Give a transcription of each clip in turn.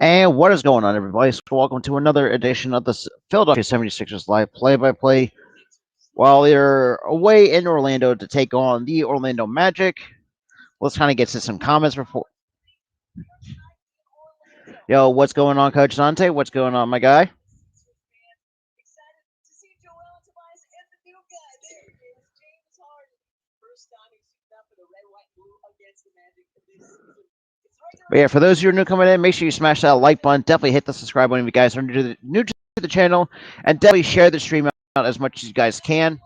And what is going on, everybody? So welcome to another edition of the Philadelphia 76ers Live play-by-play. While they're away in Orlando to take on the Orlando Magic, let's kind of get to some comments before. Yo, what's going on, Coach Dante? What's going on, my guy? But yeah, for those of you who are new coming in, make sure you smash that like button. Definitely hit the subscribe button if you guys are new to the channel, and definitely share the stream out as much as you guys can.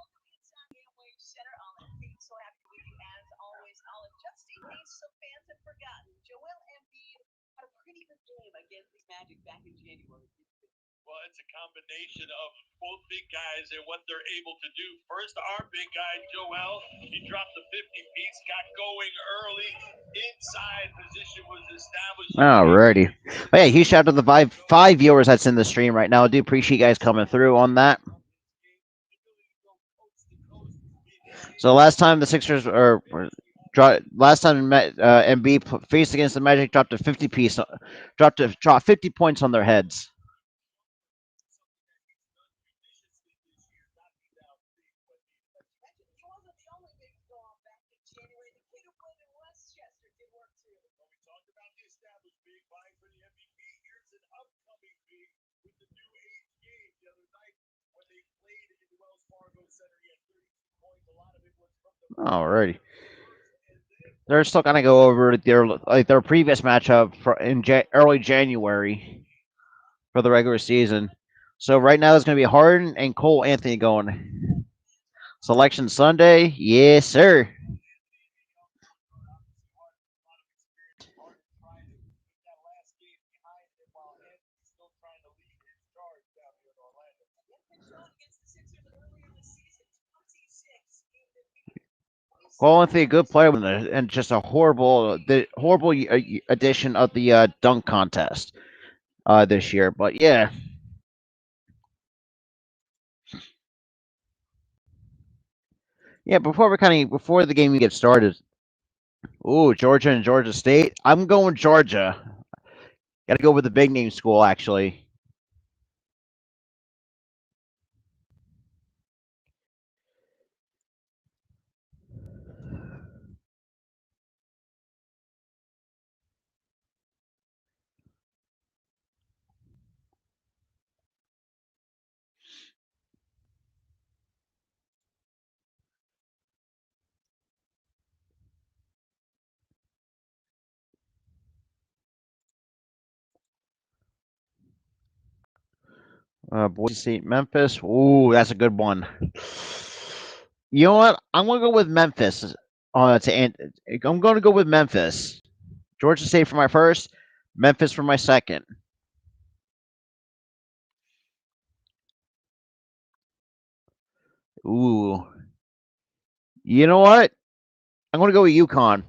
Well, it's a combination of both big guys and what they're able to do. First, our big guy, Joel, he dropped the 50-piece, got going early. Inside position was established. Alrighty. But yeah, huge shout out to the five viewers that's in the stream right now. I do appreciate you guys coming through on that. So last time the Sixers last time MB faced against the Magic dropped a 50-piece, dropped 50 points on their heads. Alrighty. They're still gonna go over their previous matchup in early January for the regular season. So right now it's gonna be Harden and Cole Anthony going. Selection Sunday, yes sir. Cole Anthony, a good player, and just a horrible addition of the dunk contest this year. But yeah. Yeah, before the game gets started. Ooh, Georgia and Georgia State. I'm going Georgia. Got to go with the big name school, actually. Boise State, Memphis. Ooh, that's a good one. You know what? I'm gonna go with Memphis. I'm gonna go with Memphis. Georgia State for my first, Memphis for my second. Ooh. You know what? I'm gonna go with UConn.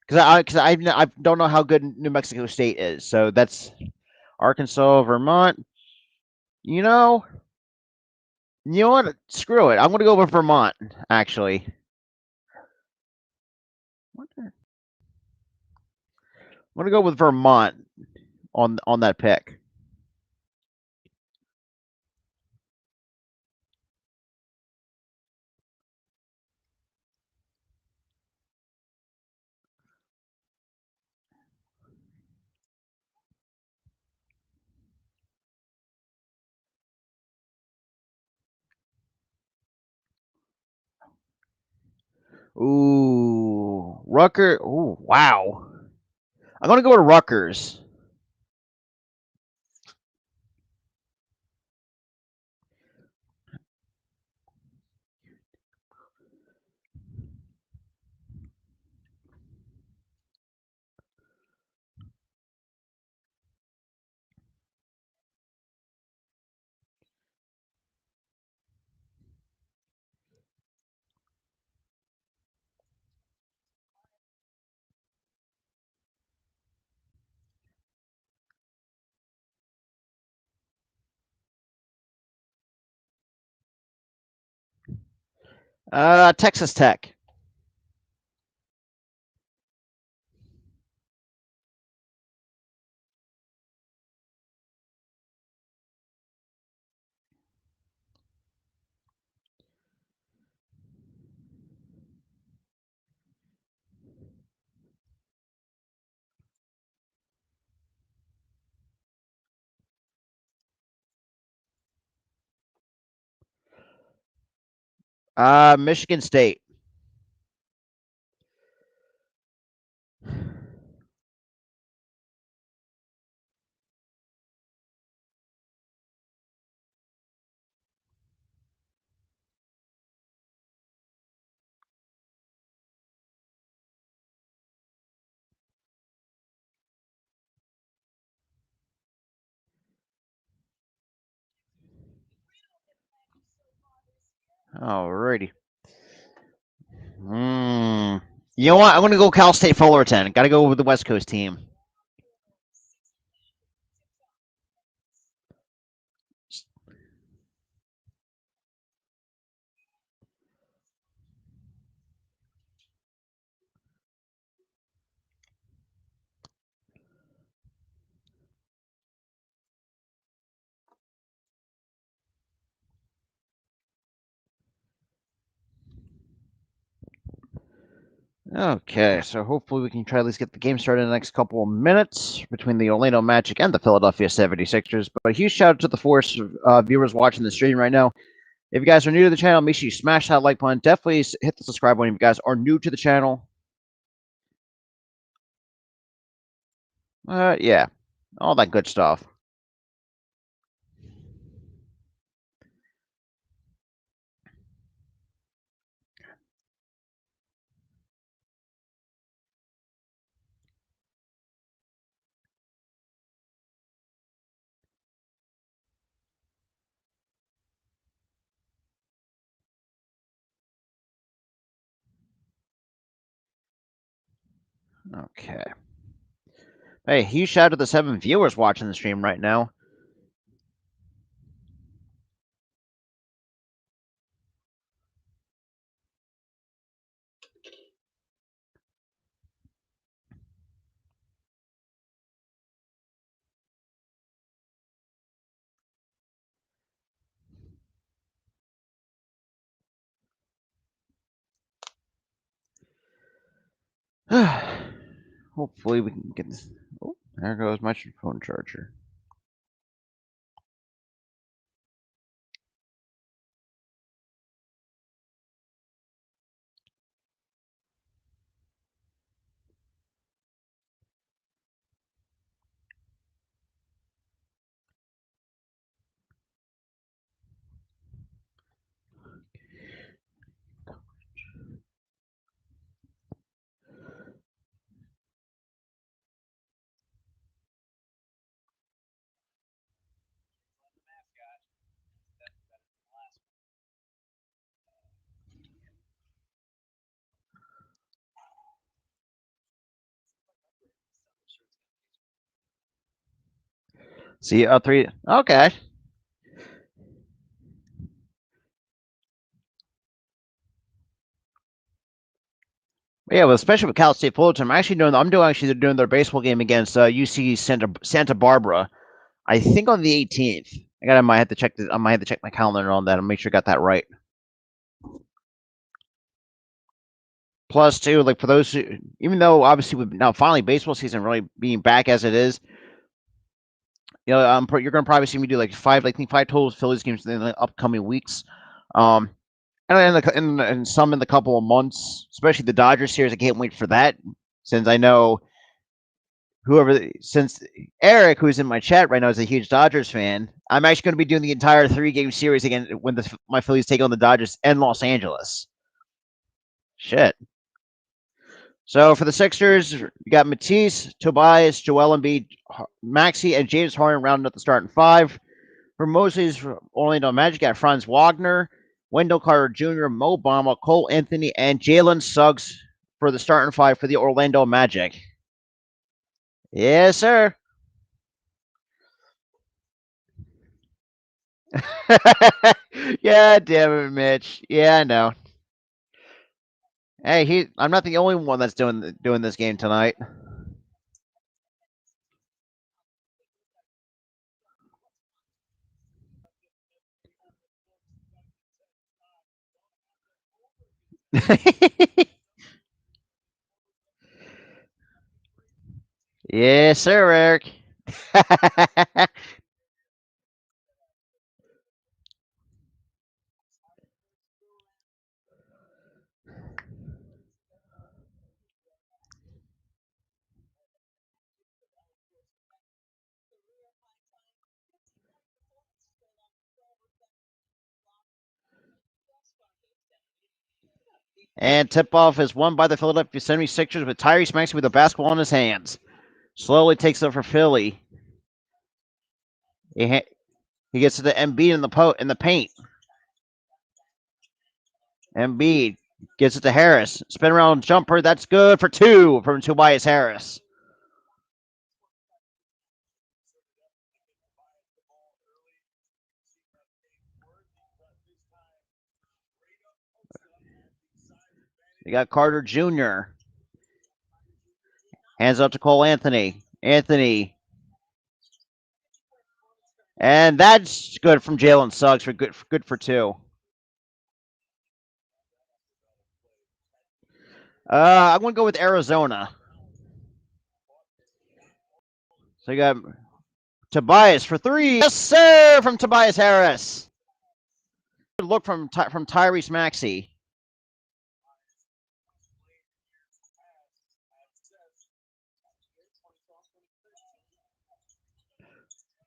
Because I don't know how good New Mexico State is. So that's Arkansas, Vermont. You know what? Screw it. I'm gonna go with Vermont. Actually, I'm gonna go with Vermont on that pick. Ooh, Rutgers. Ooh, wow. I'm gonna go to Rutgers. Texas Tech. Michigan State. Alrighty. You know what? I'm going to go Cal State Fullerton. Got to go with the West Coast team. Okay, so hopefully we can try at least get the game started in the next couple of minutes between the Orlando Magic and the Philadelphia 76ers. But a huge shout out to the force viewers watching the stream right now. If you guys are new to the channel, make sure you smash that like button. Definitely hit the subscribe button if you guys are new to the channel. Yeah, all that good stuff. Okay. Hey, huge shout out to the 7 viewers watching the stream right now. Hopefully we can get this. Oh, there goes my phone charger. See, 3. Okay. Yeah, well, especially with Cal State Fullerton, I'm doing their baseball game against UC Santa Barbara. I think on the 18th. I might have to check I might have to check my calendar on that and make sure I got that right. Plus, too, like for those who, even though obviously with now finally baseball season really being back as it is, you're gonna probably see me do like 5 total Phillies games in the upcoming weeks. Um, and some in the couple of months, especially the Dodgers series. I can't wait for that since I know since Eric, who's in my chat right now, is a huge Dodgers fan. I'm actually going to be doing the entire 3-game series again when my Phillies take on the Dodgers in Los Angeles. Shit. So for the Sixers, you got Matisse, Tobias, Joel Embiid, Maxey, and James Harden rounding up the starting 5. For Mosley's Orlando Magic, got Franz Wagner, Wendell Carter Jr., Mo Bamba, Cole Anthony, and Jalen Suggs for the starting 5 for the Orlando Magic. Yes, sir. Yeah, damn it, Mitch. Yeah, I know. Hey, I'm not the only one that's doing this game tonight. Yes, sir, Eric. And tip-off is won by the Philadelphia 76ers with Tyrese Maxey with the basketball in his hands. Slowly takes it for Philly. He gets to the Embiid in the paint. Embiid gets it to Harris. Spin around jumper. That's good for two from Tobias Harris. You got Carter Jr. Hands up to Cole Anthony. Anthony. And that's good from Jalen Suggs for good for two. I'm going to go with Arizona. So you got Tobias for three. Yes, sir, from Tobias Harris. Good look from Tyrese Maxey.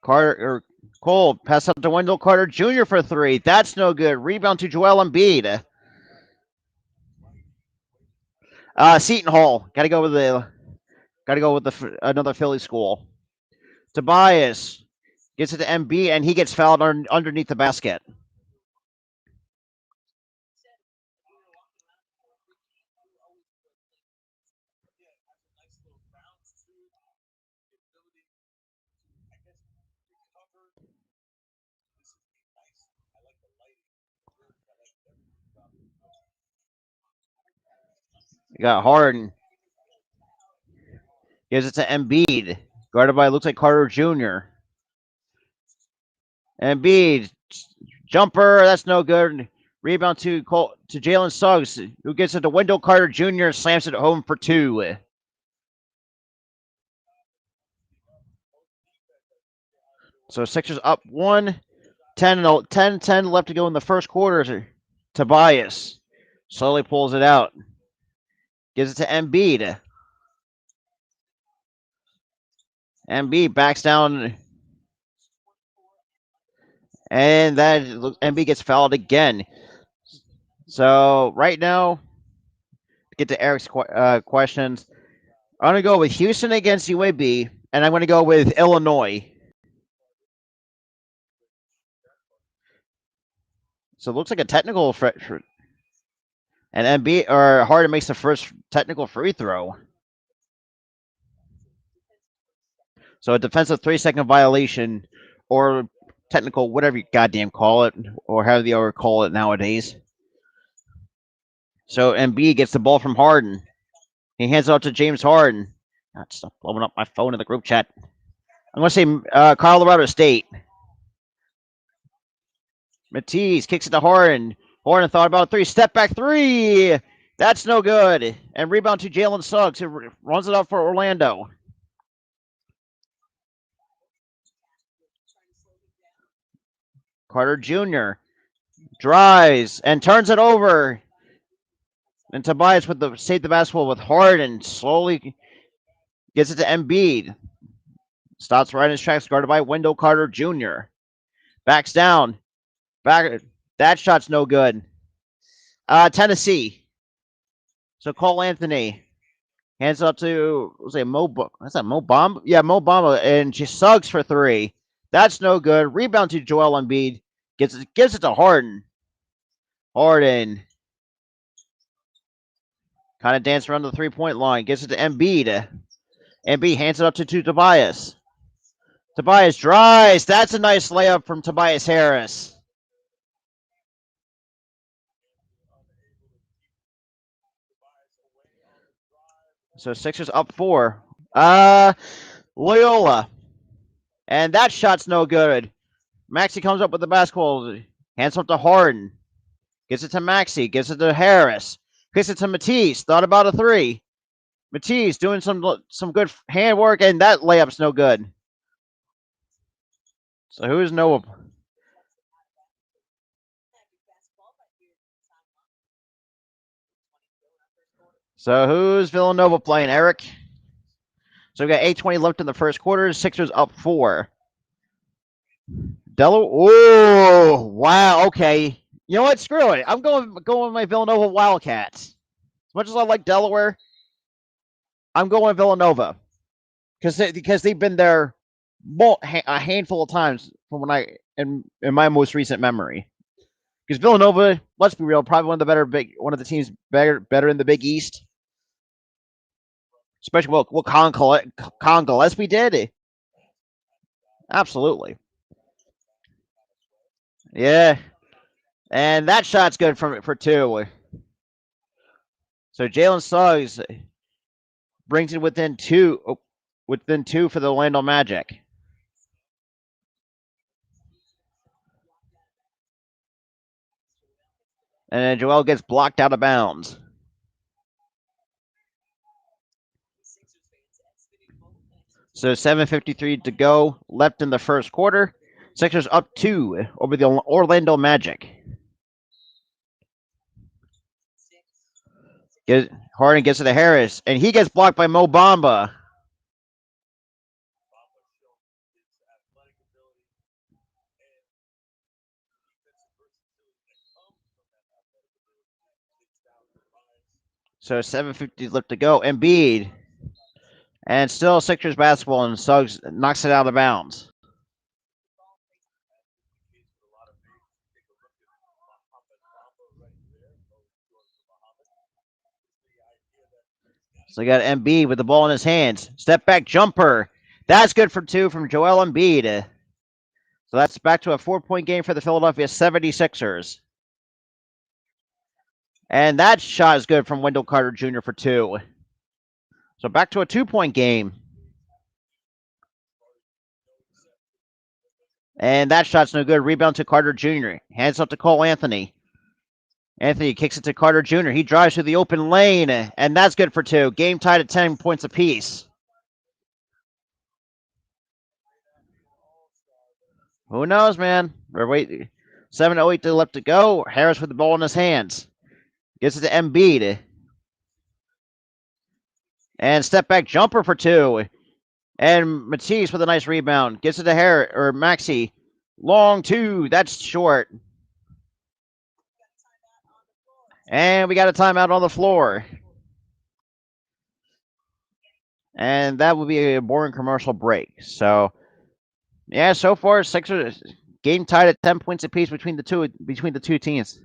Cole pass up to Wendell Carter Jr. for three. That's no good. Rebound to Joel Embiid. Seton Hall. Got to go with another Philly school. Tobias gets it to Embiid, and he gets fouled underneath the basket. You got Harden. Gives it to Embiid. Guarded by, looks like Carter Jr. Embiid. Jumper. That's no good. Rebound to Jalen Suggs, who gets it to Wendell Carter Jr. Slams it home for two. So Sixers up 10 left to go in the first quarter. Tobias slowly pulls it out. Gives it to Embiid. Embiid backs down. And Embiid gets fouled again. So right now, to get to Eric's questions, I'm going to go with Houston against UAB, and I'm going to go with Illinois. So it looks like a technical and Embiid or Harden makes the first technical free throw. So a defensive 3-second violation or technical, whatever you goddamn call it, or however you ever call it nowadays. So Embiid gets the ball from Harden. He hands it out to James Harden. Stop blowing up my phone in the group chat. I'm going to say Colorado State. Matisse kicks it to Harden. Harden thought about a three. Step back three. That's no good. And rebound to Jalen Suggs, who runs it up for Orlando. Carter Jr. drives and turns it over. And Tobias saved the basketball with Harden. Slowly gets it to Embiid. Stops right in his tracks, guarded by Wendell Carter Jr. Backs down. That shot's no good. Tennessee. So Cole Anthony hands it up to Mo Bamba? Yeah, Mo Bamba, and she Suggs for three. That's no good. Rebound to Joel Embiid. Gives it to Harden. Harden kind of dancing around the 3-point line. Gets it to Embiid. Embiid hands it up to Tobias. Tobias drives. That's a nice layup from Tobias Harris. So Sixers up 4. Loyola. And that shot's no good. Maxey comes up with the basketball. Hands up to Harden. Gets it to Maxey. Gives it to Harris. Gives it to Matisse. Thought about a three. Matisse doing some good handwork, and that layup's no good. So who's Noah? So who's Villanova playing, Eric? So we got 8:20 left in the first quarter. Sixers up 4. Oh, wow. Okay. You know what? Screw it. I'm going with my Villanova Wildcats. As much as I like Delaware, I'm going Villanova because they've been there a handful of times from when I in my most recent memory. Because Villanova, let's be real, probably one of the teams better in the Big East. Especially what Colin Gillespie did. Absolutely. Yeah. And that shot's good for two. So Jalen Suggs brings it within two for the Orlando Magic. And then Joel gets blocked out of bounds. So 7:53 to go left in the first quarter. Sixers up 2 over the Orlando Magic. Harden gets it to Harris, and he gets blocked by Mo Bamba. So 7:50 left to go. Embiid. And still Sixers basketball, and Suggs knocks it out of bounds. So you got Embiid with the ball in his hands. Step back jumper. That's good for two from Joel Embiid. So that's back to a 4-point game for the Philadelphia 76ers. And that shot is good from Wendell Carter Jr. for two. So back to a 2-point game. And that shot's no good. Rebound to Carter Jr. Hands up to Cole Anthony. Anthony kicks it to Carter Jr. He drives through the open lane, and that's good for two. Game tied at 10 points apiece. Who knows, man? We're waiting. 7:08 left to go. Harris with the ball in his hands. Gets it to Embiid. And step back jumper for two. And Matisse with a nice rebound. Gets it to Harris or Maxey. Long two. That's short. And we got a timeout on the floor. And that will be a boring commercial break. So yeah, so far Sixers game tied at 10 points apiece between the two teams.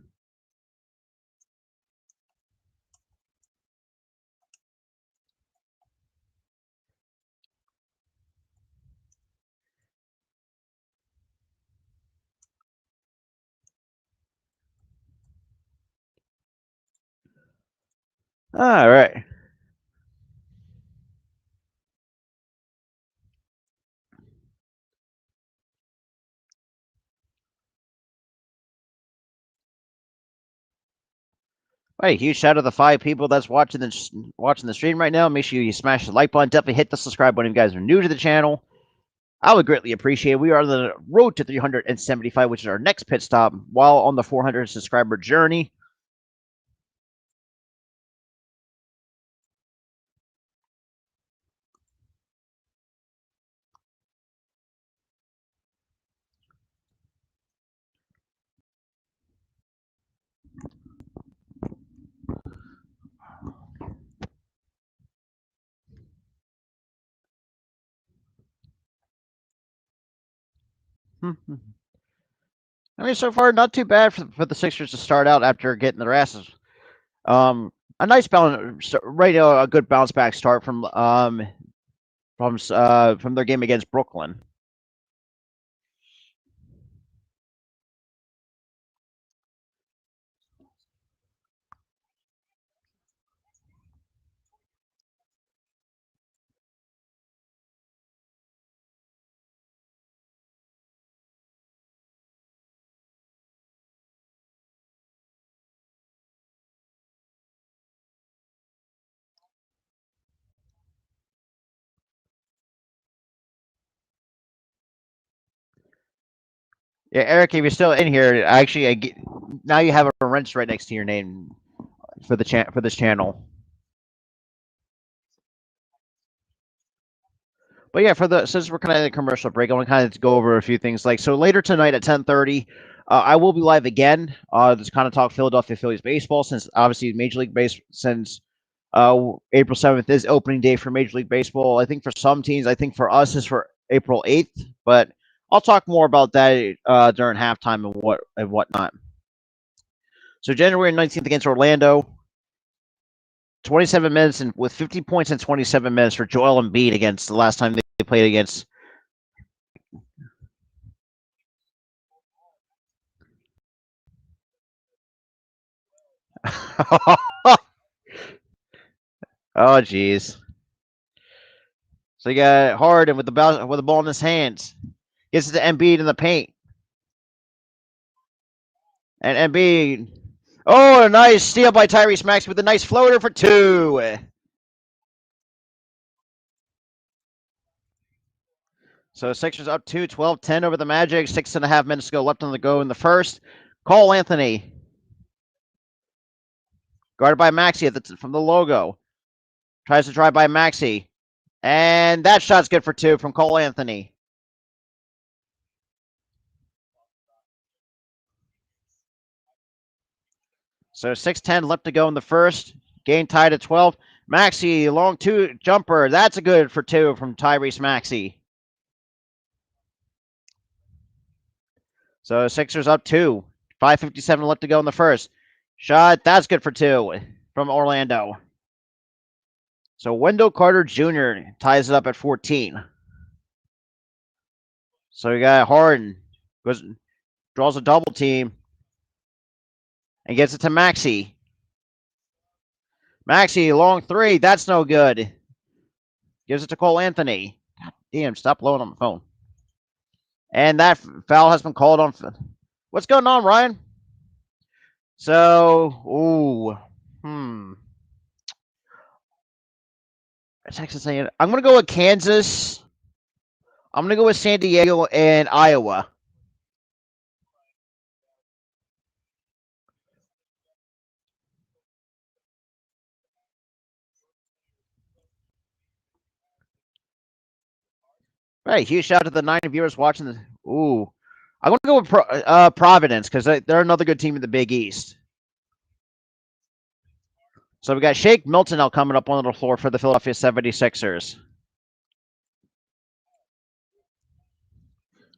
All right. Hey, huge shout out to the 5 people that's watching the stream right now. Make sure you smash the like button. Definitely hit the subscribe button if you guys are new to the channel. I would greatly appreciate it. We are on the road to 375, which is our next pit stop while on the 400 subscriber journey. I mean, so far, not too bad for the Sixers to start out after getting their asses. A nice bounce, right now, a good bounce back start from their game against Brooklyn. Yeah, Eric, if you're still in here, now you have a wrench right next to your name for this channel. But yeah, since we're kind of in a commercial break, I want to kind of go over a few things. Like, so later tonight at 10:30, I will be live again. Just kind of talk Philadelphia Phillies baseball since obviously Major League Base since April 7th is opening day for Major League Baseball. I think for some teams, I think for us is for April 8th, but I'll talk more about that during halftime and whatnot. So January 19th against Orlando, 27 minutes and with 50 points in 27 minutes for Joel Embiid against the last time they played against. Oh, jeez. So you got Harden with the ball in his hands, gets it to Embiid in the paint, and Embiid. Oh, a nice steal by Tyrese Maxey with a nice floater for two. So Sixers up 2, 12-10 over the Magic. 6.5 minutes to go left on the go in the first. Cole Anthony, guarded by Maxey from the logo. Tries to drive by Maxey. And that shot's good for two from Cole Anthony. So 6:10 left to go in the first. Game tied at 12. Maxey, long two jumper. That's a good for two from Tyrese Maxey. So Sixers up two. 5:57 left to go in the first. Shot, that's good for two from Orlando. So Wendell Carter Jr. ties it up at 14. So we got Harden, draws a double team, and gets it to Maxey. Maxey, long three. That's no good. Gives it to Cole Anthony. God damn, stop blowing on the phone. And that foul has been called on. What's going on, Ryan? So, Texas A&M. I'm going to go with Kansas. I'm going to go with San Diego and Iowa. Right, huge shout out to the 9 viewers watching the. Ooh, I'm going to go with Providence because they're another good team in the Big East. So we got Shake Milton now coming up on the floor for the Philadelphia 76ers.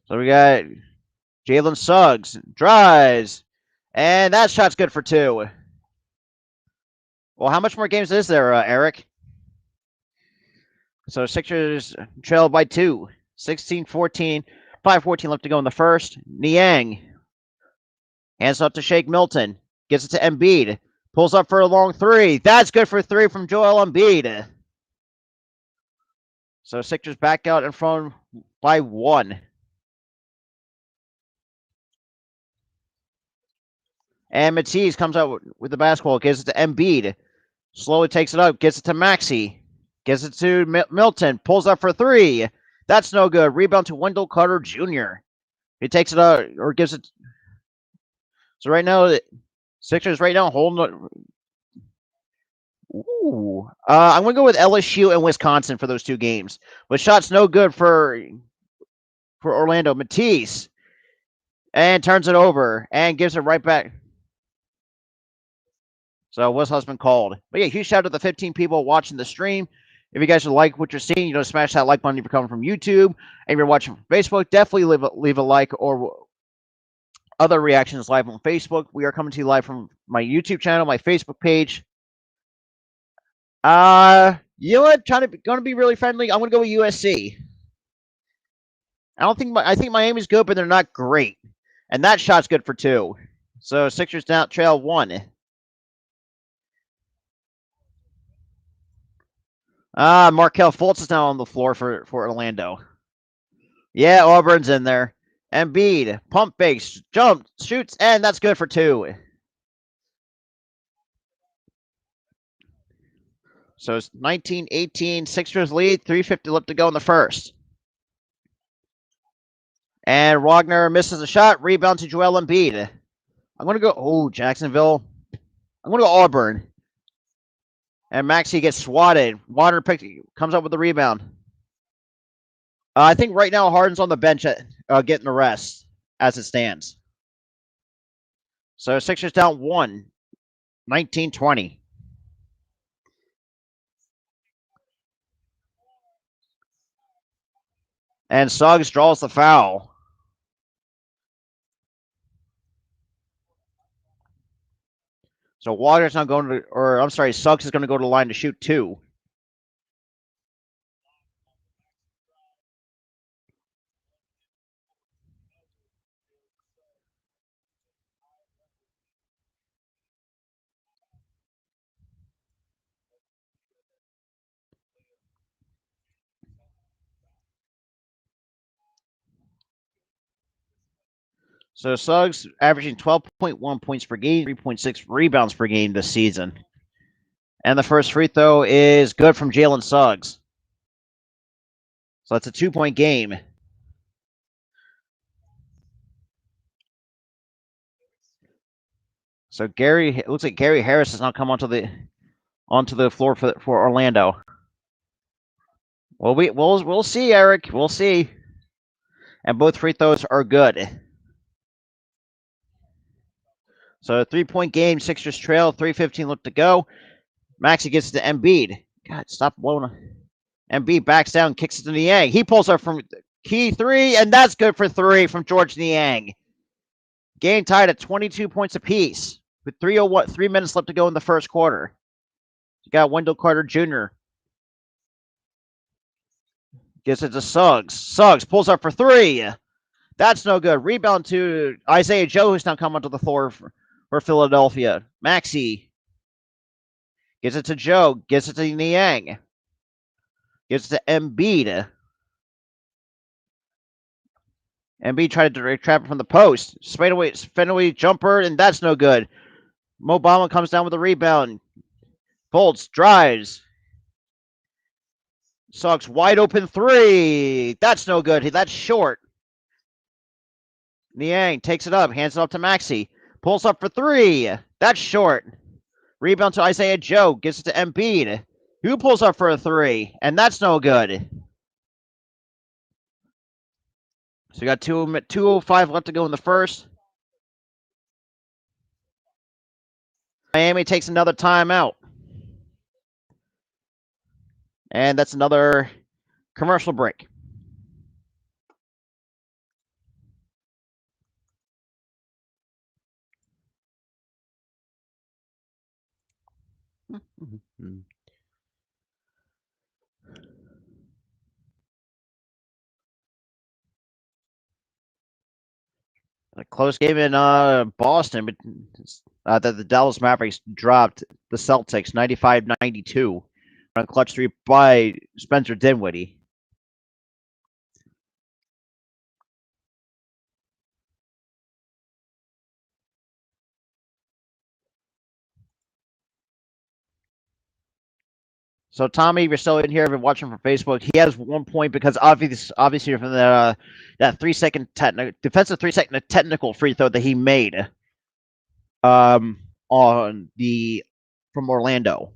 So we got Jalen Suggs drives, and that shot's good for two. Well, how much more games is there, Eric? So Sixers trail by two. 16-14. 5:14 left to go in the first. Niang hands up to Shake Milton. Gets it to Embiid. Pulls up for a long three. That's good for three from Joel Embiid. So Sixers back out in front by one. And Matisse comes out with the basketball. Gives it to Embiid. Slowly takes it up. Gets it to Maxey. Gives it to Milton. Pulls up for three. That's no good. Rebound to Wendell Carter Jr. He takes it out or gives it. So right now, Sixers right now holding. Ooh. I'm going to go with LSU and Wisconsin for those two games. But shots no good for Orlando. Matisse. And turns it over and gives it right back. So whistle's been called. But yeah, huge shout out to the 15 people watching the stream. If you guys like what you're seeing, smash that like button if you're coming from YouTube. And if you're watching from Facebook, definitely leave a like or other reactions live on Facebook. We are coming to you live from my YouTube channel, my Facebook page. You know what? Going to be really friendly. I'm going to go with USC. I think Miami's good, but they're not great. And that shot's good for two. So Sixers down trail one. Markelle Fultz is now on the floor for Orlando. Yeah, Auburn's in there. Embiid, pump fakes, jump, shoots, and that's good for two. So it's 19-18, Sixers lead, 3:50 left to go in the first. And Wagner misses a shot, rebound to Joel Embiid. I'm going to go, Jacksonville. I'm going to go Auburn. And Maxey gets swatted. Water comes up with the rebound. I think right now Harden's on the bench getting the rest as it stands. So Sixers down 1, 19-20. And Suggs draws the foul. So Waters not going to, or I'm sorry, Suggs is going to go to the line to shoot 2. So Suggs averaging 12.1 points per game, 3.6 rebounds per game this season. And the first free throw is good from Jalen Suggs. So that's a 2-point game. So it looks like Gary Harris has now come onto the floor for Orlando. Well, we'll see, Eric. We'll see. And both free throws are good. So 3-point game, Sixers trail, 3:15 left to go. Maxey gets to Embiid. God, stop blowing. Embiid backs down, kicks it to Niang. He pulls up from key 3, and that's good for 3 from George Niang. Game tied at 22 points apiece with 3 minutes left to go in the first quarter. You got Wendell Carter Jr. Gets it to Suggs. Suggs pulls up for 3. That's no good. Rebound to Isaiah Joe, who's now come onto the floor for Philadelphia. Maxey gives it to Joe. Gives it to Niang. Gives it to Embiid. Embiid tried to trap it from the post. Fadeaway jumper, and that's no good. Mo Bamba comes down with a rebound. Bolts, drives. Suggs wide open 3. That's no good. That's short. Niang takes it up, hands it up to Maxey. Pulls up for 3. That's short. Rebound to Isaiah Joe. Gives it to Embiid. Who pulls up for a 3. And that's no good. So we got 2:05 left to go in the first. Miami takes another timeout. And that's another commercial break. A close game in Boston, but that the Dallas Mavericks dropped the Celtics 95-92 on a clutch 3 by Spencer Dinwiddie. So Tommy, if you're still in here, if you're watching from Facebook, he has 1 point because obviously from that 3-second defensive 3-second technical free throw that he made on the from Orlando.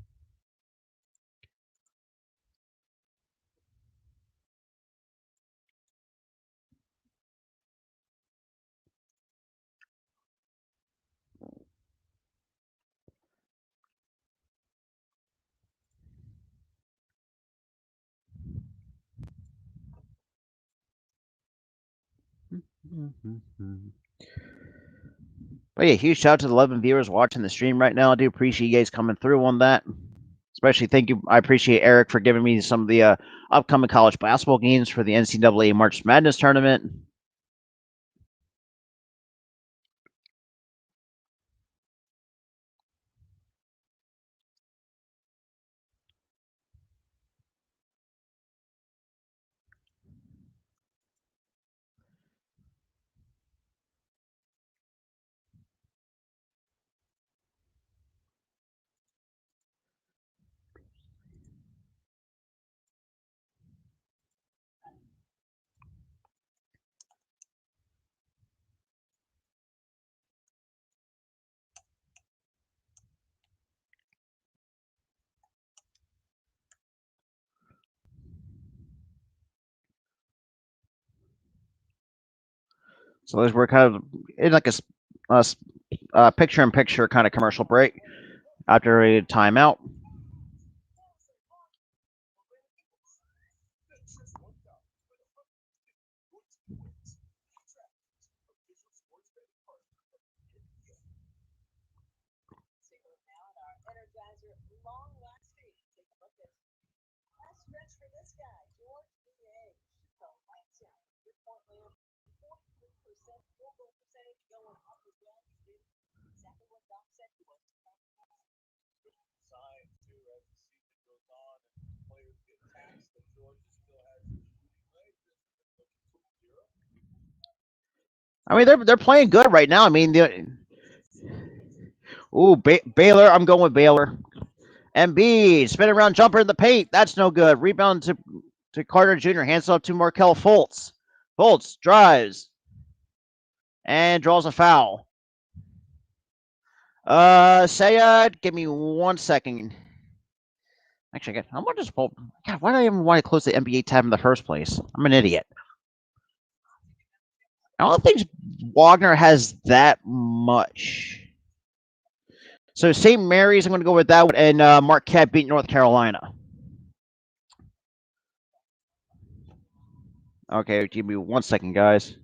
But yeah, huge shout out to the 11 viewers watching the stream right now. I do appreciate you guys coming through on that. Especially thank you. I appreciate Eric for giving me some of the upcoming college basketball games for the NCAA March Madness tournament. So we're kind of in like a picture-in-picture kind of commercial break after a timeout. I mean, they're playing good right now. I mean, Baylor. I'm going with Baylor. MB spin around jumper in the paint. That's no good. Rebound to Carter Jr. Hands off to Markel Fultz. Fultz drives and draws a foul. Sayed, give me 1 second. Actually, I'm gonna just pull. God, why do I even want to close the NBA tab in the first place? I'm an idiot. I don't think Wagner has that much. So St. Mary's, I'm going to go with that one, and Marquette beat North Carolina. Okay, give me 1 second, guys.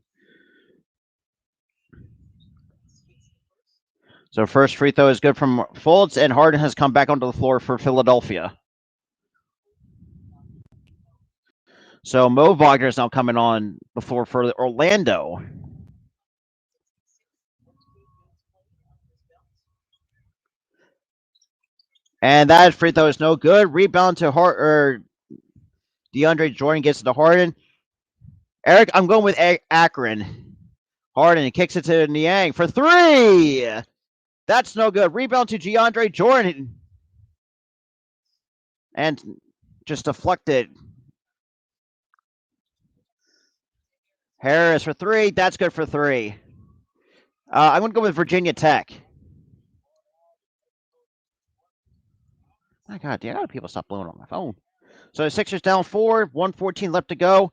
So first free throw is good from Fultz, and Harden has come back onto the floor for Philadelphia. So Mo Wagner is now coming on the floor for Orlando. And that free throw is no good. Rebound to DeAndre Jordan gets it to Harden. Eric, I'm going with Akron. Harden kicks it to Niang for three. That's no good. Rebound to DeAndre Jordan. And just deflected. Harris for three. That's good for three. I'm going to go with Virginia Tech. My God, damn, people stop blowing on my phone. So the Sixers down 4, 1:14 left to go.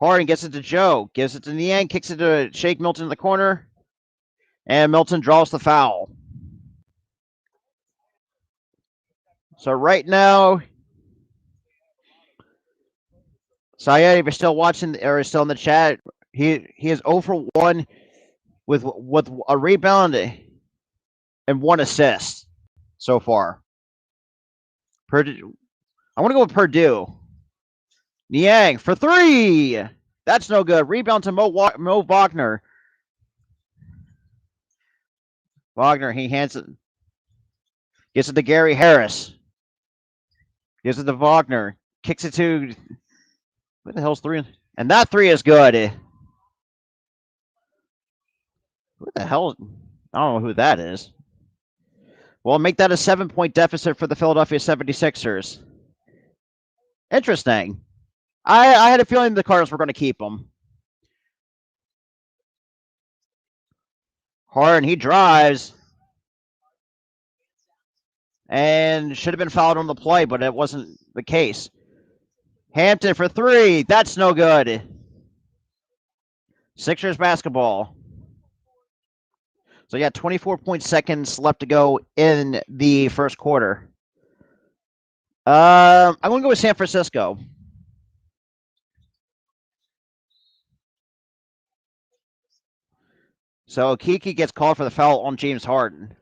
Harden gets it to Joe, gives it to Niang, kicks it to Shake Milton in the corner, and Milton draws the foul. So right now, Syed, if you're still watching or still in the chat, he is 0 for 1 with a rebound and 1 assist so far. Purdue, I want to go with Purdue. Niang for three. That's no good. Rebound to Mo Wagner. Wagner, he hands it. Gives it to Gary Harris. Gives it to Wagner. Kicks it to. What the hell's three? And that three is good. What the hell? I don't know who that is. Well, make that a 7-point deficit for the Philadelphia 76ers. Interesting. I had a feeling the Cardinals were going to keep him. Harden, he drives. And should have been fouled on the play, but it wasn't the case. Hampton for three. That's no good. Sixers basketball. So, yeah, 24 left to go in the first quarter. I'm going to go with San Francisco. So, Kiki gets called for the foul on James Harden.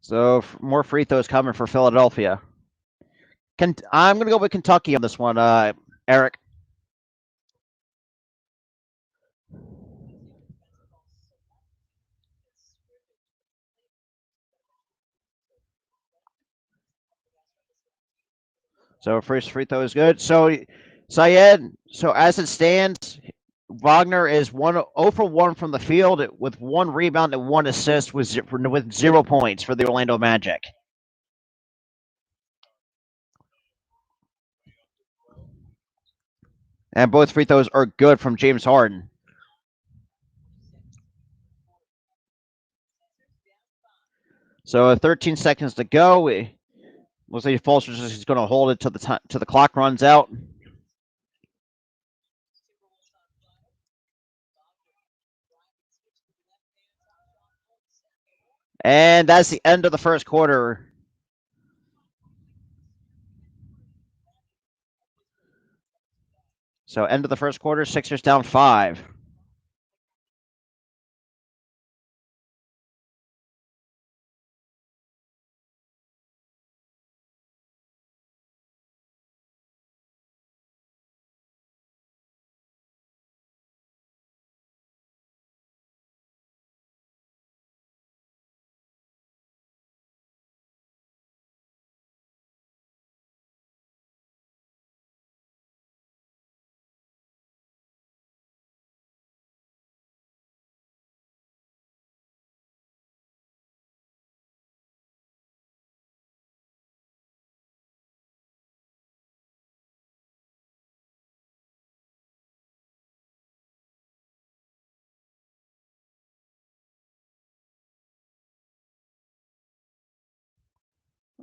So, more free throws coming for Philadelphia. I'm going to go with Kentucky on this one, Eric. So, first free throw is good. So, Syed, so as it stands, Wagner is 0 for 1 from the field with 1 rebound and 1 assist with 0 points for the Orlando Magic. And both free throws are good from James Harden. So 13 seconds to go. Looks like Foster's just going to hold it till the clock runs out. And that's the end of the first quarter. So end of the first quarter, Sixers down 5.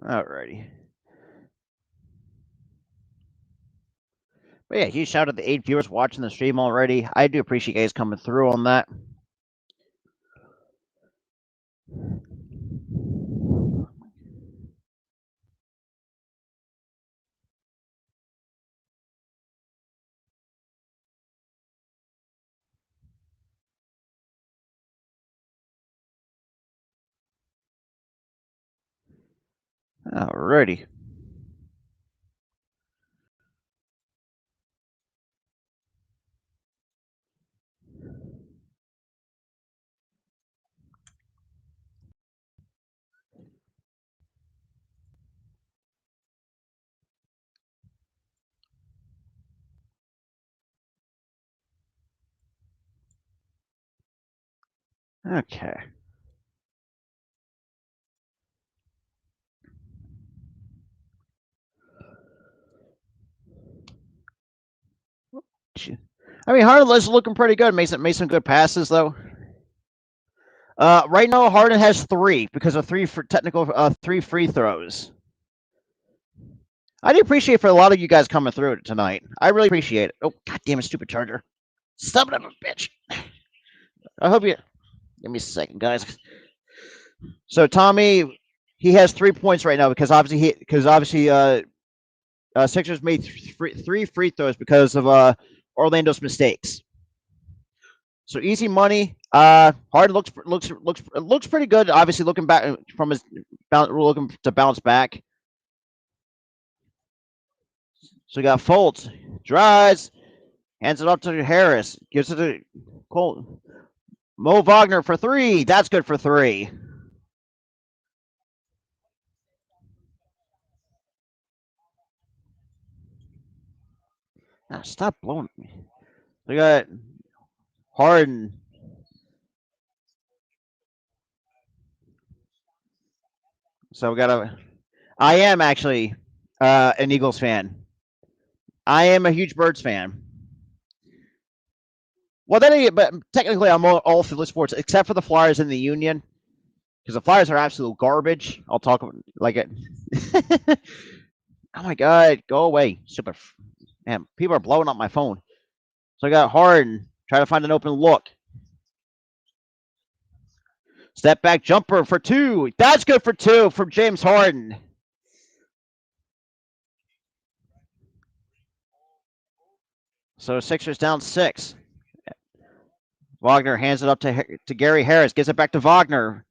Alrighty. But yeah, huge shout out to the 8 viewers watching the stream already. I do appreciate you guys coming through on that. Alrighty. Okay. I mean, Harden is looking pretty good. Made some good passes though. Right now, Harden has 3 because of 3 free throws. I do appreciate for a lot of you guys coming through tonight. I really appreciate it. Oh, god damn it, stupid charger! Stop it, bitch! I hope you give me a second, guys. So Tommy, he has 3 points right now because obviously Sixers made 3 free throws because of Orlando's mistakes. So easy money. Harden looks pretty good. Obviously, looking back from his looking to bounce back. So we got Fultz, drives, hands it up to Harris, gives it to Cole. Mo Wagner for 3. That's good for 3. Ah, stop blowing me. We got Harden. So we got a. I am actually an Eagles fan. I am a huge Birds fan. Well, but technically, I'm all Philly sports except for the Flyers and the Union because the Flyers are absolute garbage. I'll talk like it. Oh my god, go away, super! Man, people are blowing up my phone. So I got Harden try to find an open look. Step back jumper for 2. That's good for 2 from James Harden. So Sixers down 6. Wagner hands it up to Gary Harris. Gives it back to Wagner.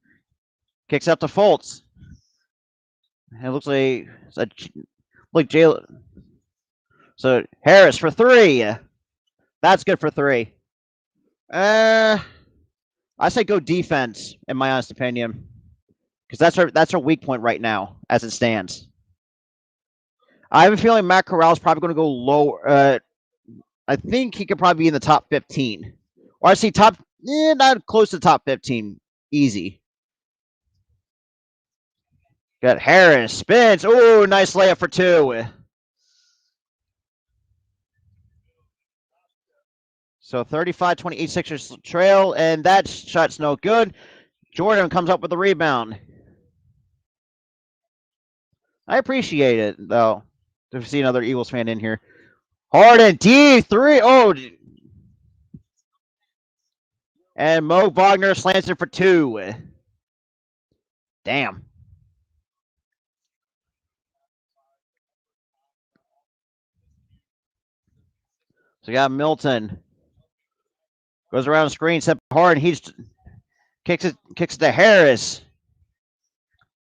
Kicks out to Fultz. It looks like Jalen. So Harris for 3. That's good for 3. I say go defense, in my honest opinion, because that's our weak point right now as it stands. I have a feeling Matt Corral is probably going to go low. I think he could probably be in the top 15, or I see not close to top 15, easy. Got Harris spins. Oh, nice layup for 2. So 35-28 Sixers trail, and that shot's no good. Jordan comes up with the rebound. I appreciate it though to see another Eagles fan in here. Harden D3. Oh, and Mo Wagner slams it for two. Damn. So we got Milton goes around the screen, set Harden. He kicks it to Harris,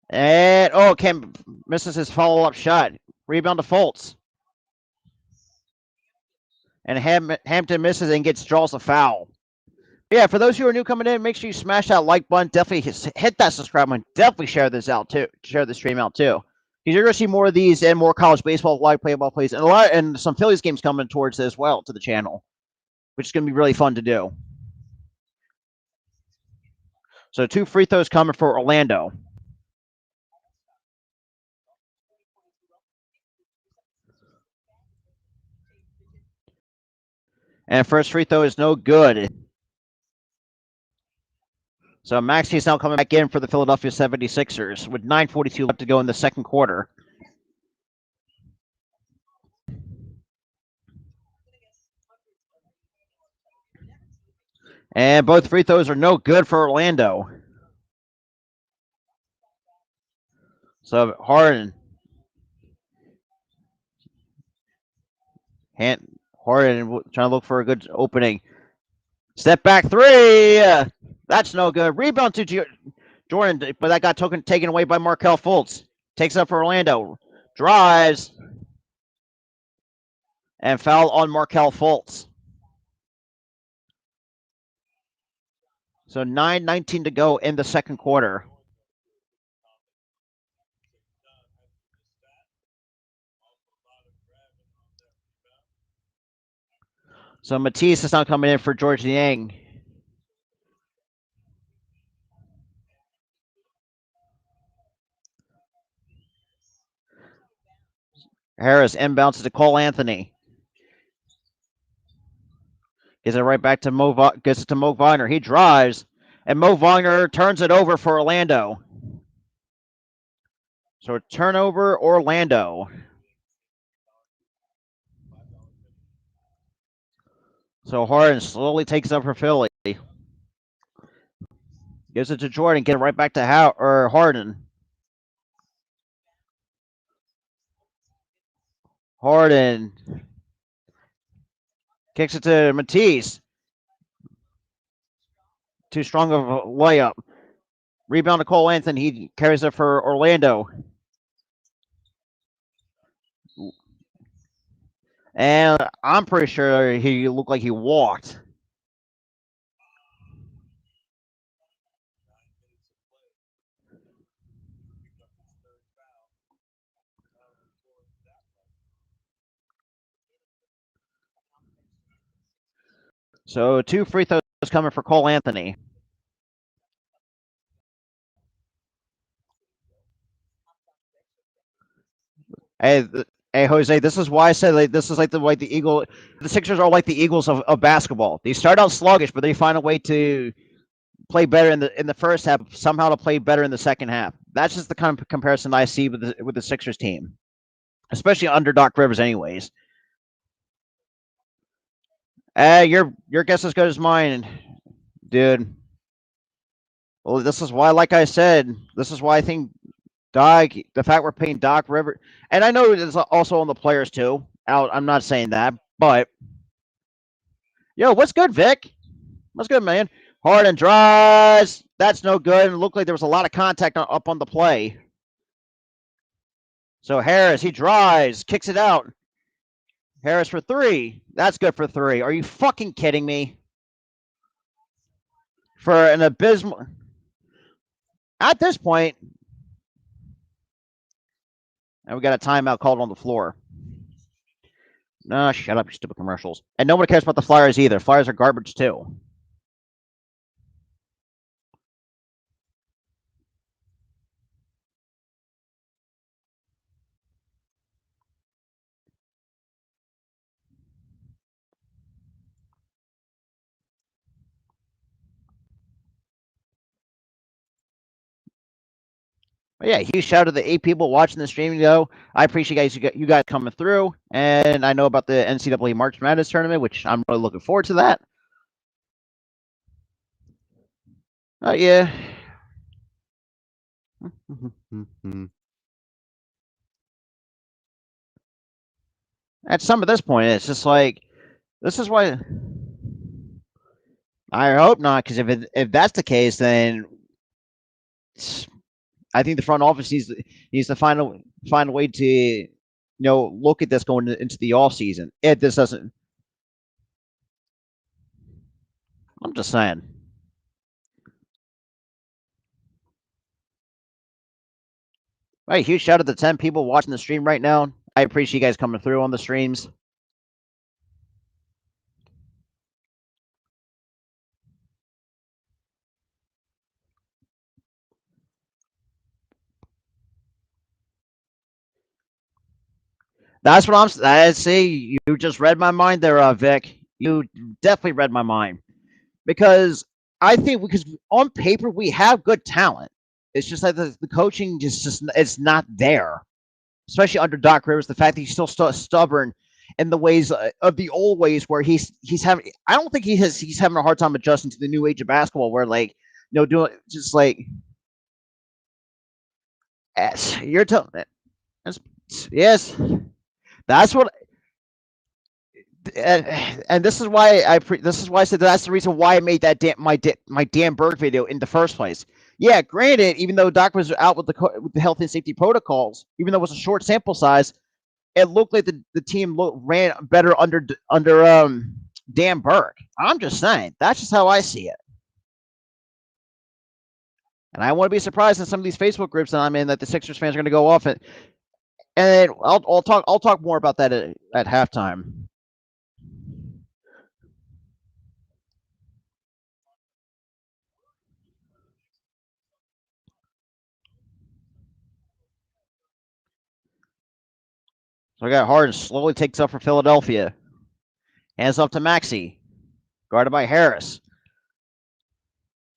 and Cam misses his follow up shot. Rebound to Fultz, and Hampton misses and draws a foul. Yeah, for those who are new coming in, make sure you smash that like button. Definitely hit that subscribe button. Definitely share this out too. Share the stream out too. Because you're gonna see more of these and more college baseball live play-ball plays and some Phillies games coming towards as well to the channel, which is gonna be really fun to do. So 2 free throws coming for Orlando. And first free throw is no good. So Maxi's now coming back in for the Philadelphia 76ers with 9:42 left to go in the second quarter. And both free throws are no good for Orlando. So Harden Harden trying to look for a good opening. Step back three. That's no good. Rebound to Jordan, but that got taken away by Markelle Fultz. Takes up for Orlando. Drives. And foul on Markelle Fultz. So 9:19 to go in the second quarter. So Matisse is now coming in for George Niang. Harris inbounds to Cole Anthony. Gives it right back to gets it to Mo Wagner. He drives, and Mo Wagner turns it over for Orlando. So a turnover, Orlando. So Harden slowly takes up for Philly. Gives it to Jordan. Get it right back to Harden. Harden kicks it to Matisse. Too strong of a layup. Rebound to Cole Anthony. He carries it for Orlando. And I'm pretty sure he looked like he walked. So 2 free throws coming for Cole Anthony. Hey, hey, Jose, this is why I said this is like the Sixers are like the Eagles of basketball. They start out sluggish, but they find a way to play better in the first half, somehow to play better in the second half. That's just the kind of comparison I see with the Sixers team, especially under Doc Rivers, anyways. Your guess is as good as mine, dude. Well, this is why, like I said, this is why I think the fact we're paying Doc Rivers, and I know it's also on the players too. I'm not saying that, but yo, what's good, Vic? What's good, man? Harden drives. That's no good. It looked like there was a lot of contact up on the play. So Harris, he drives, kicks it out. Harris for three. That's good for three. Are you fucking kidding me? For an abysmal. At this point, and we got a timeout called on the floor. No, shut up, you stupid commercials. And nobody cares about the Flyers either. Flyers are garbage too. But yeah, huge shout out to the 8 people watching the stream. I appreciate you guys coming through, and I know about the NCAA March Madness tournament, which I'm really looking forward to that. Yeah. At some of this point, it's just like this is why. I hope not, because if that's the case, then I think the front office needs to find a way to look at this going into the off season. If this doesn't, I'm just saying. All right, huge shout out to 10 people watching the stream right now. I appreciate you guys coming through on the streams. That's what I see. You just read my mind there, Vic. You definitely read my mind because I think because on paper we have good talent. It's just that the coaching just it's not there, especially under Doc Rivers. The fact that he's still stubborn in the ways of the old ways, where he's having. I don't think he's having a hard time adjusting to the new age of basketball, where like doing just like yes, you're telling yes, that's what and this is why this is why I said that's the reason why I made that my Dan Burke video in the first place. Yeah, granted, even though Doc was out with the health and safety protocols, even though it was a short sample size, it looked like the team ran better under Dan Burke. I'm just saying that's just how I see it, and I want to be surprised in some of these Facebook groups that I'm in that the Sixers fans are going to go off it. And I'll talk more about that at halftime. So I got Harden slowly takes up for Philadelphia. Hands off to Maxey. Guarded by Harris.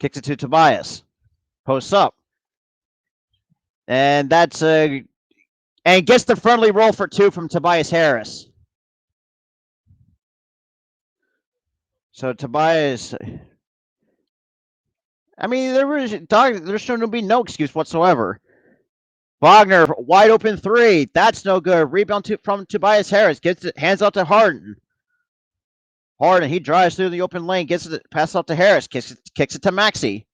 Kicks it to Tobias. Posts up. And that's and gets the friendly roll for 2 from Tobias Harris. So Tobias, I mean, there's going to be no excuse whatsoever. Wagner, wide open 3. That's no good. Rebound from Tobias Harris. Gets it, hands out to Harden. Harden, he drives through the open lane, gets it, passes out to Harris, kicks it to Maxey.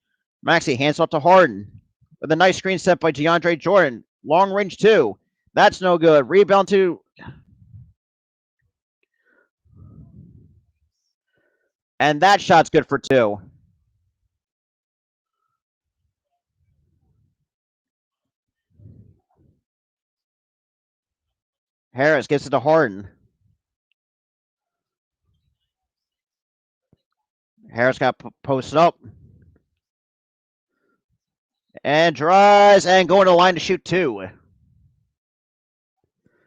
Maxey hands off to Harden. With a nice screen set by DeAndre Jordan. Long range 2. That's no good. Rebound to. And that shot's good for 2. Harris gets it to Harden. Harris got posted up. And drives and going to the line to shoot 2.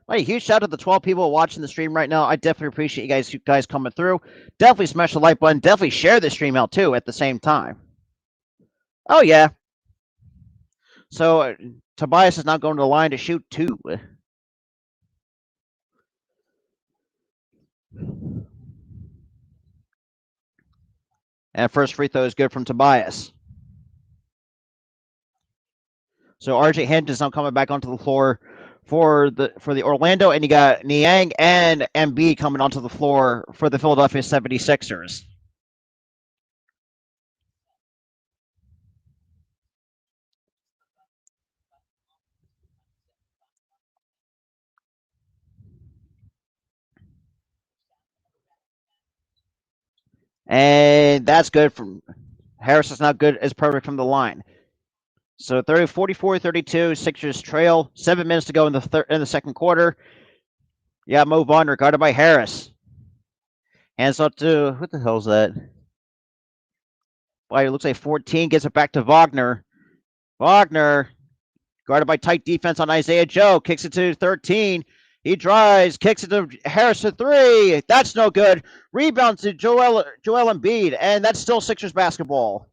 Hey, huge shout out to the 12 people watching the stream right now. I definitely appreciate you guys coming through. Definitely smash the like button. Definitely share the stream out too at the same time. Oh yeah. So Tobias is not going to the line to shoot 2. And first free throw is good from Tobias. So RJ Hampton's now coming back onto the floor for the Orlando, and you got Niang and Embiid coming onto the floor for the Philadelphia 76ers. And that's good from Harris is not good as perfect from the line. So 44-32, Sixers trail. 7 minutes to go in the second quarter. Yeah, Mo Wagner guarded by Harris. Hands up to what the hell's that? Well, it looks like 14 gets it back to Wagner. Wagner guarded by tight defense on Isaiah Joe. Kicks it to 13. He drives, kicks it to Harris for 3. That's no good. Rebound to Joel Embiid, and that's still Sixers basketball.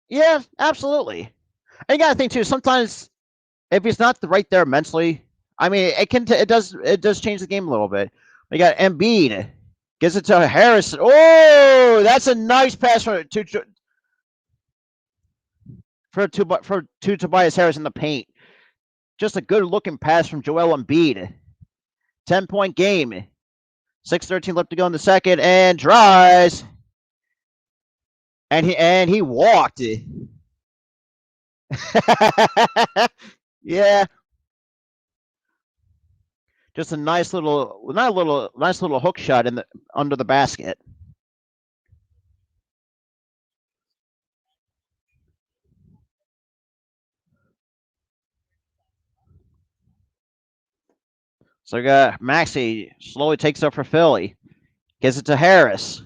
Yeah, absolutely. And you got to think too. Sometimes if he's not right there mentally, I mean, it does change the game a little bit. We got Embiid gives it to Harris. Oh, that's a nice pass for Tobias Harris in the paint. Just a good looking pass from Joel Embiid. 10-point game. 6:13 left to go in the second, and drives, and he walked. Yeah, just a nice little hook shot in the under the basket. So we got Maxey slowly takes up for Philly, gives it to Harris.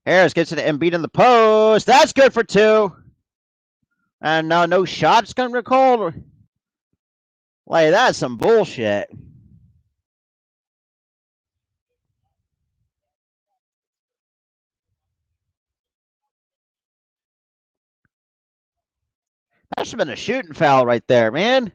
Harris gets it to Embiid in the post. That's good for two. And now no shots gonna be called. Like that's some bullshit. That should have been a shooting foul right there, man.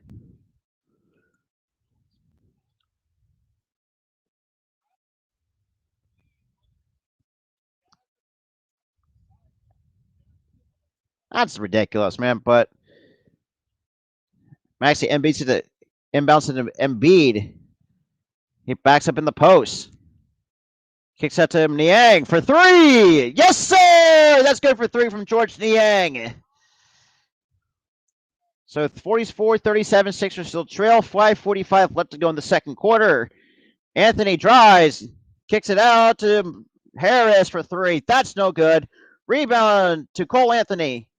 That's ridiculous, man. But Maxey Embiid to the inbounds to Embiid. He backs up in the post. Kicks out to Niang for three. Yes, sir. That's good for three from George Niang. So 44-37, Sixers still trail. 5:45 left to go in the second quarter. Anthony drives, kicks it out to Harris for three. That's no good. Rebound to Cole Anthony.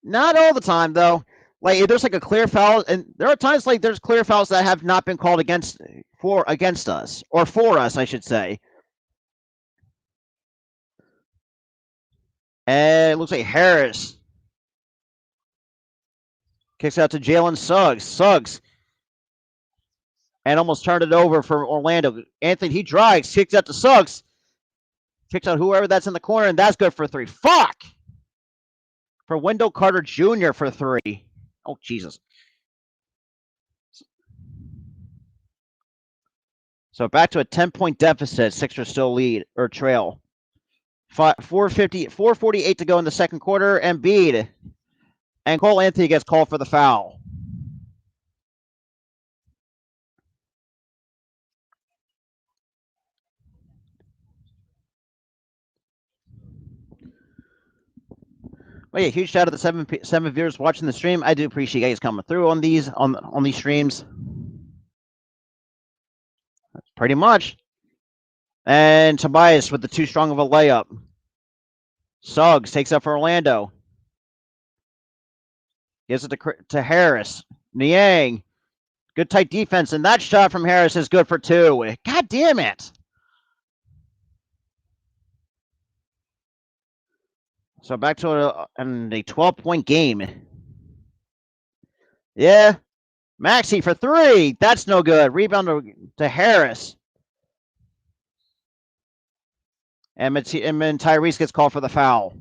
Not all the time though. Like if there's like a clear foul, and there are times like there's clear fouls that have not been called against us or for us, I should say. And it looks like Harris kicks out to Jalen Suggs. Suggs and almost turned it over for Orlando. Anthony he drives, kicks out to Suggs, kicks out whoever that's in the corner, and that's good for three. Fuck for Wendell Carter Jr. for three. Oh Jesus! So back to a 10-point deficit. Sixers still lead or trail. 448 to go in the second quarter. Embiid and Cole Anthony gets called for the foul. But yeah, huge shout out to the seven viewers watching the stream. I do appreciate you guys coming through on these streams. Pretty much. And Tobias with the too strong of a layup. Suggs takes up for Orlando. Gives it to Harris. Niang. Good tight defense, and that shot from Harris is good for two. God damn it. So back to a 12-point game. Yeah. Maxey for three. That's no good. Rebound to Harris. And Tyrese gets called for the foul.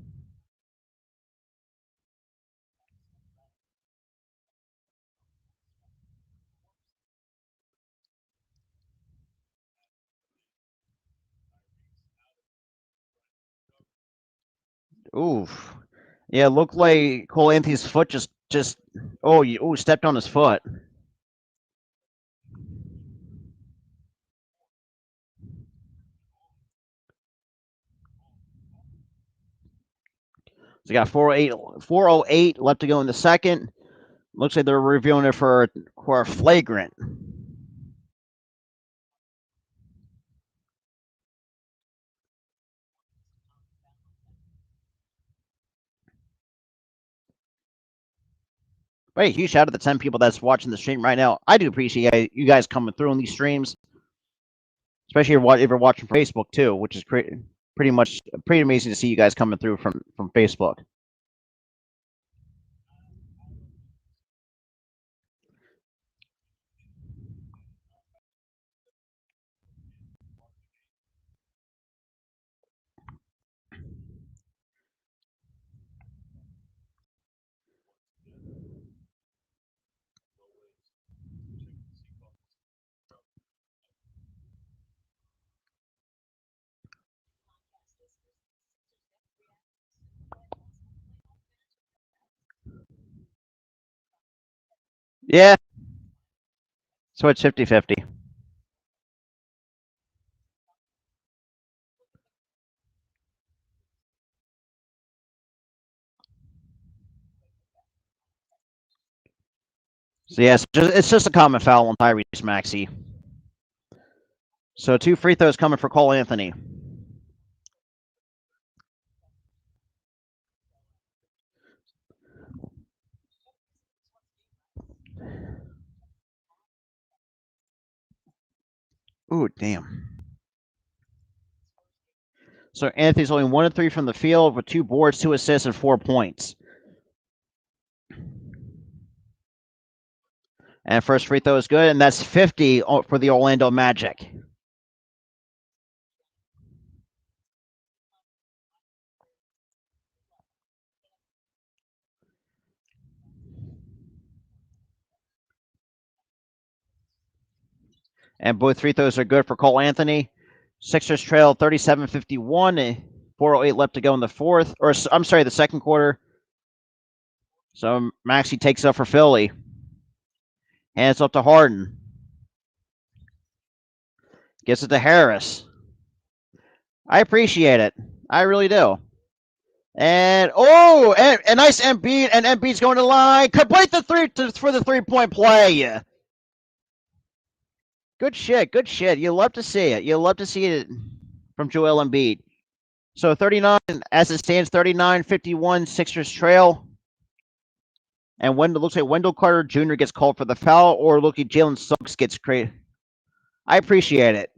Oof. Yeah, looked like Cole Anthony's foot just stepped on his foot. So we got 408 left to go in the second. Looks like they're reviewing it for a flagrant. But hey, huge shout out to the 10 people that's watching the stream right now. I do appreciate you guys coming through on these streams, especially if you're watching from Facebook too, which is pretty amazing to see you guys coming through from Facebook. Yeah. So it's 50-50. So yes, it's just a common foul on Tyrese Maxey. So 2 free throws coming for Cole Anthony. Ooh, damn. So Anthony's only 1 of 3 from the field with 2 boards, 2 assists, and 4 points. And first free throw is good, and that's 50 for the Orlando Magic. And both free throws are good for Cole Anthony. Sixers trail 37-51. 4:08 left to go in the fourth, or I'm sorry, the second quarter. So Maxey takes up for Philly. Hands up to Harden. Gets it to Harris. I appreciate it. I really do. And a nice Embiid, and Embiid's going to the line. Complete the for the 3-point play. Good shit. Good shit. You love to see it. You love to see it from Joel Embiid. So 39, as it stands, 39-51, Sixers trail. And when it looks like Wendell Carter Jr. gets called for the foul, or look at Jalen Suggs gets crazy. I appreciate it.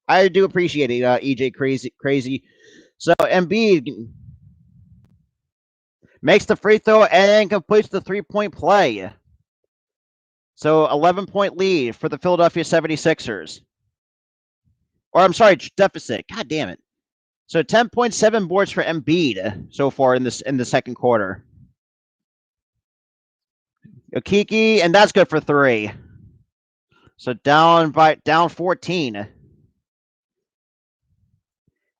I do appreciate it, EJ crazy. So Embiid makes the free throw and completes the 3-point play. So 11-point lead for the Philadelphia 76ers. Or I'm sorry, deficit. God damn it. So 10.7 boards for Embiid so far in the second quarter. Okiki, and that's good for 3. So down 14.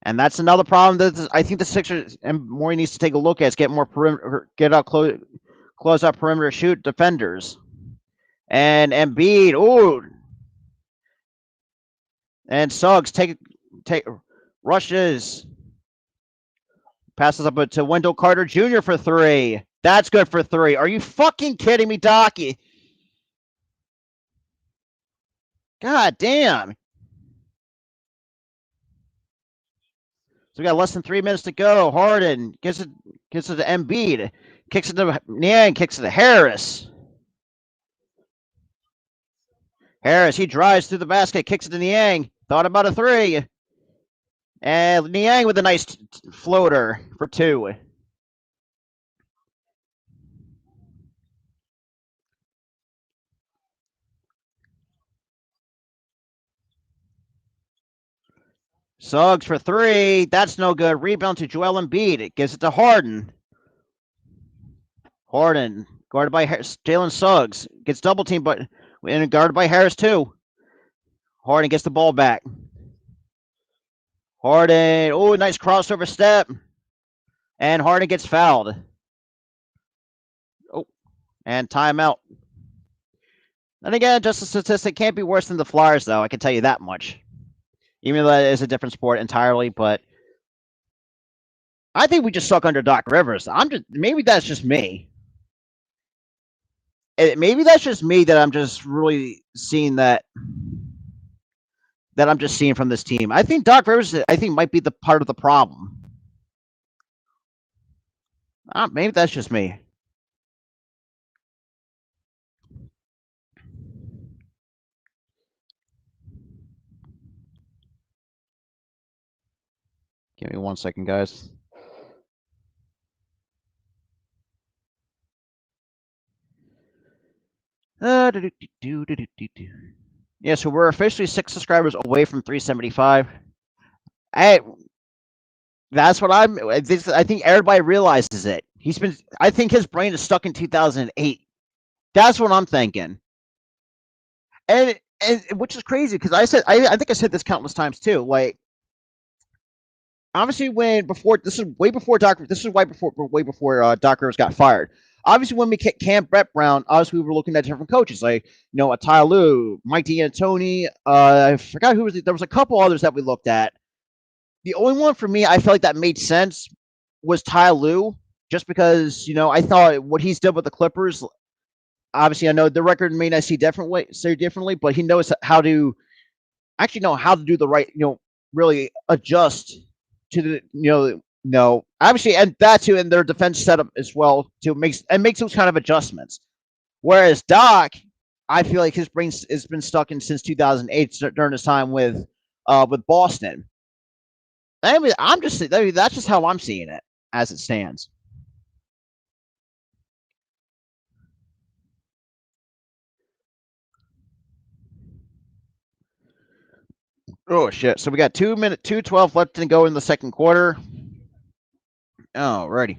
And that's another problem that I think the Sixers and Morey needs to take a look at is get more perimeter, get out close out perimeter shoot defenders. And Embiid, ooh, and Suggs take rushes, passes up to Wendell Carter Jr. for 3. That's good for 3. Are you fucking kidding me, Docky? God damn. So we got less than 3 minutes to go. Harden gets it to Embiid, kicks it to Niang, kicks it to Harris. Harris, he drives through the basket, kicks it to Niang. Thought about a 3. And Niang with a nice floater for 2. Suggs for 3. That's no good. Rebound to Joel Embiid. It gives it to Harden. Harden, guarded by Jalen Suggs. Gets double teamed, but and guarded by Harris too. Harden gets the ball back. Harden, oh, nice crossover step. And Harden gets fouled. Oh, and timeout. And again, just a statistic can't be worse than the Flyers, though. I can tell you that much. Even though that is a different sport entirely, but I think we just suck under Doc Rivers. Maybe that's just me. Maybe that's just me that I'm just really seeing that I'm just seeing from this team. I think Doc Rivers, might be the part of the problem. Maybe that's just me. Give me 1 second, guys. Yeah, so we're officially 6 subscribers away from 375. That's what I think everybody realizes it. I think his brain is stuck in 2008. That's what I'm thinking. And which is crazy because I think I said this countless times too. Like, obviously when before this is way before Doc Rivers got fired. Obviously, when we kicked Cam Brett Brown, obviously we were looking at different coaches like a Ty Lue, Mike D'Antoni. I forgot who was. There was a couple others that we looked at. The only one for me I felt like that made sense was Ty Lue, just because I thought what he's done with the Clippers. Obviously, I know the record may not say differently, but he knows how to actually know how to do the right, really adjust to the, no, obviously, and that too, in their defense setup as well, to makes those kind of adjustments. Whereas Doc, I feel like his brain has been stuck in since 2008 during his time with Boston. That's just how I'm seeing it as it stands. Oh shit! So we got 2:12 left to go in the second quarter. Alrighty.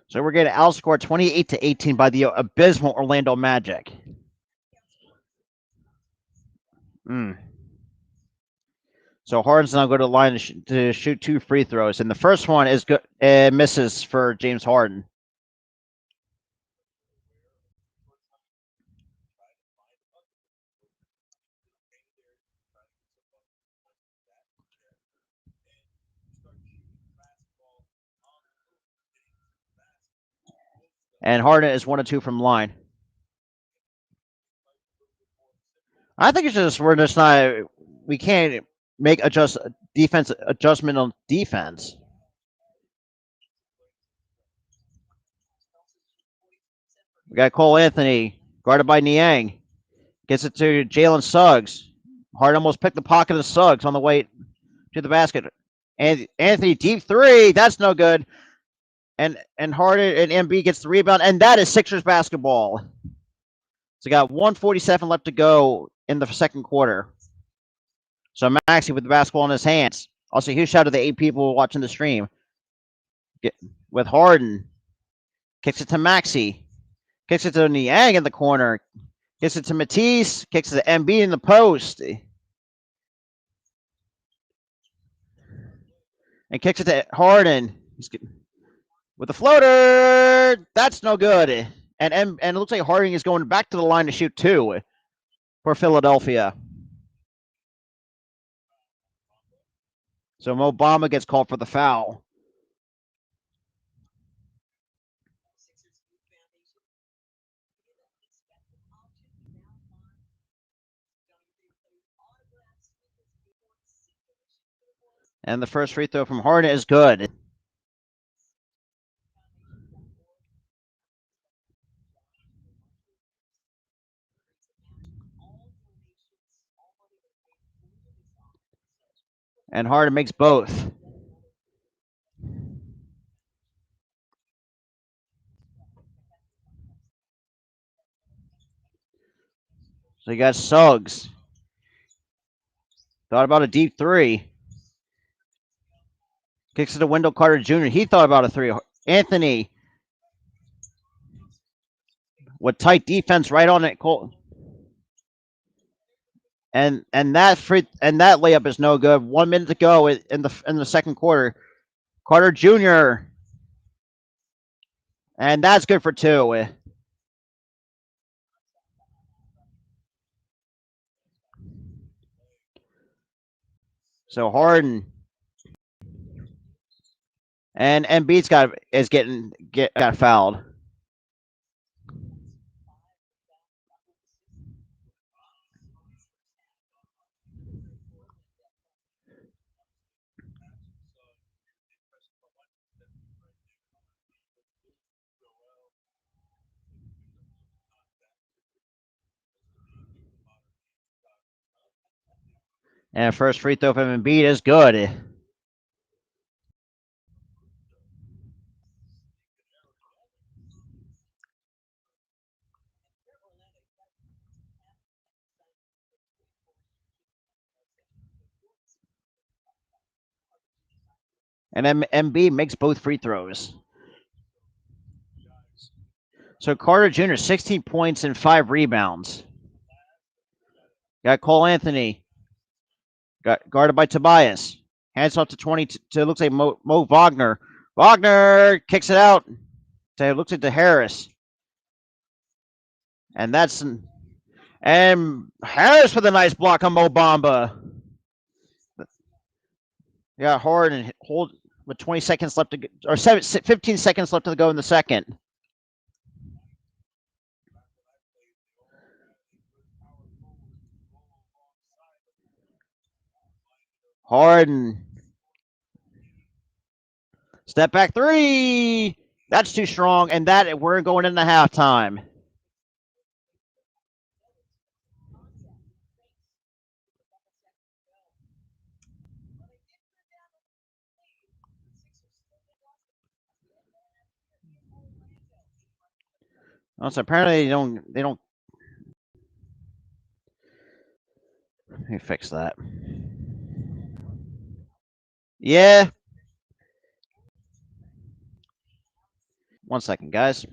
So we're getting outscored 28-18 by the abysmal Orlando Magic. Mm. So Harden's now going to the line to shoot 2 free throws, and the first one is good. Misses for James Harden. And Harden is 1 of 2 from line. I think it's just we're just not. We can't make defense adjustment on defense. We got Cole Anthony guarded by Niang. Gets it to Jalen Suggs. Harden almost picked the pocket of Suggs on the way to the basket. And Anthony deep three. That's no good. And Harden and MB gets the rebound, and that is Sixers basketball. So got 1:47 left to go in the second quarter. So Maxey with the basketball in his hands. Also, huge shout out to the 8 people watching the stream. With Harden. Kicks it to Maxey. Kicks it to Niang in the corner. Kicks it to Matisse. Kicks it to MB in the post. And kicks it to Harden. With the floater. That's no good. And it looks like Harden is going back to the line to shoot 2 for Philadelphia. So Mo Bamba gets called for the foul. And the first free throw from Harden is good. And Harden makes both. So you got Suggs. Thought about a deep three. Kicks it to Wendell Carter Jr. He thought about a three. Anthony with tight defense right on it. And that layup is no good. 1 minute to go in the second quarter. Carter Jr. And that's good for 2. So Harden and Embiid's got fouled. And first free throw from Embiid is good. And Embiid makes both free throws. So Carter Jr. 16 points and 5 rebounds. Got Cole Anthony. Got guarded by Tobias. Hands off to 20 to looks like Mo Wagner. Wagner kicks it out. To looks like to Harris. And that's and Harris with a nice block on Mo Bamba. Yeah, hard and hold with 20 seconds left to go, or 15 seconds left to go in the second. Harden. Step back three. That's too strong. And that we're going into halftime. So apparently they don't let me fix that. Yeah. 1 second, guys.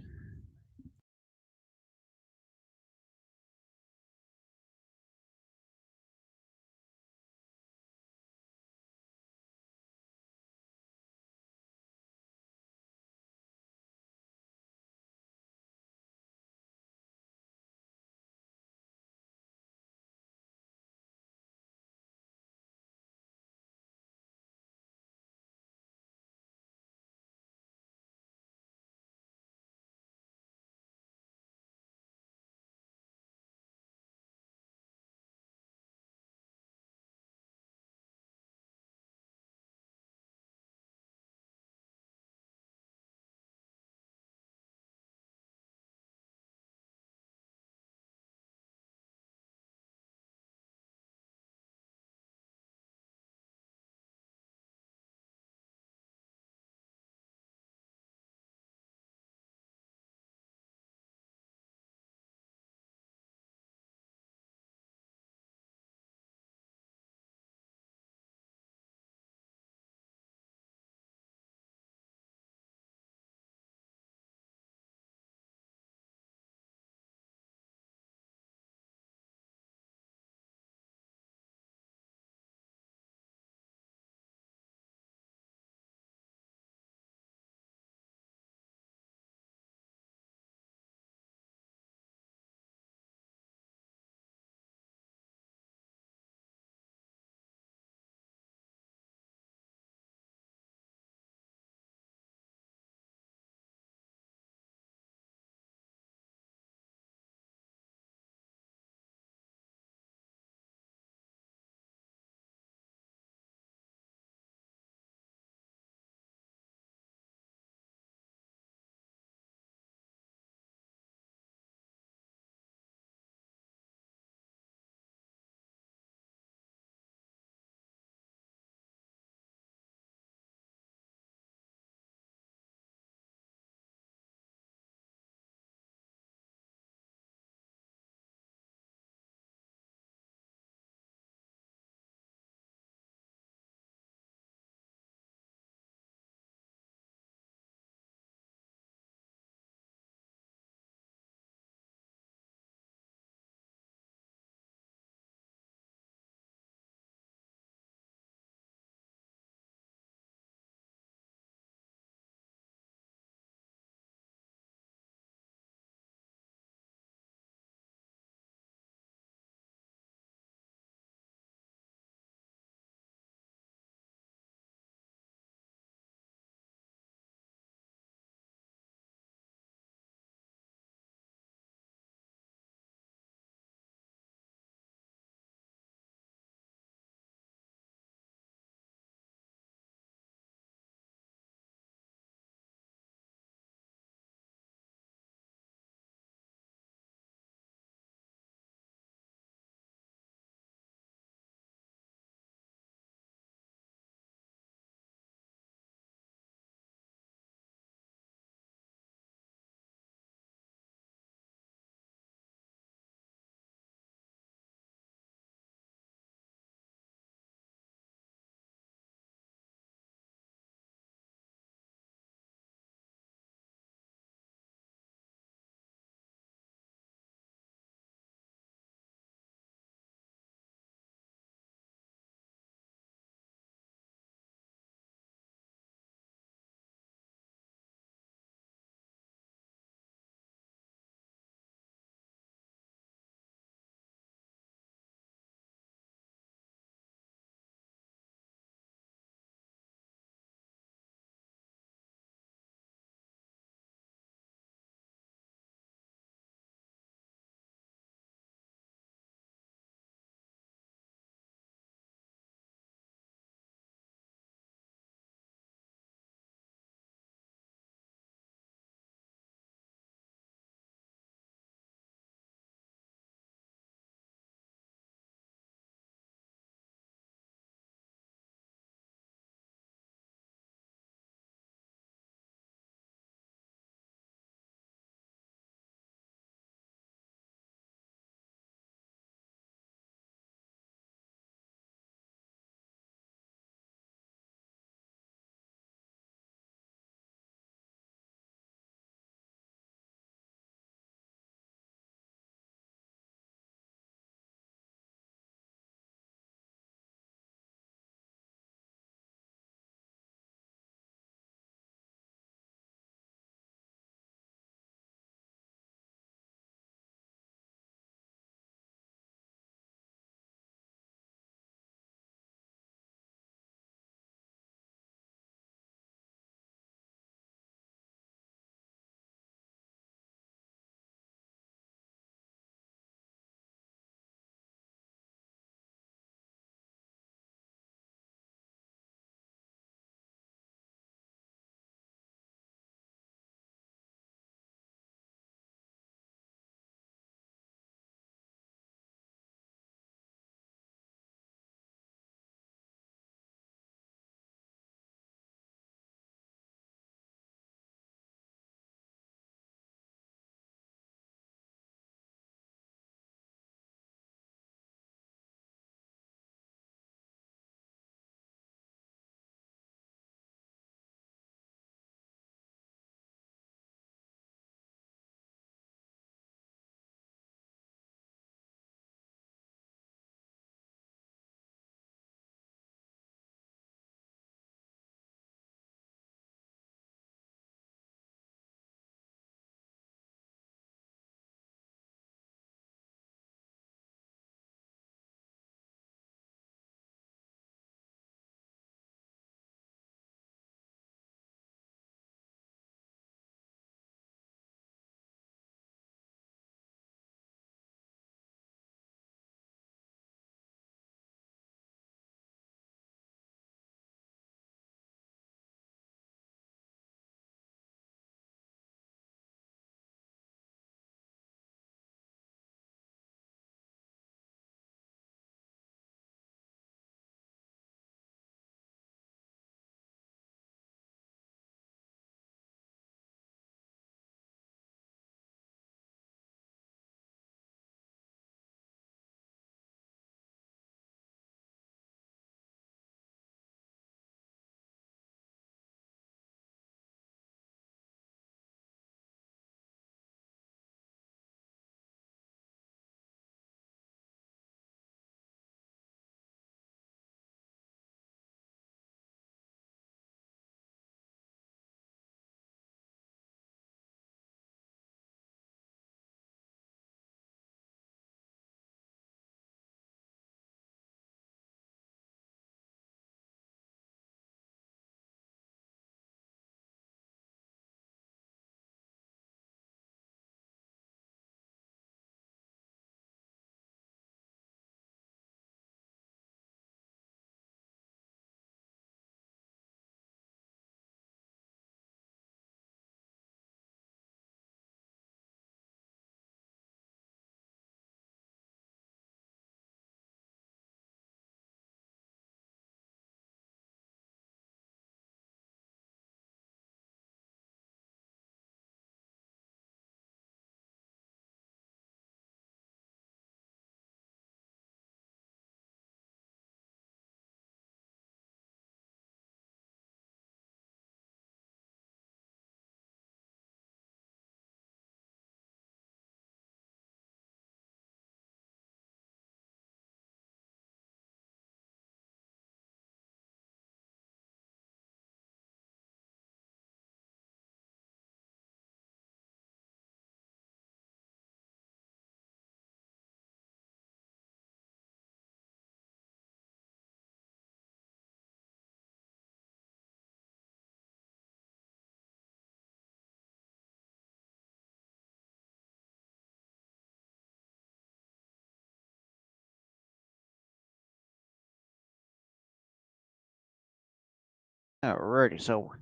Alrighty, so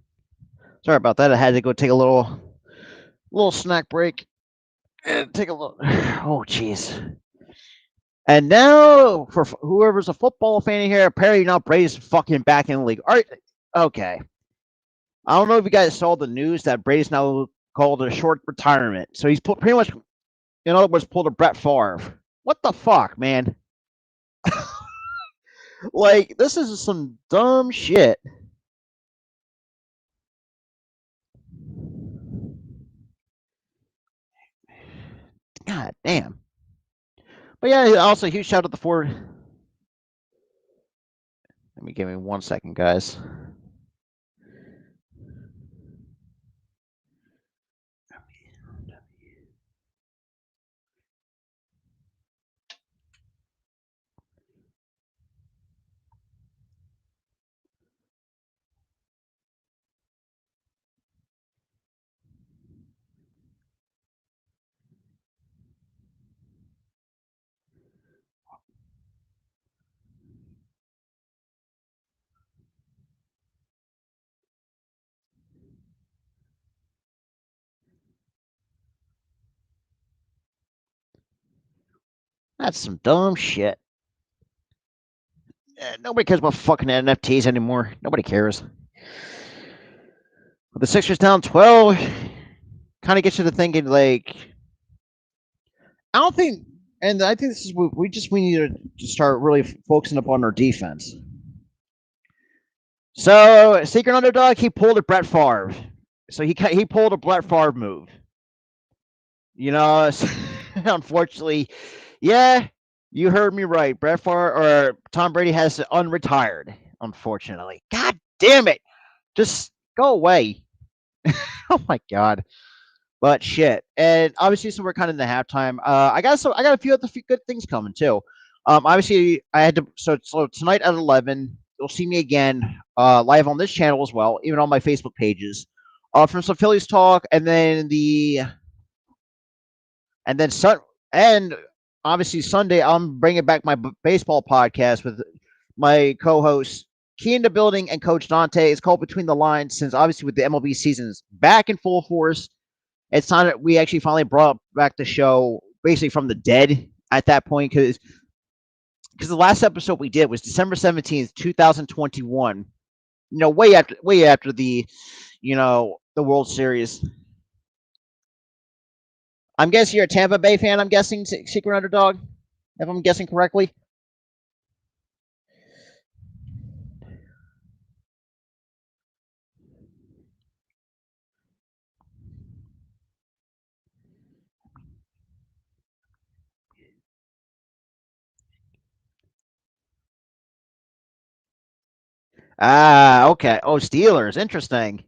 sorry about that. I had to go take a little snack break and take a little. Oh, jeez. And now, for whoever's a football fan here, apparently now Brady's fucking back in the league. All right, okay. I don't know if you guys saw the news that Brady's now called a short retirement. So he's pretty much, in other words, pulled a Brett Favre. What the fuck, man? Like, this is some dumb shit. God damn. But yeah, also huge shout out to Ford. Let me give me 1 second, guys. That's some dumb shit. Nobody cares about fucking NFTs anymore. Nobody cares. With the Sixers down 12, kind of gets you to thinking, like, I don't think, and I think this is what we need to start really focusing up on our defense. So, secret underdog, he pulled a Brett Favre. So he pulled a Brett Favre move. You know, unfortunately, yeah, you heard me right. Brett Favre or Tom Brady has unretired. Unfortunately, God damn it, just go away. Oh my god. But shit, and obviously, so we're kind of in the halftime. I got a few other good things coming too. Obviously, I had to. So tonight at 11, you'll see me again, live on this channel as well, even on my Facebook pages, from some Phillies talk, and then sun, and obviously Sunday, I'm bringing back my baseball podcast with my co-hosts Key in the building and Coach Dante. It's called Between the Lines, since obviously with the MLB seasons back in full force, it's time that we actually finally brought back the show basically from the dead at that point, because the last episode we did was December 17th, 2021. You know, way after the the World Series. I'm guessing you're a Tampa Bay fan. I'm guessing secret underdog, if I'm guessing correctly. Ah, okay. Oh, Steelers. Interesting.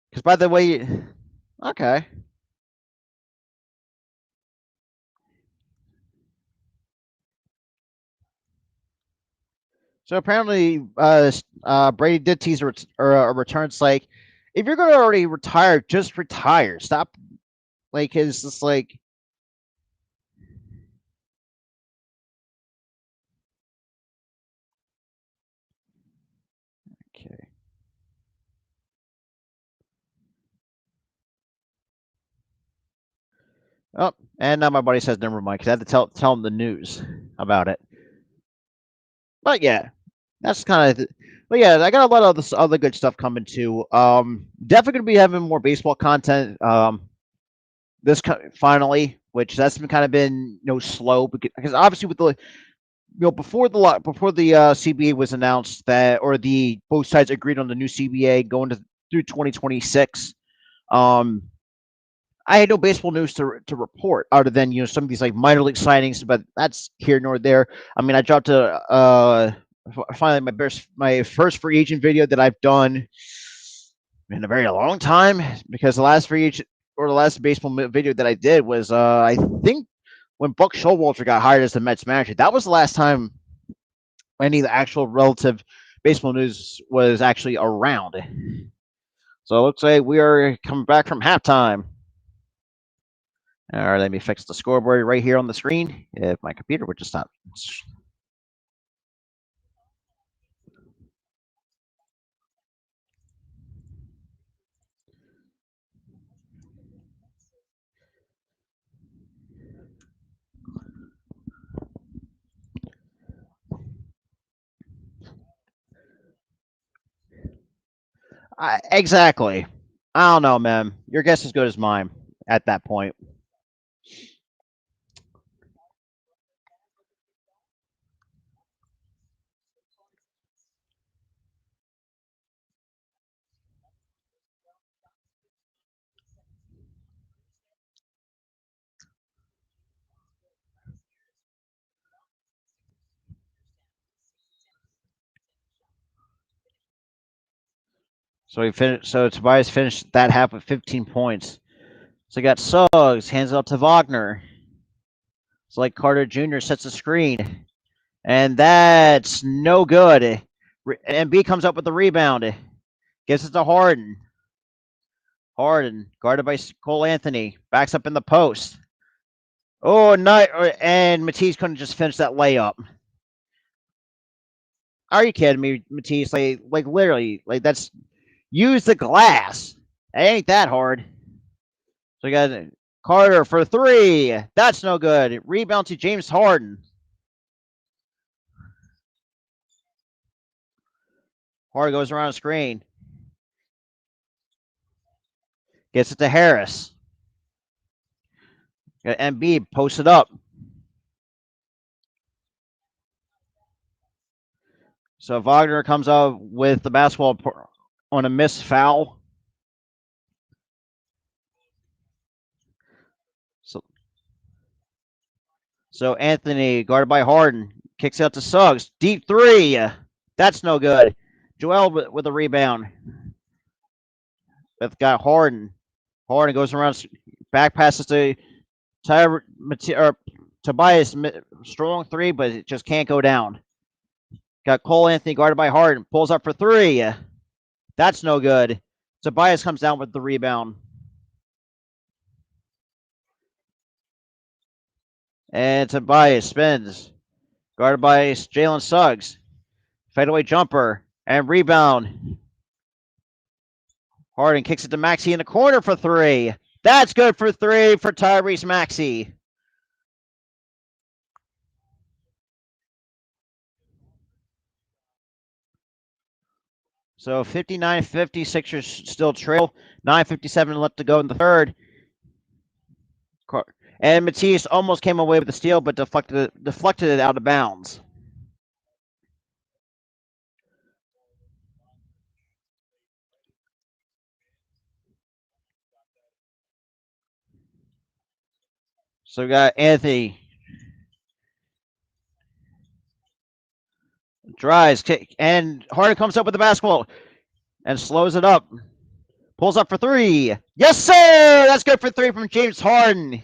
Because by the way, okay. So apparently, Brady did tease a return. It's like, if you're going to already retire, just retire. Stop. Like, it's just like, okay. Oh, and now my buddy says never mind because I had to tell him the news about it. But yeah, that's kind of. But yeah, I got a lot of this other good stuff coming too. Definitely gonna be having more baseball content. Finally, which that's been kind of been slow because obviously with the before the CBA was announced that or the both sides agreed on the new CBA going through 2026. Um, I had no baseball news to report other than some of these like minor league signings, but that's here nor there. I mean, I dropped finally my first free agent video that I've done in a very long time, because the last free agent or the last baseball video that I did was I think when Buck Showalter got hired as the Mets manager. That was the last time any of the actual relative baseball news was actually around. So it looks like we are coming back from halftime. All right, let me fix the scoreboard right here on the screen. If my computer would just stop. Exactly. I don't know, man. Your guess is as good as mine at that point. So he finished. So Tobias finished that half with 15 points. So he got Suggs, hands it out to Wagner. It's like Carter Jr. sets a screen, and that's no good. And B comes up with the rebound, gives it to Harden. Harden, guarded by Cole Anthony, backs up in the post. Oh, no, and Matisse couldn't just finish that layup. Are you kidding me, Matisse? Like literally, like that's use the glass. It ain't that hard. So we got Carter for three. That's no good. Rebound to James Harden. Harden goes around the screen. Gets it to Harris. Embiid posted up. So Wagner comes up with the basketball on a missed foul. So, so Anthony, guarded by Harden, kicks out to Suggs. Deep three. That's no good. Joel with a rebound. That's got Harden. Harden goes around, back passes to Tobias. Strong three, but it just can't go down. Got Cole Anthony guarded by Harden. Pulls up for three. That's no good. Tobias comes down with the rebound. And Tobias spins. Guarded by Jalen Suggs. Fadeaway jumper. And rebound. Harden kicks it to Maxey in the corner for three. That's good for three for Tyrese Maxey. So 59-50, Sixers still trail. 9:57 left to go in the third. And Matisse almost came away with the steal, but deflected it out of bounds. So we got Anthony drives, kick, and Harden comes up with the basketball and slows it up. Pulls up for three. Yes, sir! That's good for three from James Harden.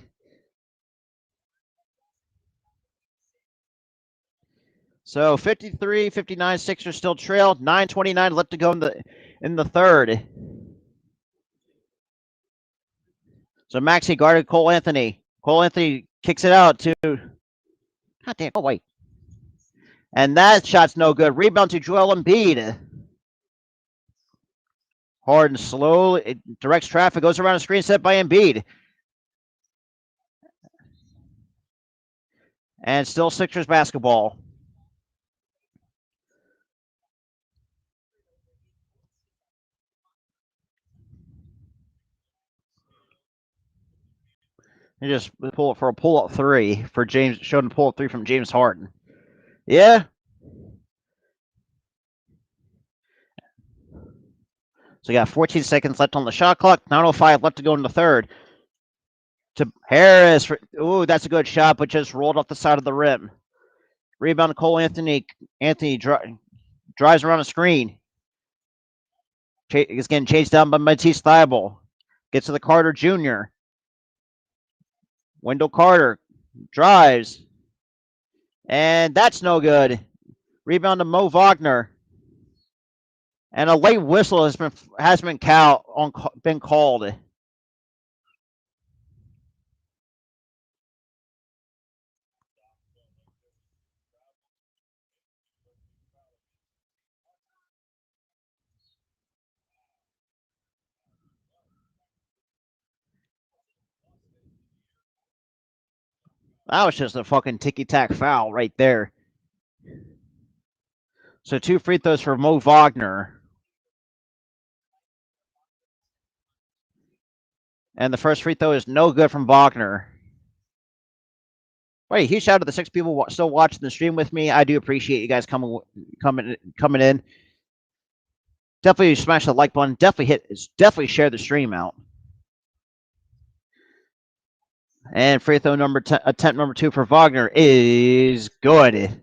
So 53-59, Sixers still trail. 9:29 left to go in the third. So Maxey guarded Cole Anthony. Cole Anthony kicks it out to. God damn! Oh wait. And that shot's no good. Rebound to Joel Embiid. Harden slowly directs traffic, goes around a screen set by Embiid. And still Sixers basketball. He just pull it for a pull up three for James, showed him pull up three from James Harden. Yeah. So you got 14 seconds left on the shot clock. 9:05 left to go in the third. To Harris. Ooh, that's a good shot, but just rolled off the side of the rim. Rebound to Cole Anthony. Anthony drives around the screen. Is getting chased down by Matisse Thybulle. Gets to the Carter Jr. Wendell Carter drives. And that's no good. Rebound to Mo Wagner. And a late whistle been called. That was just a fucking ticky tack foul right there. So two free throws for Mo Wagner. And the first free throw is no good from Wagner. Wait, huge shout out to the 6 people still watching the stream with me. I do appreciate you guys coming in. Definitely smash the like button. Definitely share the stream out. And free throw attempt number 2 for Wagner is good.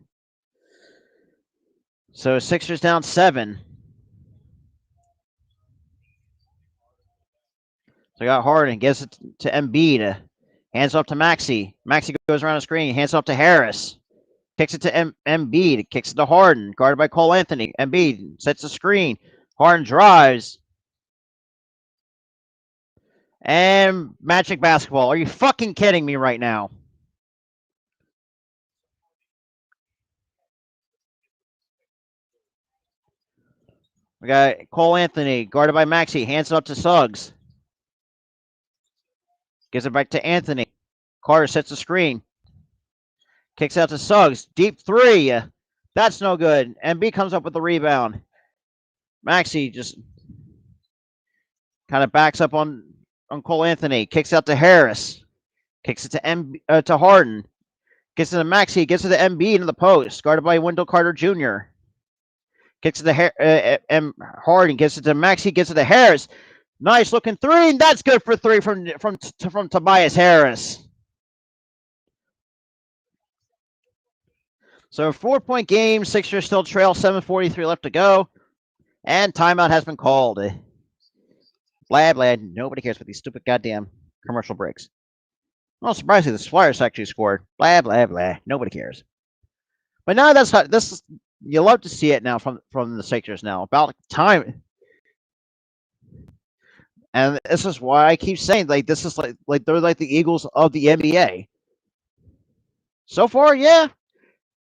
So Sixers down 7. So I got Harden, gets it to Embiid. Hands off to Maxey. Maxey goes around the screen, hands off to Harris. Kicks it to Embiid. Kicks it to Harden, guarded by Cole Anthony. Embiid sets the screen. Harden drives. And Magic basketball. Are you fucking kidding me right now? We got Cole Anthony, guarded by Maxey. Hands it up to Suggs. Gives it back to Anthony. Carter sets the screen. Kicks out to Suggs. Deep 3. That's no good. MB comes up with the rebound. Maxey just kind of backs up on Cole Anthony. Kicks out to Harris. Kicks it to Harden. Gets it to Maxey. Gets it to MB into the post. Guarded by Wendell Carter Jr. Kicks it to Harden. Gets it to Maxey. Gets it to Harris. Nice looking 3. And that's good for 3 from Tobias Harris. So 4-point game. Sixers still trail. 7:43 left to go. And timeout has been called. Blah, blah. Nobody cares about these stupid goddamn commercial breaks. Well, surprisingly, the Flyers actually scored. Blah, blah, blah. Nobody cares. But now that's how this is. You love to see it now from the Sixers now. About time. And this is why I keep saying this is like they're like the Eagles of the NBA. So far, yeah.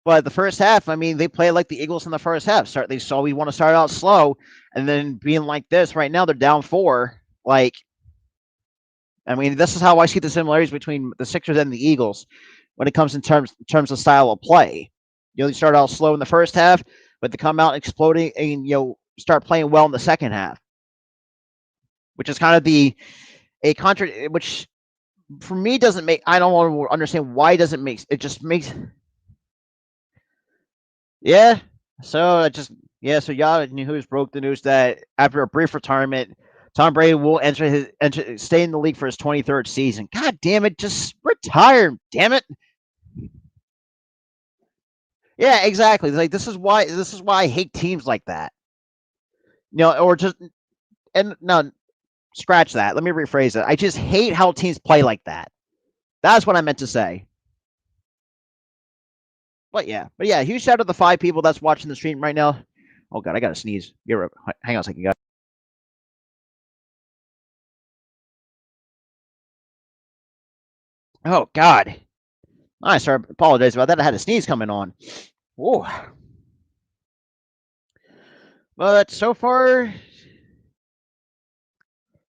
But the first half, I mean, they played like the Eagles in the first half. They saw we want to start out slow, and then being like this right now, they're down 4. Like, I mean, this is how I see the similarities between the Sixers and the Eagles when it comes in terms of style of play. You know, they start out slow in the first half, but they come out exploding and start playing well in the second half, which is kind of which for me doesn't make. I don't want to understand why it doesn't make. It just makes. Yeah. So so y'all who's broke the news that after a brief retirement, Tom Brady will stay in the league for his 23rd season. God damn it, just retire, damn it. Yeah, exactly. Like this is why I hate teams like that. Or just and no, scratch that. Let me rephrase it. I just hate how teams play like that. That's what I meant to say. But yeah, huge shout out to the 5 people that's watching the stream right now. Oh god, I gotta sneeze. Hang on a second, guys. Oh god. I sorry, apologize about that. I had a sneeze coming on. Whoa. But so far,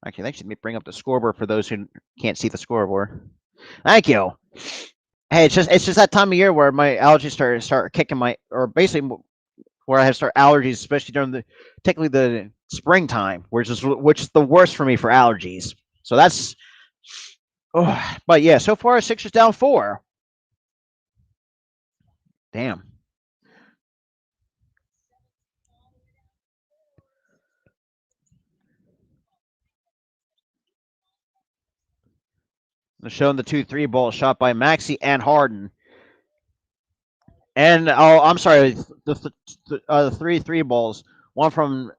actually, thanks. Let me bring up the scoreboard for those who can't see the scoreboard. Thank you. Hey, it's just that time of year where my allergies start kicking or basically where I have start allergies, especially during particularly the springtime, which is the worst for me for allergies. So that's. Oh, but yeah, so far Sixers down 4. Damn. They're showing the 2-3 ball shot by Maxey and Harden. And I'm sorry, the 3-3 balls. One from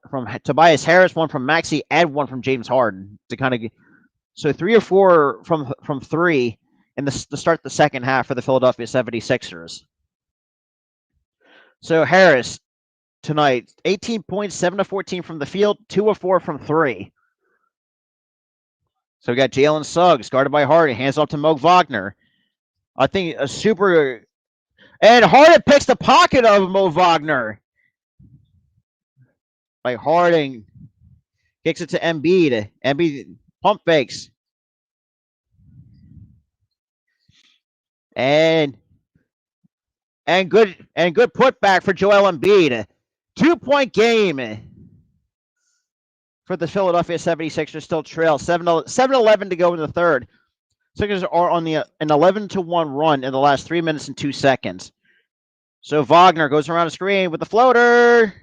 Tobias Harris, one from Maxey, and one from James Harden to kind of so 3 or 4 from 3 in the start the second half for the Philadelphia 76ers. So Harris tonight, 18 points, 7 of 14 from the field, 2 of 4 from 3. So we got Jalen Suggs guarded by Harden, hands off to Mo Wagner. I think a super. And Harden picks the pocket of Mo Wagner. By Harden. Kicks it to Embiid. Embiid pump fakes. And good putback for Joel Embiid. 2-point game. for the Philadelphia 76ers still trail 7-11 to go in the third. Sixers are on an 11-1 run in the last 3 minutes and 2 seconds. So Wagner goes around the screen with the floater.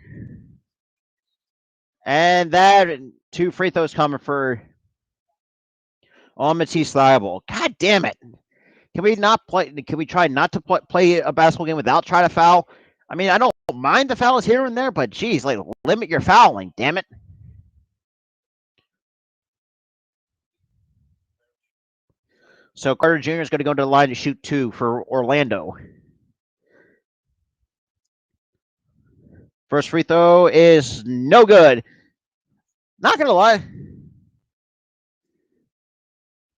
And that 2 free throws coming for Matisse Thybulle. God damn it. Can we not play? Can we try not to play a basketball game without trying to foul? I mean, I don't mind the fouls here and there, but geez, like limit your fouling, damn it. So Carter Jr. is going to go to the line to shoot 2 for Orlando. First free throw is no good. Not going to lie.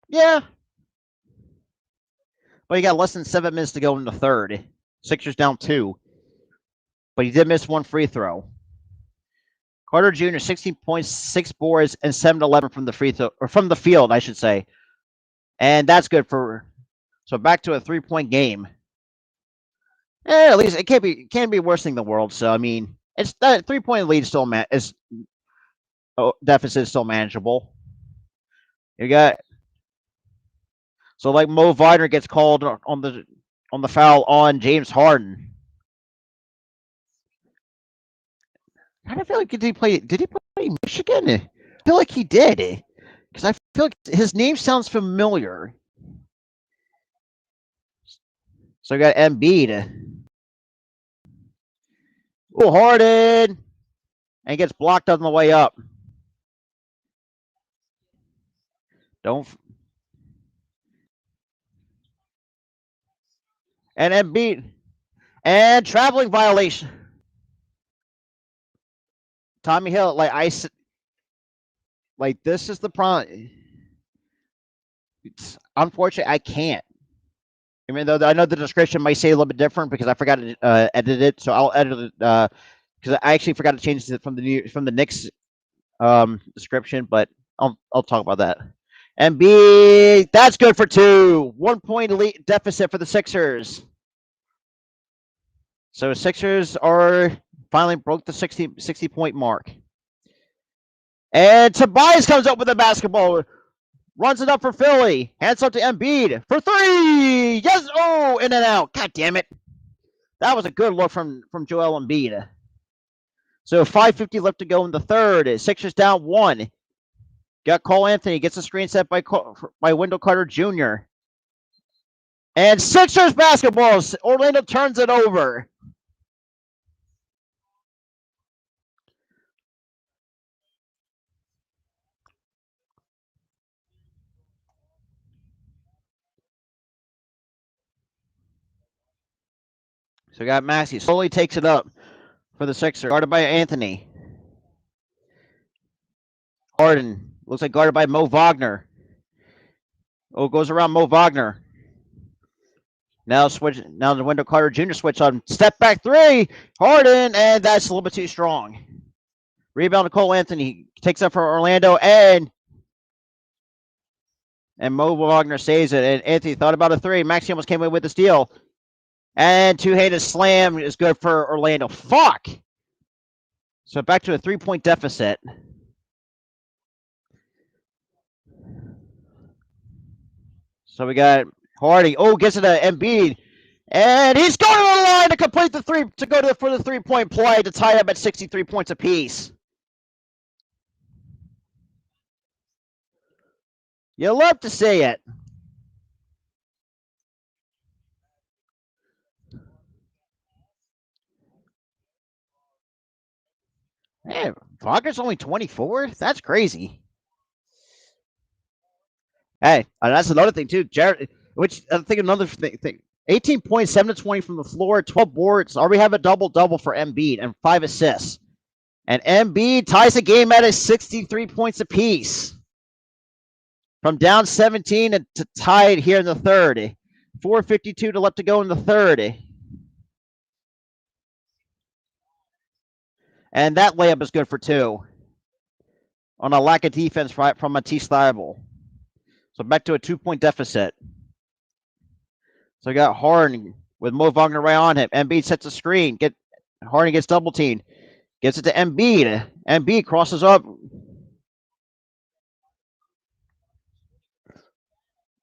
Yeah. But you got less than 7 minutes to go in the third. Sixers down 2. But he did miss 1 free throw. Carter Jr. 16 points, 6 boards, and 7-11 from the free throw, or from the field, I should say. And that's good for. So back to a 3-point game. At least it can't be worse thing in the world. So I mean, it's that 3-point lead still deficit is still manageable. You got so like Mo Wagner gets called on the foul on James Harden. I don't feel like did he play Michigan? I feel like he did because I feel like his name sounds familiar. So I got Embiid. Oh, Harden, and gets blocked on the way up. Don't. And Embiid and traveling violation. Tommy Hill, this is the problem. Unfortunately, I can't. Even though I know the description might say a little bit different because I forgot to edit it, so I'll edit it because I actually forgot to change it from the Knicks description, but I'll talk about that. Embiid, that's good for 2. 1-point lead deficit for the Sixers. So Sixers are finally broke the 60-point mark. And Tobias comes up with a basketball. Runs it up for Philly. Hands up to Embiid for 3. Yes. Oh, in and out. God damn it. That was a good look from Joel Embiid. So 5:50 left to go in the third. Sixers down 1. Got Cole Anthony. Gets a screen set by Wendell Carter Jr. And Sixers basketball. Orlando turns it over. So we got Maxey. Slowly takes it up for the Sixers. Guarded by Anthony. Harden. Looks like guarded by Mo Wagner. Oh, goes around Mo Wagner. Now the Wendell Carter Jr. switch on. Step back 3. Harden. And that's a little bit too strong. Rebound to Cole Anthony. Takes up for Orlando. And Mo Wagner saves it. And Anthony thought about a 3. Maxey almost came away with the steal. And 2-handed slam is good for Orlando. Fuck! So back to a 3-point deficit. So we got Hardy. Oh, gets it to Embiid. And he's going to the line to complete the 3, to go for the 3-point play to tie up at 63 points apiece. You love to see it. Man, Wagner's only 24? That's crazy. Hey, that's another thing, too. Jared, which I think another thing. 18 points, 7 to 20 from the floor, 12 boards. Already have a double-double for Embiid and 5 assists. And Embiid ties the game at 63 points apiece. From down 17 to tied here in the third. 4:52 to left to go in the third. And that layup is good for 2. On a lack of defense from Matisse Thybulle. So back to a 2-point deficit. So we got Harden with Mo Wagner right on him. Embiid sets a screen. Harden gets double teamed. Gets it to Embiid. Embiid crosses up.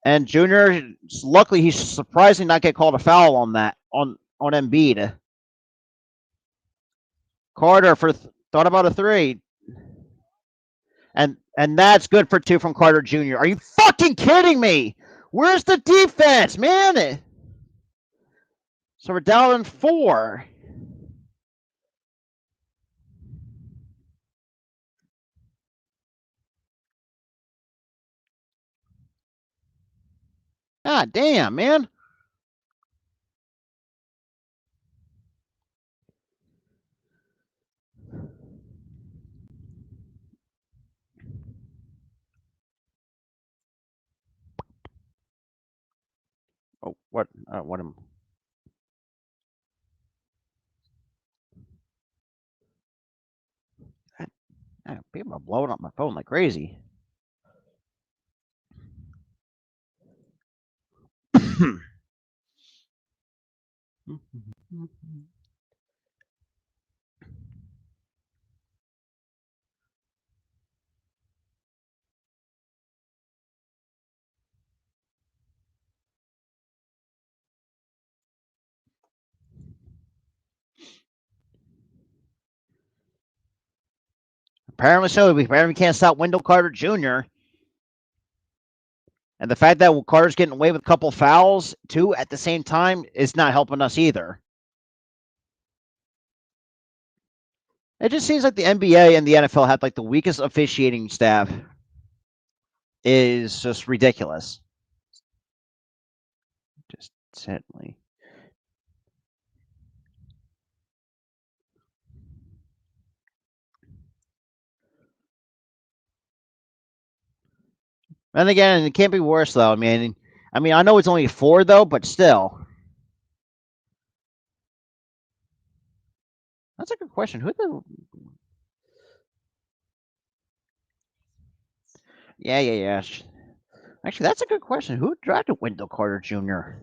And Junior, luckily, he's surprisingly not get called a foul on that on Embiid. Carter thought about a three, and that's good for two from Carter Jr. Are you fucking kidding me? Where's the defense, man? So we're down in 4. God damn, man. Oh, what? What am? People are blowing up my phone like crazy. Apparently so. We apparently can't stop Wendell Carter Jr. And the fact that Carter's getting away with a couple fouls too at the same time is not helping us either. It just seems like the NBA and the NFL have like the weakest officiating staff. Is just ridiculous. Just certainly. And again, it can't be worse though. I know it's only 4 though, but still. That's a good question. Who the? Yeah. Actually, that's a good question. Who drafted Wendell Carter Jr.?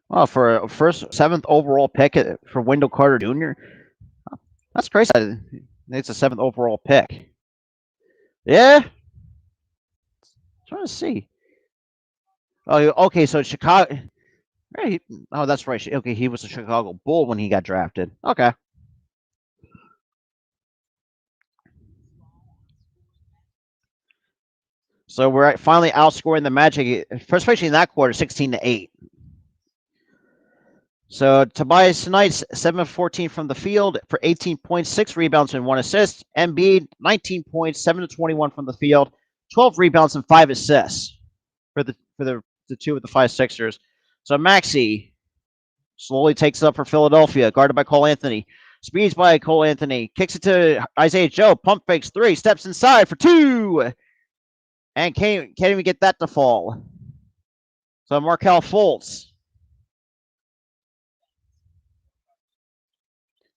Well, for a first 7th overall pick for Wendell Carter Jr., that's crazy. It's a 7th overall pick. Yeah. Trying to see. Oh, okay. So Chicago. Right. Oh, that's right. Okay, he was a Chicago Bull when he got drafted. Okay. So we're finally outscoring the Magic, especially in that quarter, 16-8. So Tobias Knight's 7-14 from the field for 18 points, 6 rebounds, and 1 assist. Embiid, 19 points, 7-21 from the field, 12 rebounds and 5 assists for the 2 of the 5 Sixers. So Maxey slowly takes it up for Philadelphia, guarded by Cole Anthony. Speeds by Cole Anthony, kicks it to Isaiah Joe, pump fakes 3, steps inside for 2, and can't even get that to fall. So Markelle Fultz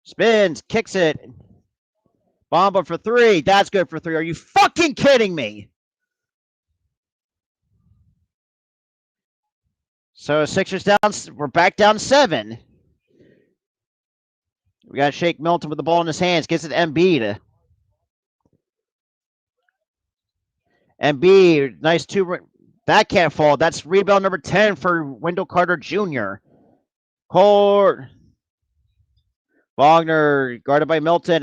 spins, kicks it, Bomba for 3. That's good for 3. Are you fucking kidding me? So Sixers down. We're back down 7. We got Shake Milton with the ball in his hands. Gets it to Embiid. Embiid, nice 2. That can't fall. That's rebound number 10 for Wendell Carter Jr. Court. Wagner guarded by Milton,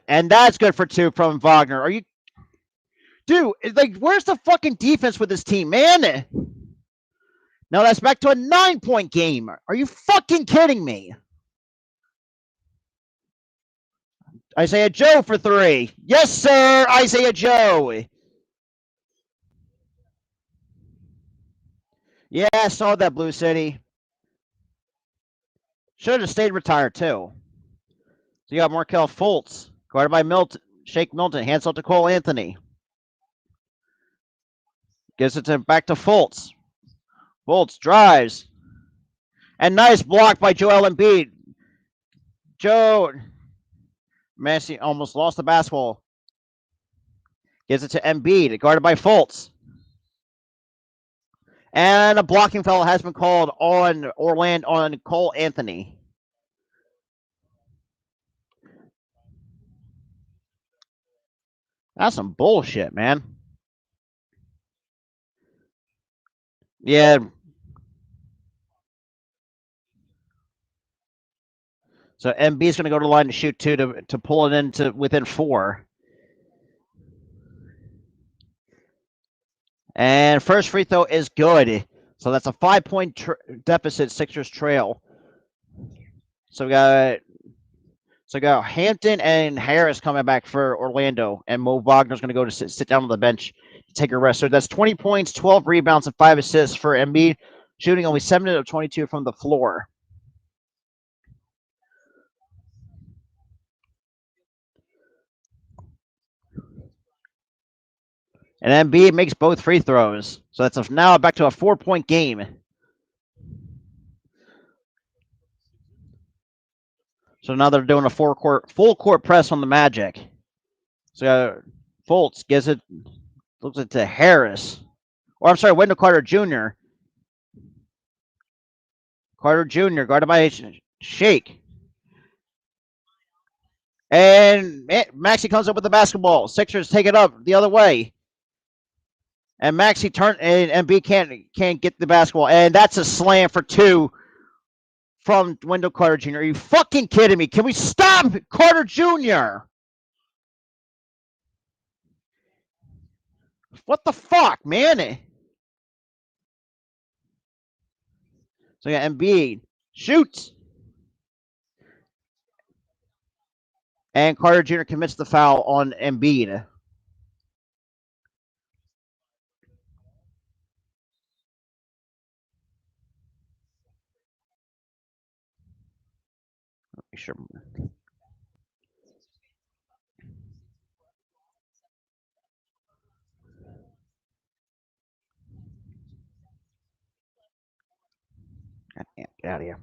and that's good for 2 from Wagner. Are you, dude? Like, where's the fucking defense with this team, man? Now that's back to a 9-point game. Are you fucking kidding me? Isaiah Joe for 3. Yes, sir, Isaiah Joe. Yeah, I saw that, Blue City. Should have stayed retired, too. So you got Markelle Fultz, guarded by Milton. Shake Milton, hands out to Cole Anthony. Gives it back to Fultz. Fultz drives. And nice block by Joel Embiid. Joe Messi almost lost the basketball. Gives it to Embiid, guarded by Fultz. And a blocking foul has been called on Cole Anthony. That's some bullshit, man. Yeah. So MB is going to go to the line to shoot two to pull it into within four. And first free throw is good. So that's a 5-point deficit. Sixers trail. So we got Hampton and Harris coming back for Orlando, and Mo Wagner's going to go to sit down on the bench to take a rest. So that's 20 points, 12 rebounds, and 5 assists for Embiid, shooting only 7 of 22 from the floor. And Embiid makes both free throws. So that's now back to a 4-point game. So now they're doing a full court press on the Magic. So Fultz gives it, looks it to Harris. Or I'm sorry, Wendell Carter Jr. Carter Jr. guarded by Shake. And Maxey comes up with the basketball. Sixers take it up the other way. And Maxey turn and B can't get the basketball. And that's a slam for two from Wendell Carter Jr. Are you fucking kidding me? Can we stop Carter Jr.? What the fuck, man? So yeah, Embiid shoots. And Carter Jr. commits the foul on Embiid. Make sure. God damn, get out of here.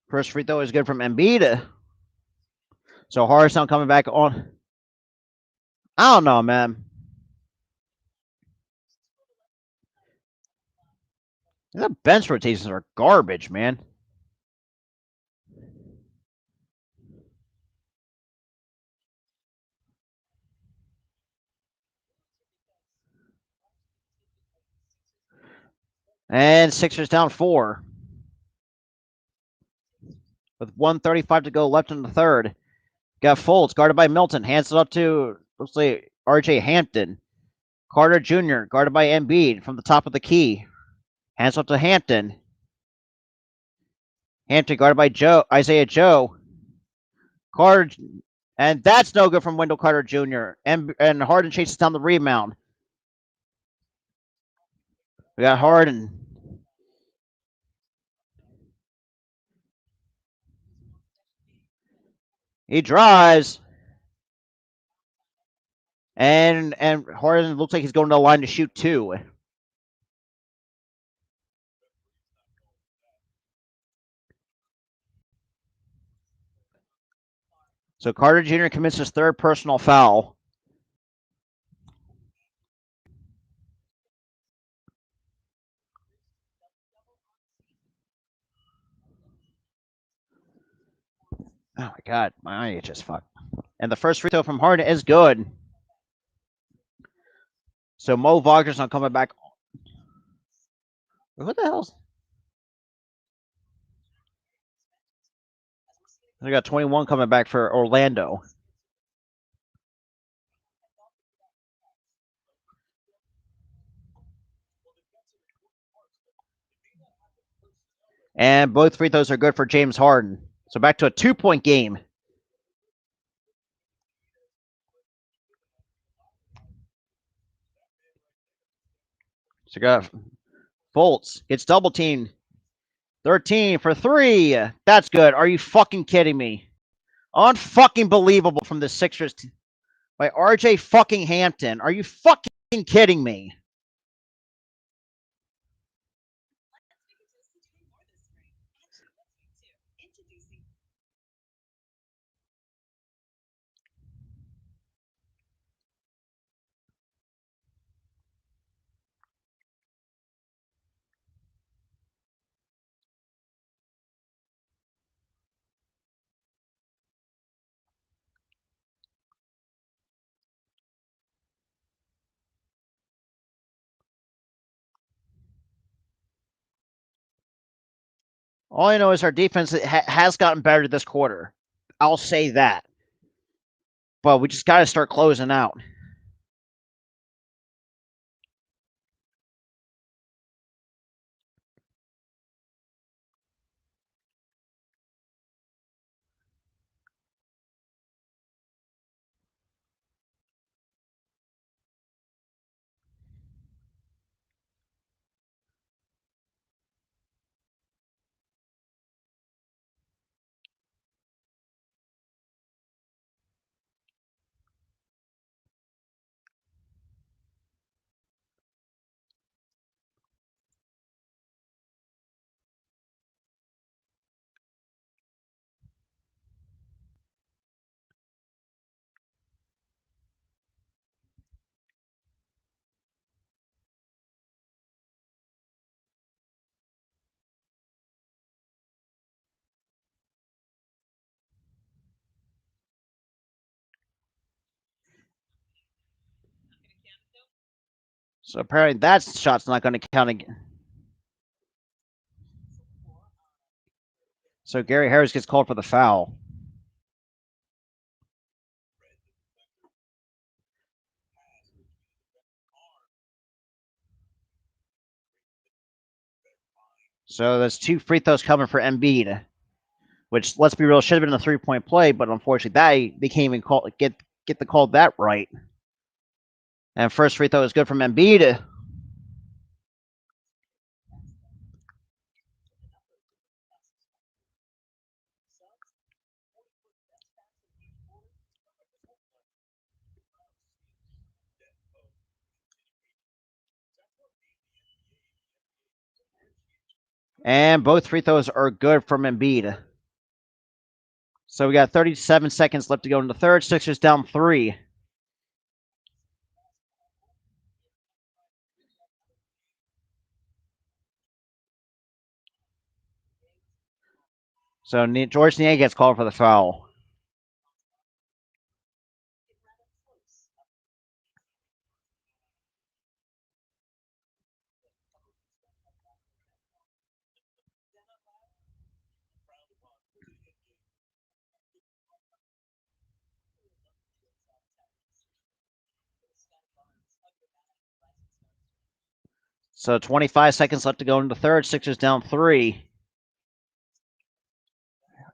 First free throw is good from Embiid. So Harrison coming back on. I don't know, man. The bench rotations are garbage, man. And Sixers down 4 with 1:35 to go left in the third. Got Fultz guarded by Milton. Hands it up to, looks like, RJ Hampton. Carter Jr. guarded by Embiid from the top of the key. Hands up to Hampton. Hampton guarded by Isaiah Joe. Carter, and that's no good from Wendell Carter Jr. And Harden chases down the rebound. We got Harden. He drives. And Harden looks like he's going to the line to shoot two. So Carter Jr. commits his third personal foul. Oh my god, my eye itches fuck. And the first free throw from Harden is good. So Mo Wagner's not coming back. What the hell's? We got 21 coming back for Orlando. And both free throws are good for James Harden. So back to a 2-point game. So got Fultz gets double teamed. 13 for 3. That's good. Are you fucking kidding me? Unfucking believable from the Sixers by RJ fucking Hampton. Are you fucking kidding me? All I know is our defense has gotten better this quarter. I'll say that. But we just got to start closing out. So apparently that shot's not going to count again. So Gary Harris gets called for the foul. So there's 2 free throws coming for Embiid, which, let's be real, should have been a 3-point play, but unfortunately they can't even get the call that right. And first free throw is good from Embiid. And both free throws are good from Embiid. So we got 37 seconds left to go in the third. Sixers down 3. So George Niang gets called for the foul. So 25 seconds left to go in the third. Sixers down 3.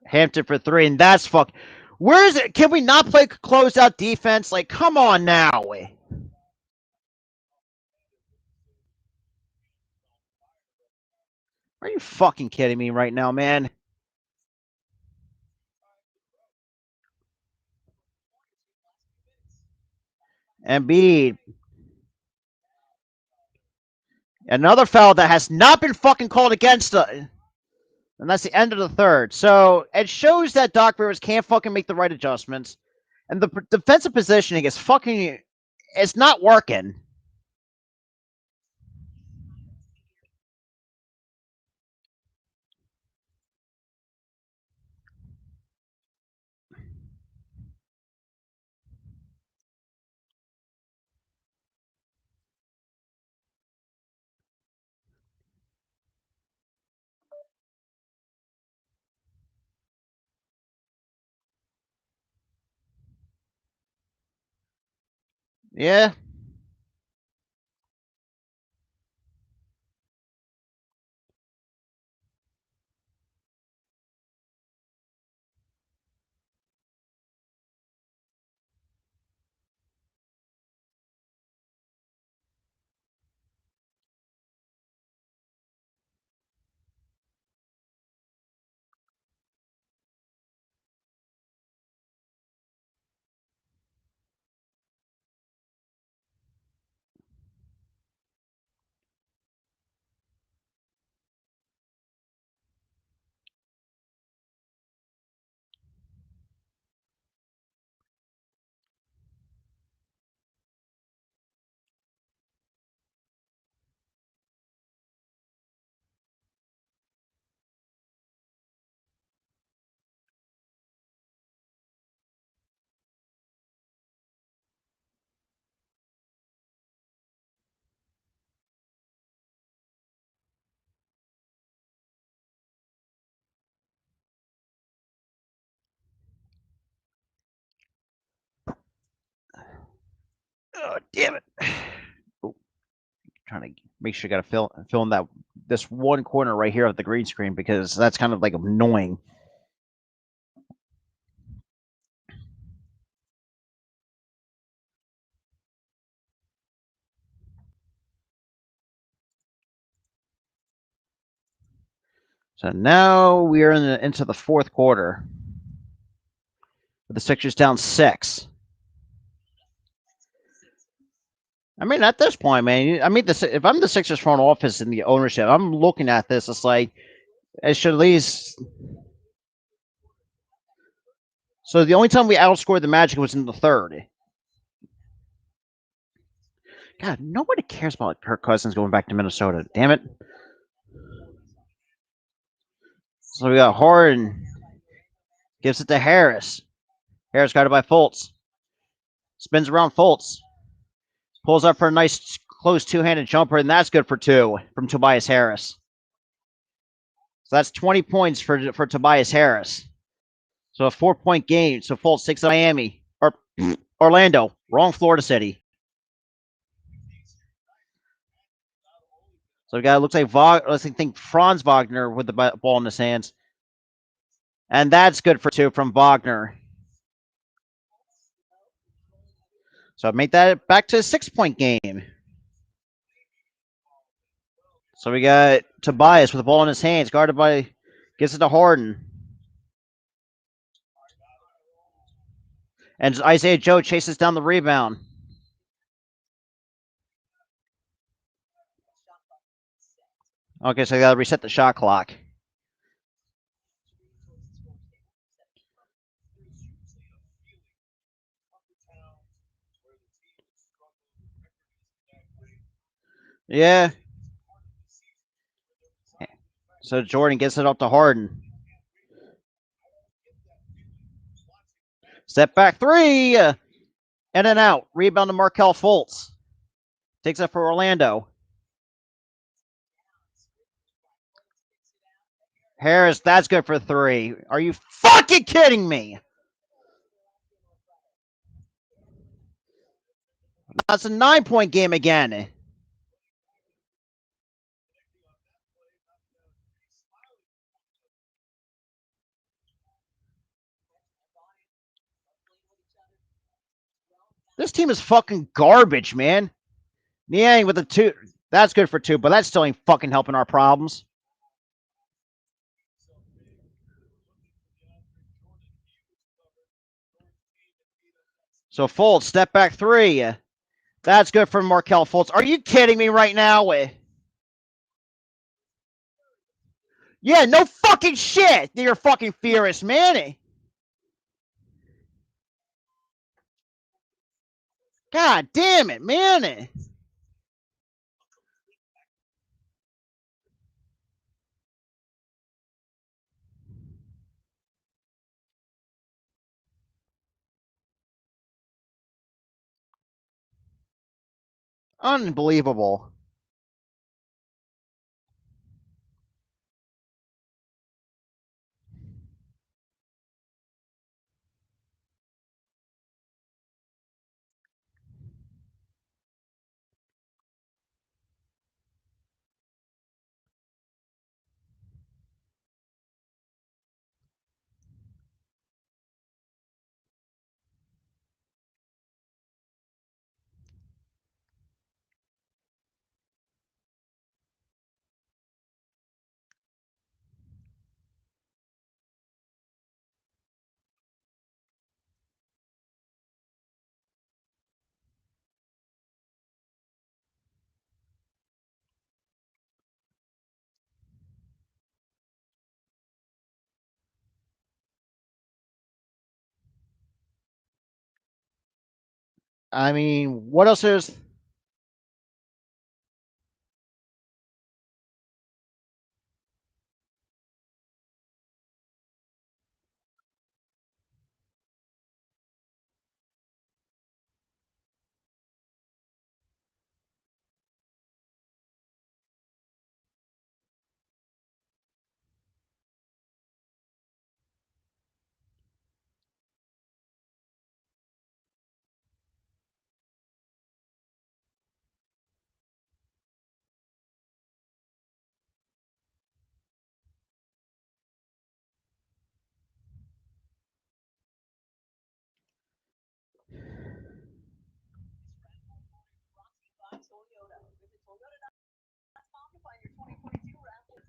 Hampton for 3, and that's fuck. Where is it? Can we not play closeout defense? Like, come on now. Are you fucking kidding me right now, man? Embiid. Another foul that has not been fucking called against us. And that's the end of the third. So it shows that Doc Rivers can't fucking make the right adjustments. And the defensive positioning is fucking. It's not working. Yeah. Oh, damn it. Oh, trying to make sure I got to fill in that this one corner right here of the green screen because that's kind of like annoying. So now we are into the fourth quarter. The Sixers down 6. I mean, at this point, man, I mean, if I'm the Sixers front office and the ownership, I'm looking at this. It's like it should at least. So the only time we outscored the Magic was in the third. God, nobody cares about Kirk Cousins going back to Minnesota. Damn it. So we got Harden. Gives it to Harris. Harris got it by Fultz. Spins around Fultz. Pulls up for a nice close two-handed jumper, and that's good for 2 from Tobias Harris. So that's 20 points for Tobias Harris. So a 4-point game. So Fultz takes Miami. Or Orlando. Wrong Florida City. So the guy looks like let's think Franz Wagner with the ball in his hands. And that's good for 2 from Wagner. So make that back to a 6-point game. So we got Tobias with the ball in his hands, guarded by, gets it to Harden. And Isaiah Joe chases down the rebound. Okay, so I got to reset the shot clock. Yeah. So Jordan gets it up to Harden. Step back 3. In and out. Rebound to Markelle Fultz. Takes it for Orlando. Harris, that's good for 3. Are you fucking kidding me? That's a 9-point game again. This team is fucking garbage, man. Niang with the 2. That's good for 2, but that still ain't fucking helping our problems. So Fultz, step back 3. That's good for Markelle Fultz. Are you kidding me right now? Yeah, no fucking shit. You're fucking furious, man. God damn it, man. Unbelievable. I mean, what else is.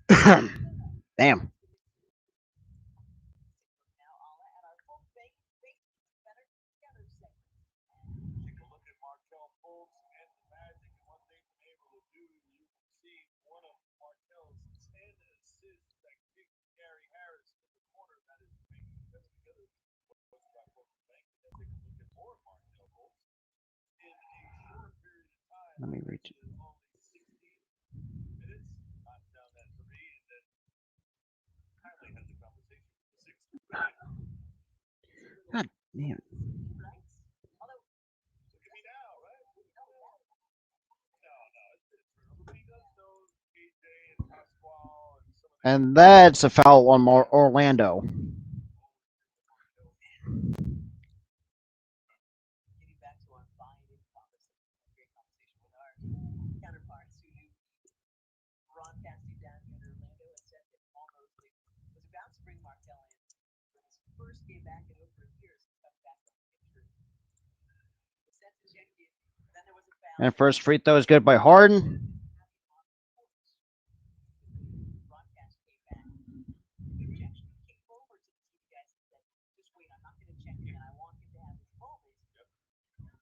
Damn. Take a look at Markel Fultz and the Magic, and what they've been able to do. You can see one of Markel's 10 assists that kicked Gary Harris to the corner. That is making that's together what's got both the bank. And then take a look at more Markel Fultz in a short period of time. Let me Like I reach. mentioned, only 16 minutes, knocks down that three, and then kindly has a conversation with the Sixers. God damn. Look at me now, right? No, it's turnover. But he does know KJ and Pasquale and some of the And other guys. that's a foul on Orlando. And first free throw is good by Harden.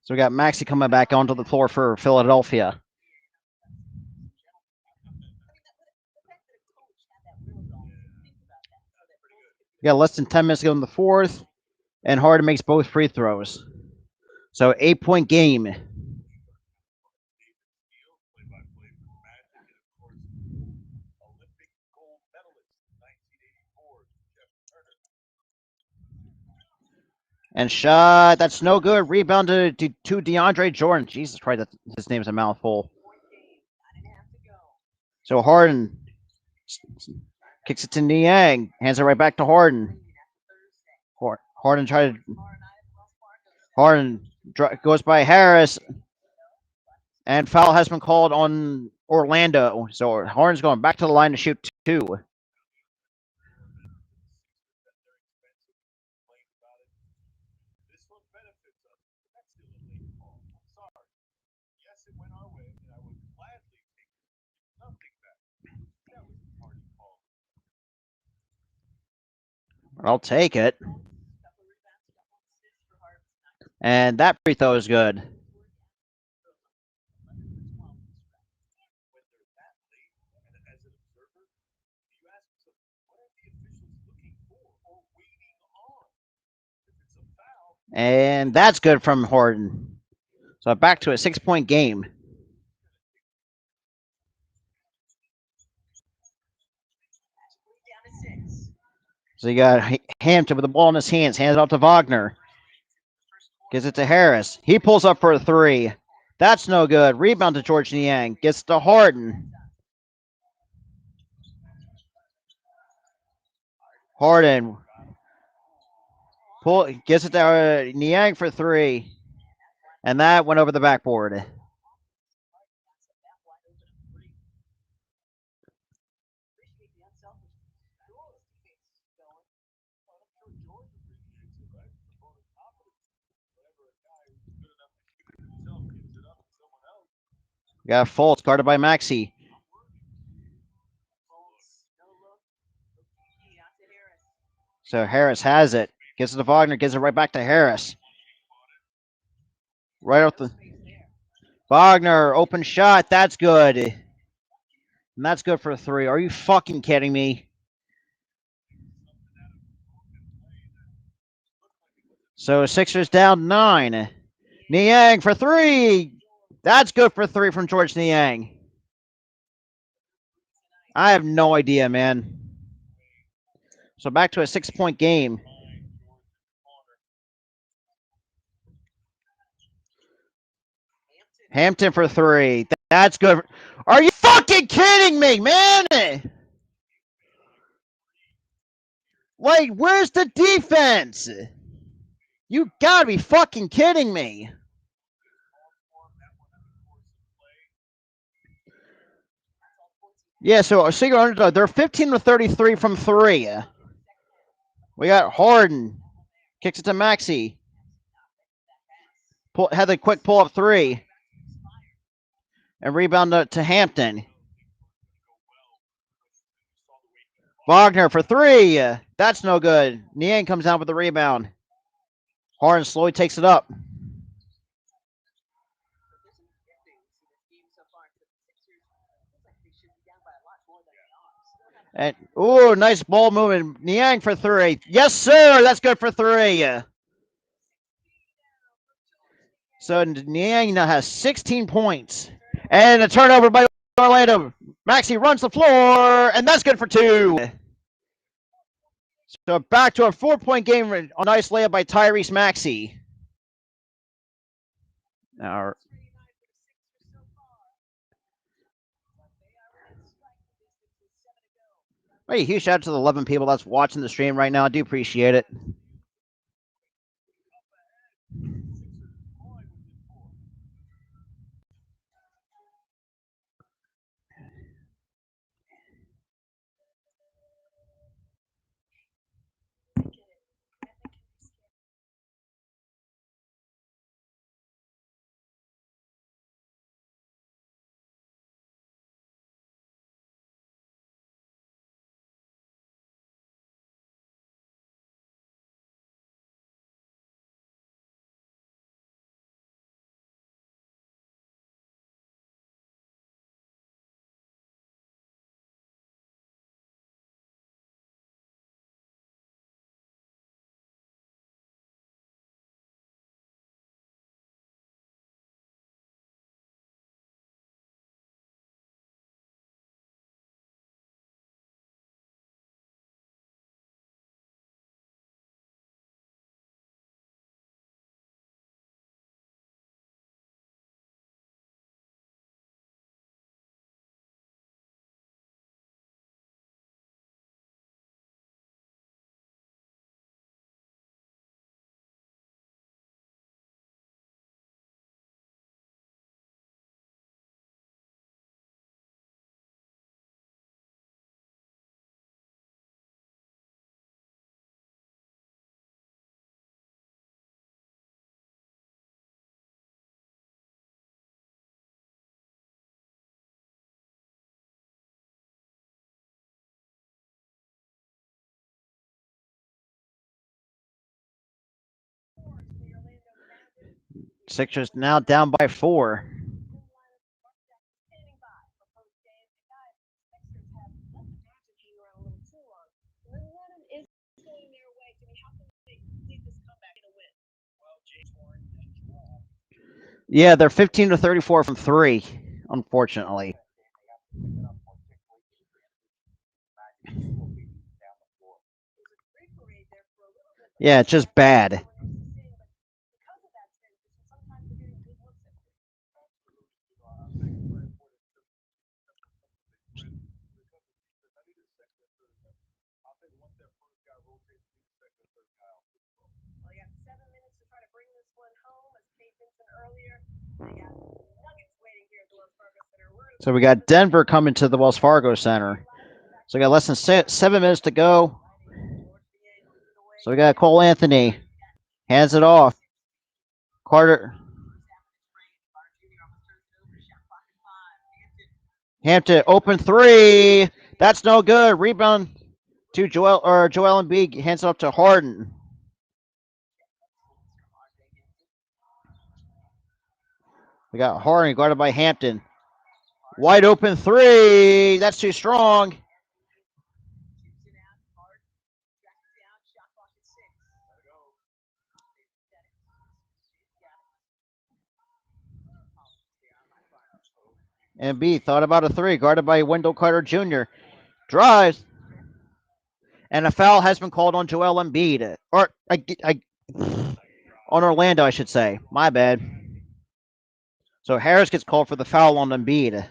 So we got Maxi coming back onto the floor for Philadelphia. We got less than 10 minutes to go in the fourth, and Harden makes both free throws. So 8-point game. Play-by-play for the Magic, and of course, Olympic gold medalist in 1984, Jeff Turner. And shot. That's no good. Rebound to DeAndre Jordan. Jesus Christ, his name's a mouthful. So Harden kicks it to Niang. Hands it right back to Harden. Harden tried to. Harden goes by Harris. And foul has been called on Orlando. So Harden's going back to the line to shoot two. This one benefits us. That's still a late call. I'm sorry. Yes, it went our way, and I would gladly take nothing back. That was a party call. I'll take it. And that free throw is good. When they're that late, and as an observer, you ask yourself, what are the officials looking for or waiting on? If it's a foul, And that's good from Harden. So back to a 6-point game. So you got Hampton with the ball in his hands, hands it off to Wagner. Gives it to Harris. He pulls up for a three. That's no good. Rebound to George Niang. Gets to Harden. Harden gets it to Niang for three. And that went over the backboard. George appreciates it, right? The vote of confidence. Whenever a guy who's good enough to shoot it himself gives it up to someone else, Got Fultz guarded by Maxi. So Harris has it. Gets it to Wagner. Gives it right back to Harris. Right off the. Wagner, open shot. That's good. And that's good for three. Are you fucking kidding me? So Sixers down 9. Niang for three. That's good for three from George Niang. I have no idea, man. So back to a 6-point game. Hampton for three. That's good. Are you fucking kidding me, man? Like, where's the defense? You gotta be fucking kidding me. Yeah, so Seagull underdog. They're 15 to 33 from three. We got Harden. Kicks it to Maxi. Had the quick pull up three. And rebound to Hampton. Wagner for three. That's no good. Niang comes out with the rebound. Harden slowly takes it up. And ooh, nice ball movement. Niang for three. Yes, sir. That's good for three. So Niang now has 16 points. And a turnover by Orlando. Maxey runs the floor, and that's good for two. So back to a 4-point game. A nice layup by Tyrese Maxey. Now, hey, huge shout out to the 11 people that's watching the stream right now. I do appreciate it. Sixers now down by 4. Yeah, they're 15 to 34 from three, unfortunately. Yeah, it's just bad. So we got Denver coming to the Wells Fargo Center. So we got less than 7 minutes to go. So we got Cole Anthony. Hands it off. Carter. Hampton, open three. That's no good. Rebound to Joel Embiid. Hands it up to Harden. We got Harden guarded by Hampton. Wide open three. That's too strong. Embiid thought about a three, guarded by Wendell Carter Jr. Drives. And a foul has been called on Joel Embiid. Or, on Orlando, I should say. My bad. So Harris gets called for the foul on Embiid.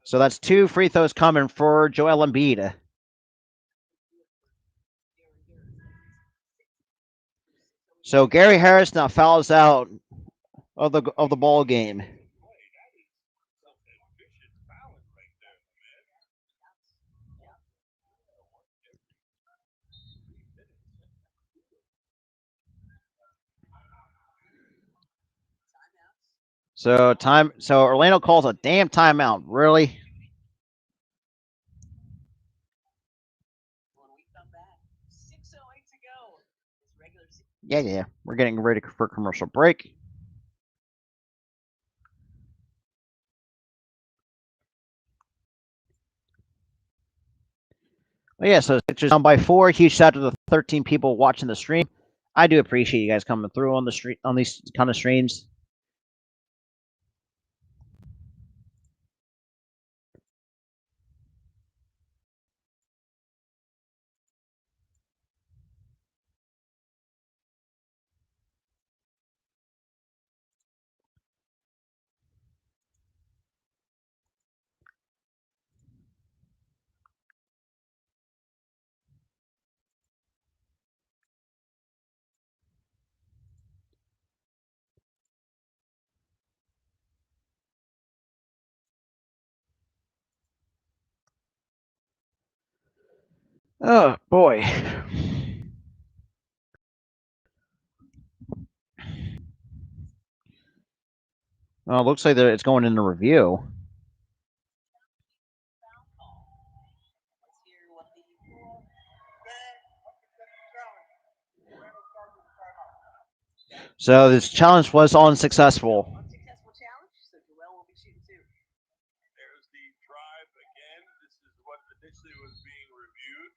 So that's 2 free throws coming for Joel Embiid. So Gary Harris now fouls out of the ball game. So Orlando calls a damn timeout. Really? Yeah. We're getting ready for commercial break. But yeah, so Sixers down by 4. Huge shout out to the 13 people watching the stream. I do appreciate you guys coming through on the street on these kind of streams. Oh boy. Well, it looks like it's going into review. So this challenge was unsuccessful. There's the drive again. This is what initially was being reviewed.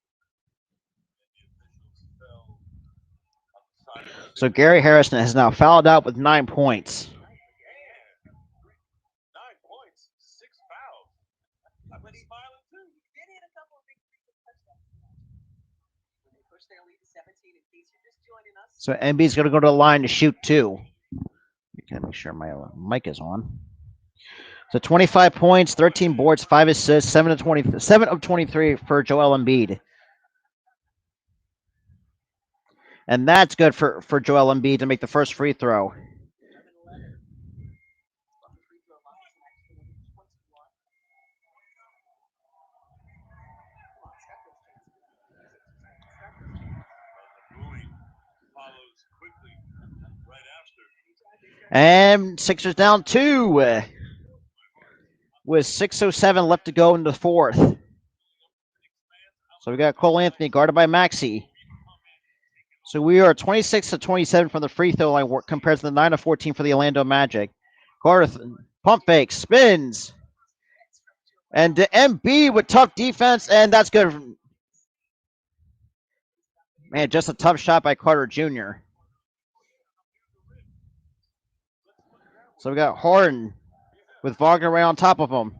And the officials fell on the side of the So Gary Harrison has now fouled out with 9 points. 9 points, 6 fouls. I've been smiling too. So MB's going to go to the line to shoot 2. Gotta make sure my mic is on. So 25 points, 13 boards, 5 assists, 7 of 23 for Joel Embiid. And that's good for Joel Embiid to make the first free throw. Follows quickly right after. And Sixers down 2 with 6:07 left to go in the fourth. So we got Cole Anthony guarded by Maxey. So we are 26 to 27 from the free throw line compared to the 9 of 14 for the Orlando Magic. Carter pump fake, spins. And the MB with tough defense, and that's good. Man, just a tough shot by Carter Jr. So we got Harden with Wagner right on top of him.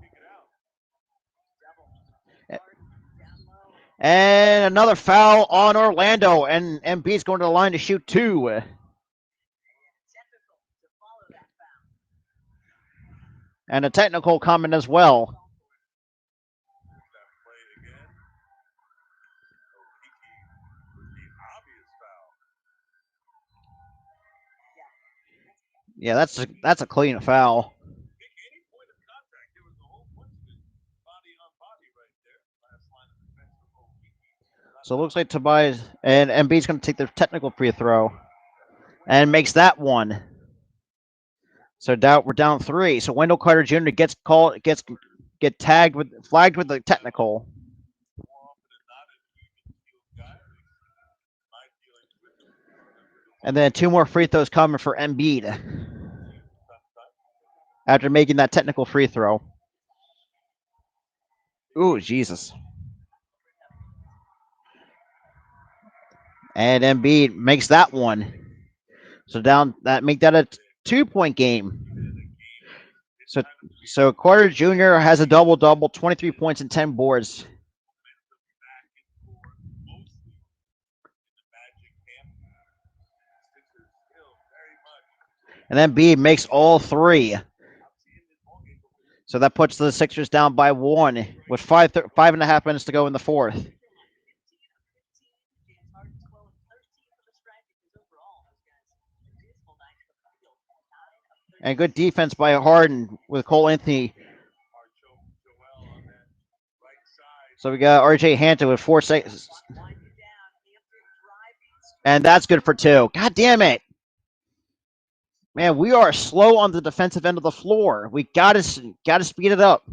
And another foul on Orlando, and Embiid's going to the line to shoot 2. And a technical comment as well. Yeah, that's a clean foul. So it looks like Tobias and Embiid's going to take the technical free throw and makes that one. So we're down 3. So Wendell Carter Jr. gets flagged with the technical. And then 2 more free throws coming for Embiid after making that technical free throw. Ooh, Jesus. And Embiid makes that one. So make that a 2-point game. So Carter Jr. has a double-double, 23 points and 10 boards. And then Embiid makes all 3. So that puts the Sixers down by 1 with 5.5 minutes to go in the fourth. And good defense by Harden with Cole Anthony. So we got RJ Hampton with 4 seconds. And that's good for 2. God damn it. Man, we are slow on the defensive end of the floor. We gotta speed it up.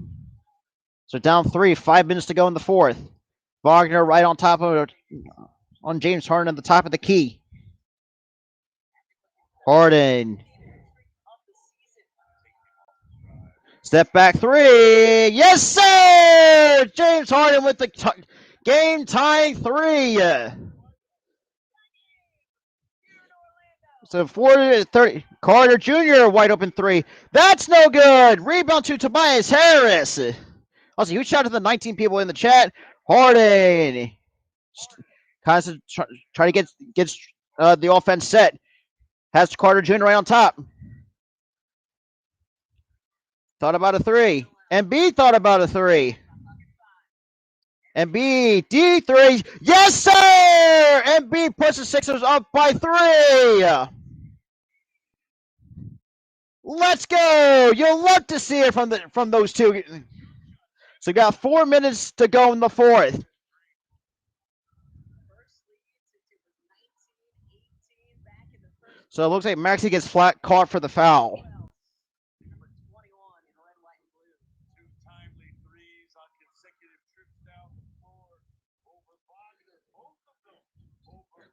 So down 3, 5 minutes to go in the fourth. Wagner right on top of on James Harden at the top of the key. Harden. Step back 3. Yes, sir! James Harden with the game tying 3. So 40-30. Carter Jr. wide open 3. That's no good. Rebound to Tobias Harris. Also, huge shout out to the 19 people in the chat. Harden. Constant try to get the offense set. Has Carter Jr. right on top. Thought about a 3. Embiid thought about a 3. Embiid, D3. Yes, sir! Embiid puts the Sixers up by 3. Let's go. You'll love to see it from those two. So we got 4 minutes to go in the fourth. So it looks like Maxey gets flat caught for the foul.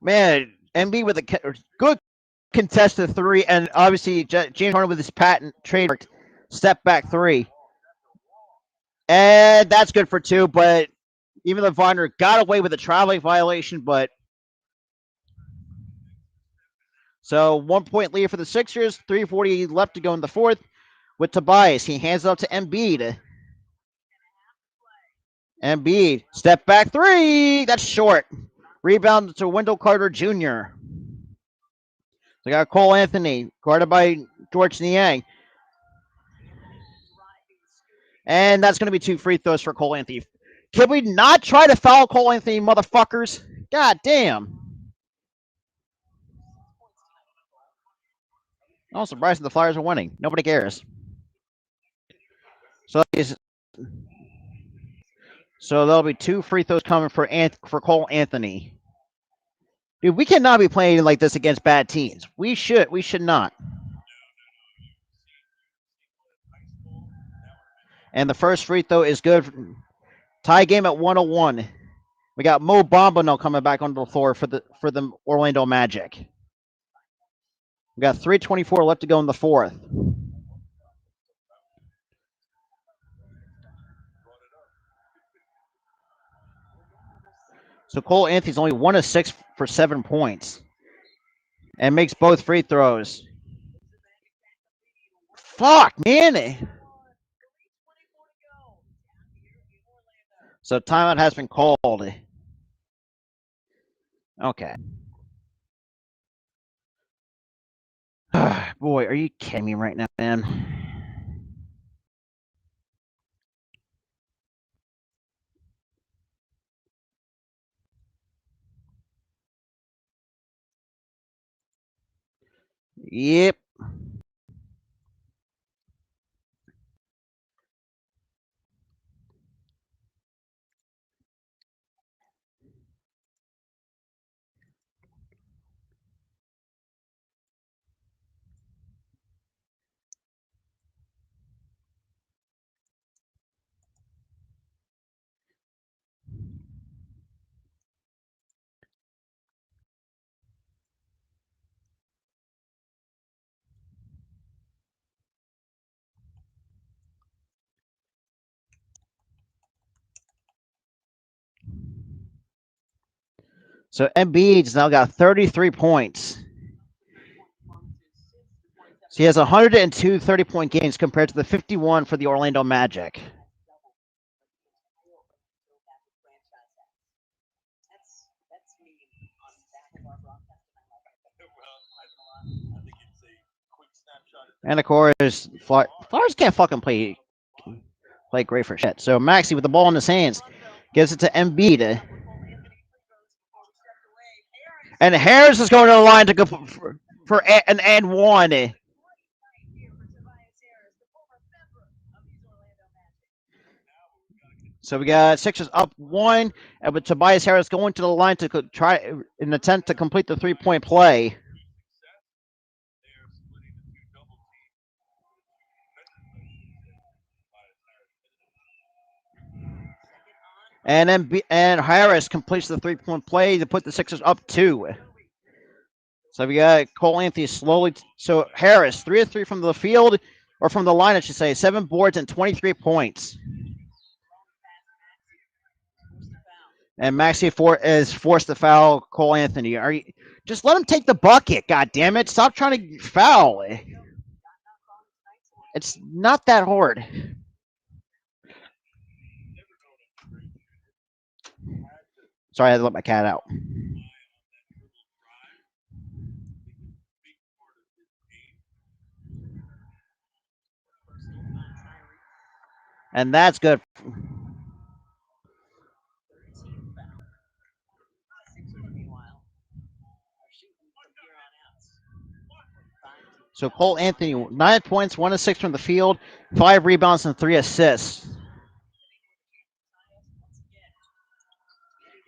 Man, MB with a good contested 3, and obviously James Harden with his patent trademark step back 3. And that's good for 2, but even though Wagner got away with a traveling violation, but so 1 point lead for the Sixers, 3:40 left to go in the fourth with Tobias. He hands it up to Embiid. Embiid, step back 3. That's short. Rebound to Wendell Carter Jr. So got Cole Anthony, guarded by George Niang. And that's going to be 2 free throws for Cole Anthony. Can we not try to foul Cole Anthony, motherfuckers? God damn. I'm surprised the Flyers are winning. Nobody cares. So there'll be 2 free throws coming for Cole Anthony. Dude, we cannot be playing like this against bad teams. We should not. And the first free throw is good. Tie game at 101. We got Mo Bamba coming back onto the floor for the Orlando Magic. We got 3:24 left to go in the fourth. So Cole Anthony's only 1 of 6 for 7 points. And makes both free throws. Fuck, man. So timeout has been called. Okay. Boy, are you kidding me right now, man? Yep. So Embiid's now got 33 points. So he has 102 30-point games compared to the 51 for the Orlando Magic. And of course, Flyers can't fucking play great for shit. So Maxey with the ball in his hands gives it to Embiid. And Harris is going to the line to go for an and one. So we got Sixers up 1, and with Tobias Harris going to the line to try an attempt to complete the 3-point play. And Harris completes the 3-point play to put the Sixers up 2. So we got Cole Anthony slowly. So Harris 3 of 3 from the field or from the line, I should say, 7 boards and 23 points. And Maxey is forced to foul Cole Anthony. Are you just let him take the bucket? God damn it! Stop trying to foul. It's not that hard. Sorry, I had to let my cat out. And that's good. So Cole Anthony, 9 points, 1 of 6 from the field, 5 rebounds, and 3 assists.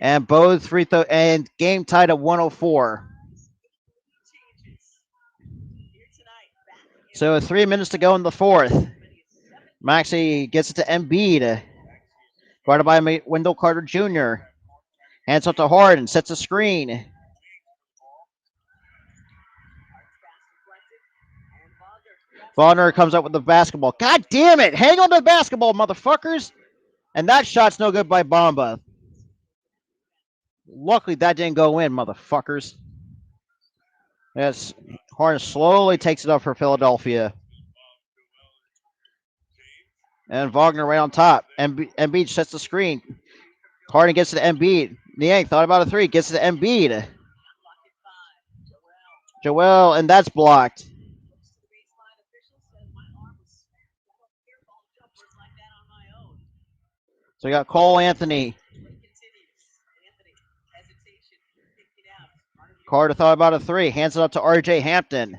And both free throw and game tied at 104. So 3 minutes to go in the fourth. Maxey gets it to Embiid, guarded by Wendell Carter Jr. Hands up to Harden, sets a screen. Wagner comes up with the basketball. God damn it! Hang on to the basketball, motherfuckers! And that shot's no good by Bamba. Luckily, that didn't go in, motherfuckers. Yes, Harden slowly takes it up for Philadelphia. And Wagner right on top. Embiid sets the screen. Harden gets to Embiid. Niang thought about a 3. Gets to Embiid. Joel, and that's blocked. So we got Cole Anthony. Carter thought about a 3. Hands it up to RJ Hampton.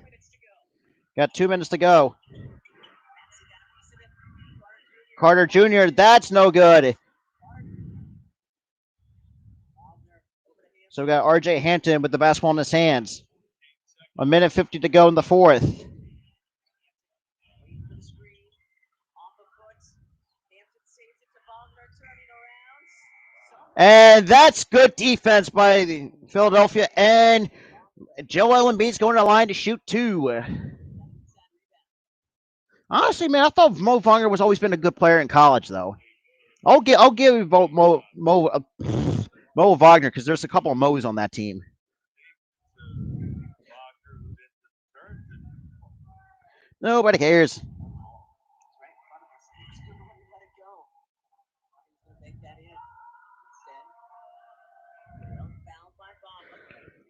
Got 2 minutes to go. Carter Jr., that's no good. So we got RJ Hampton with the basketball in his hands. 1:50 to go in the fourth. And that's good defense by Philadelphia. And Joel Embiid's going to the line to shoot 2. Honestly, man, I thought Mo Wagner was always been a good player in college, though. I'll give Mo Wagner because there's a couple of Mo's on that team. Nobody cares.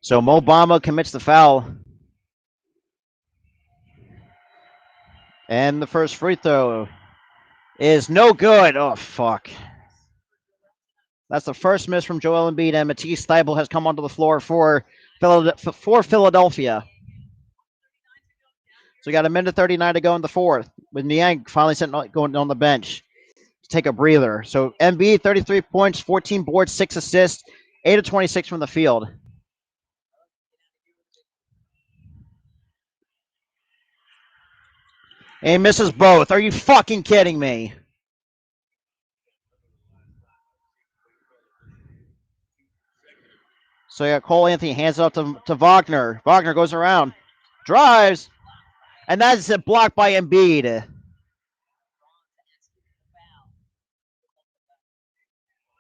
So Mo Bamba commits the foul. And the first free throw is no good. Oh, fuck. That's the first miss from Joel Embiid, and Matisse Thybulle has come onto the floor for Philadelphia. So we got 1:39 to go in the fourth, with Niang finally going on the bench to take a breather. So Embiid, 33 points, 14 boards, 6 assists, 8 of 26 from the field. And he misses both. Are you fucking kidding me? So yeah, Cole Anthony hands it up to Wagner. Wagner goes around, drives, and that's a block by Embiid.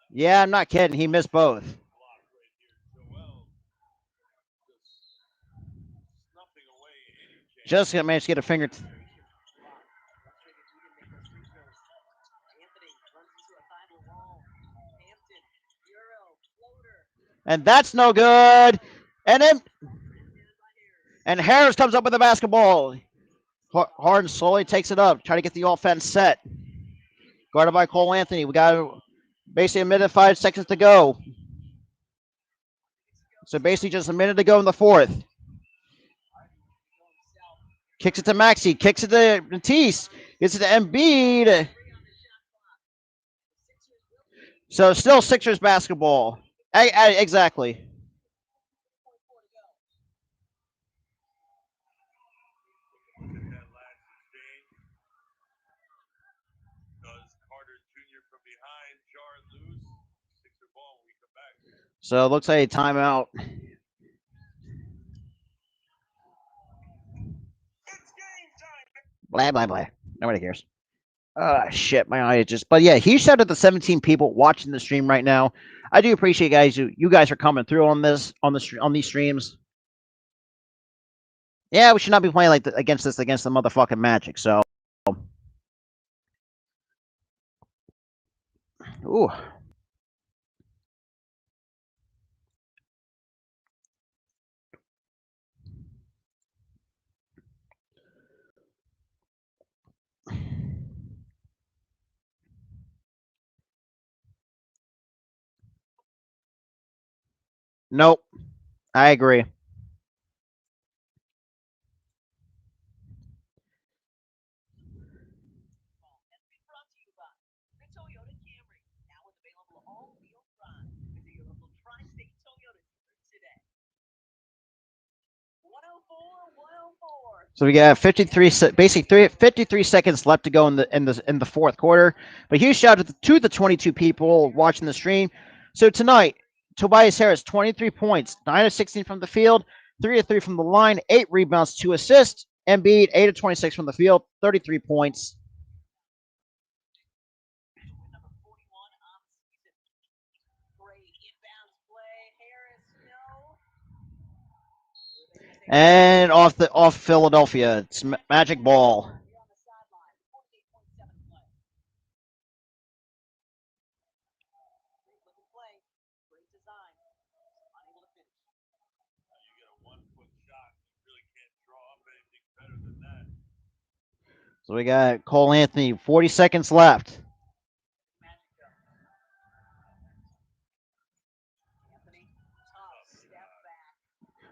Yeah, I'm not kidding. He missed both. Just managed to get a finger. And that's no good. And Harris comes up with the basketball. Harden slowly takes it up, try to get the offense set. Guarded by Cole Anthony. We got basically a minute 5 seconds to go. So basically just a minute to go in the fourth. Kicks it to Maxey. Kicks it to Matisse. Gets it to Embiid. So still Sixers basketball. Exactly. So it looks like a timeout. Blah blah blah. Nobody cares. Shit, my eye just. But yeah, huge shout out to the 17 people watching the stream right now. I do appreciate guys. You guys are coming through on this on these streams. Yeah, we should not be playing like against the motherfucking Magic. So, ooh, nope. I agree. So we got 53 seconds left to go in the fourth quarter. But huge shout out to the 22 people watching the stream. So tonight, Tobias Harris 23 points, 9 of 16 from the field, 3 of 3 from the line, 8 rebounds, 2 assists. Embiid 8 of 26 from the field, 33 points. And off Philadelphia, it's Magic Ball. So we got Cole Anthony, 40 seconds left.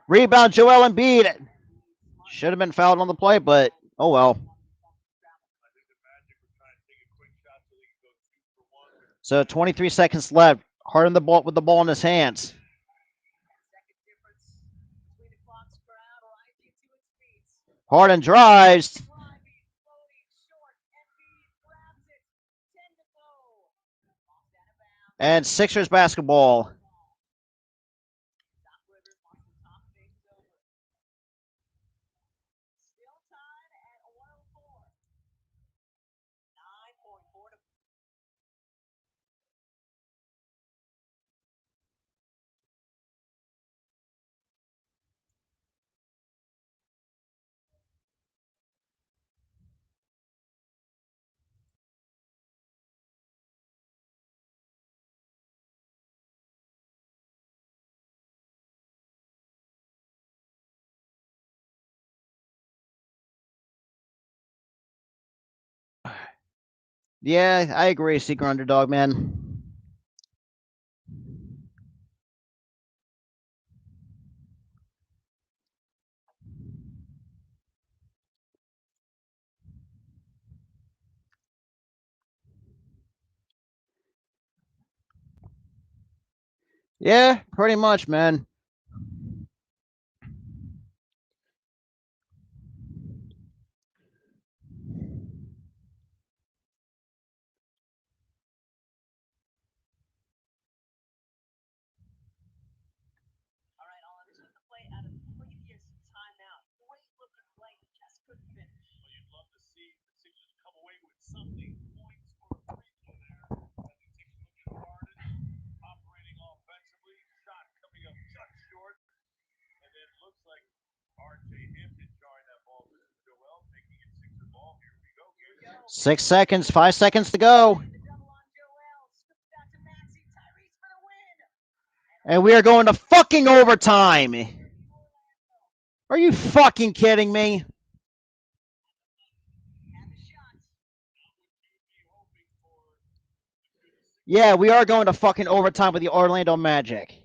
Rebound, Joel Embiid. Should have been fouled on the play, but oh well. So 23 seconds left. Harden the ball with the ball in his hands. Harden drives. And Sixers basketball. Yeah, I agree. Secret underdog, man. Yeah, pretty much, man. Six seconds, 5 seconds to go. And we are going to fucking overtime. Are you fucking kidding me? Yeah, we are going to fucking overtime with the Orlando Magic.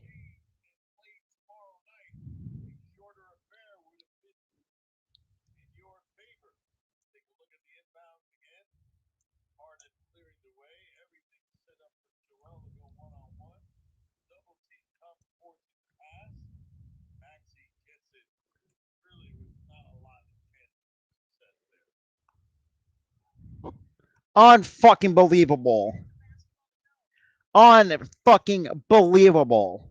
Unfucking believable. Unfucking believable.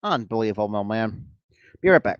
Unbelievable, man. Be right back.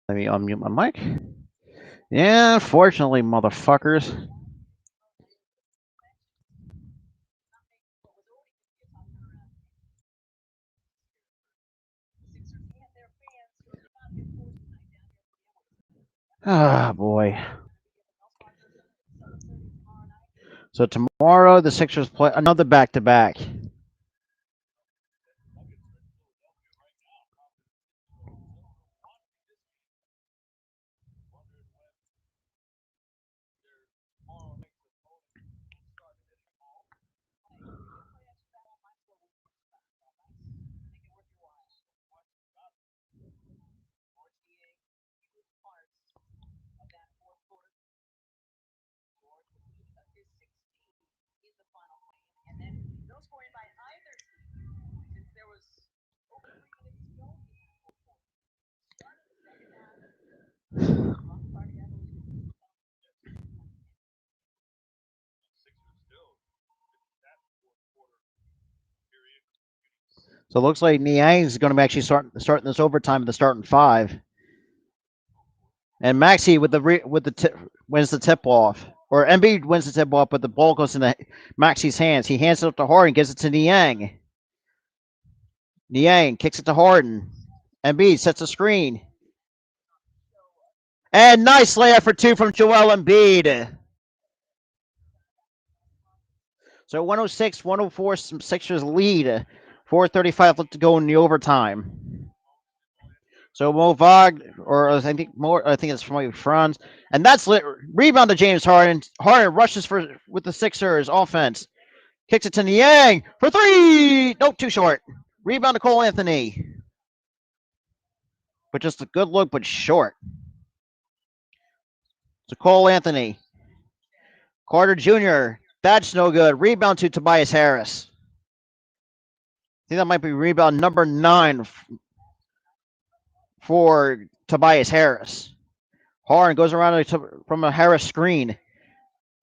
Let me unmute my mic. Yeah, unfortunately, motherfuckers. Ah, boy. So tomorrow the Sixers play another back-to-back. So it looks like Niang's going to be actually starting this overtime in the starting five, and Maxi with wins the tip off, or Embiid wins the tip off, but the ball goes into Maxi's hands. He hands it up to Harden, gives it to Niang. Niang kicks it to Harden. Embiid sets a screen, and nice layup for two from Joel Embiid. So 106, 104, Sixers lead. 4:35 left to go in the overtime. So Mo Vog, or I think more, I think it's from Franz, and that's lit. Rebound to James Harden. Harden rushes for with the Sixers offense, kicks it to Niang for three. Nope, too short. Rebound to Cole Anthony, but just a good look, but short. So Cole Anthony, Carter Jr. That's no good. Rebound to Tobias Harris. I think that might be rebound number 9 for Tobias Harris. Harden goes around from a Harris screen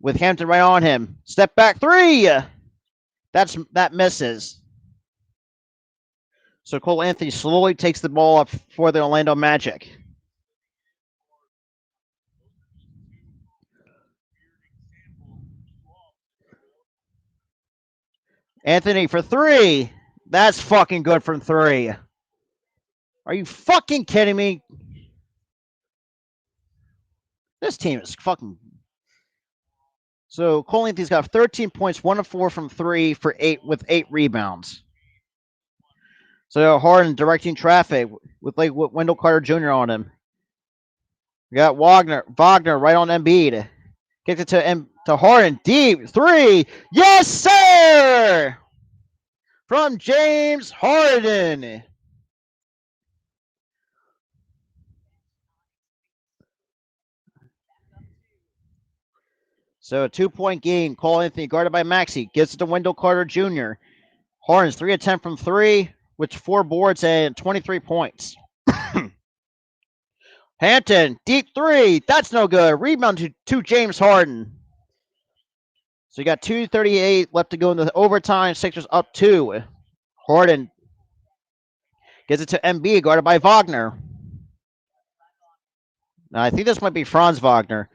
with Hampton right on him. Step back three. That misses. So Cole Anthony slowly takes the ball up for the Orlando Magic. Anthony for three. That's fucking good from three. Are you fucking kidding me? This team is fucking. So Cole Anthony's got 13 points, 1 of 4 from three for 8 rebounds. So Harden directing traffic with Wendell Carter Jr. on him. We got Wagner right on Embiid. Kicks it to Harden. Deep three. Yes, sir! From James Harden. So a 2-point game. Cole Anthony guarded by Maxey. Gives it to Wendell Carter Jr. Harden's 3 of 10 from 3, with 4 boards and 23 points. Hampton, deep 3. That's no good. Rebound to James Harden. So you got 2:38 left to go in the overtime. Sixers up 2. Harden gives it to Embiid, guarded by Wagner. Now, I think this might be Franz Wagner.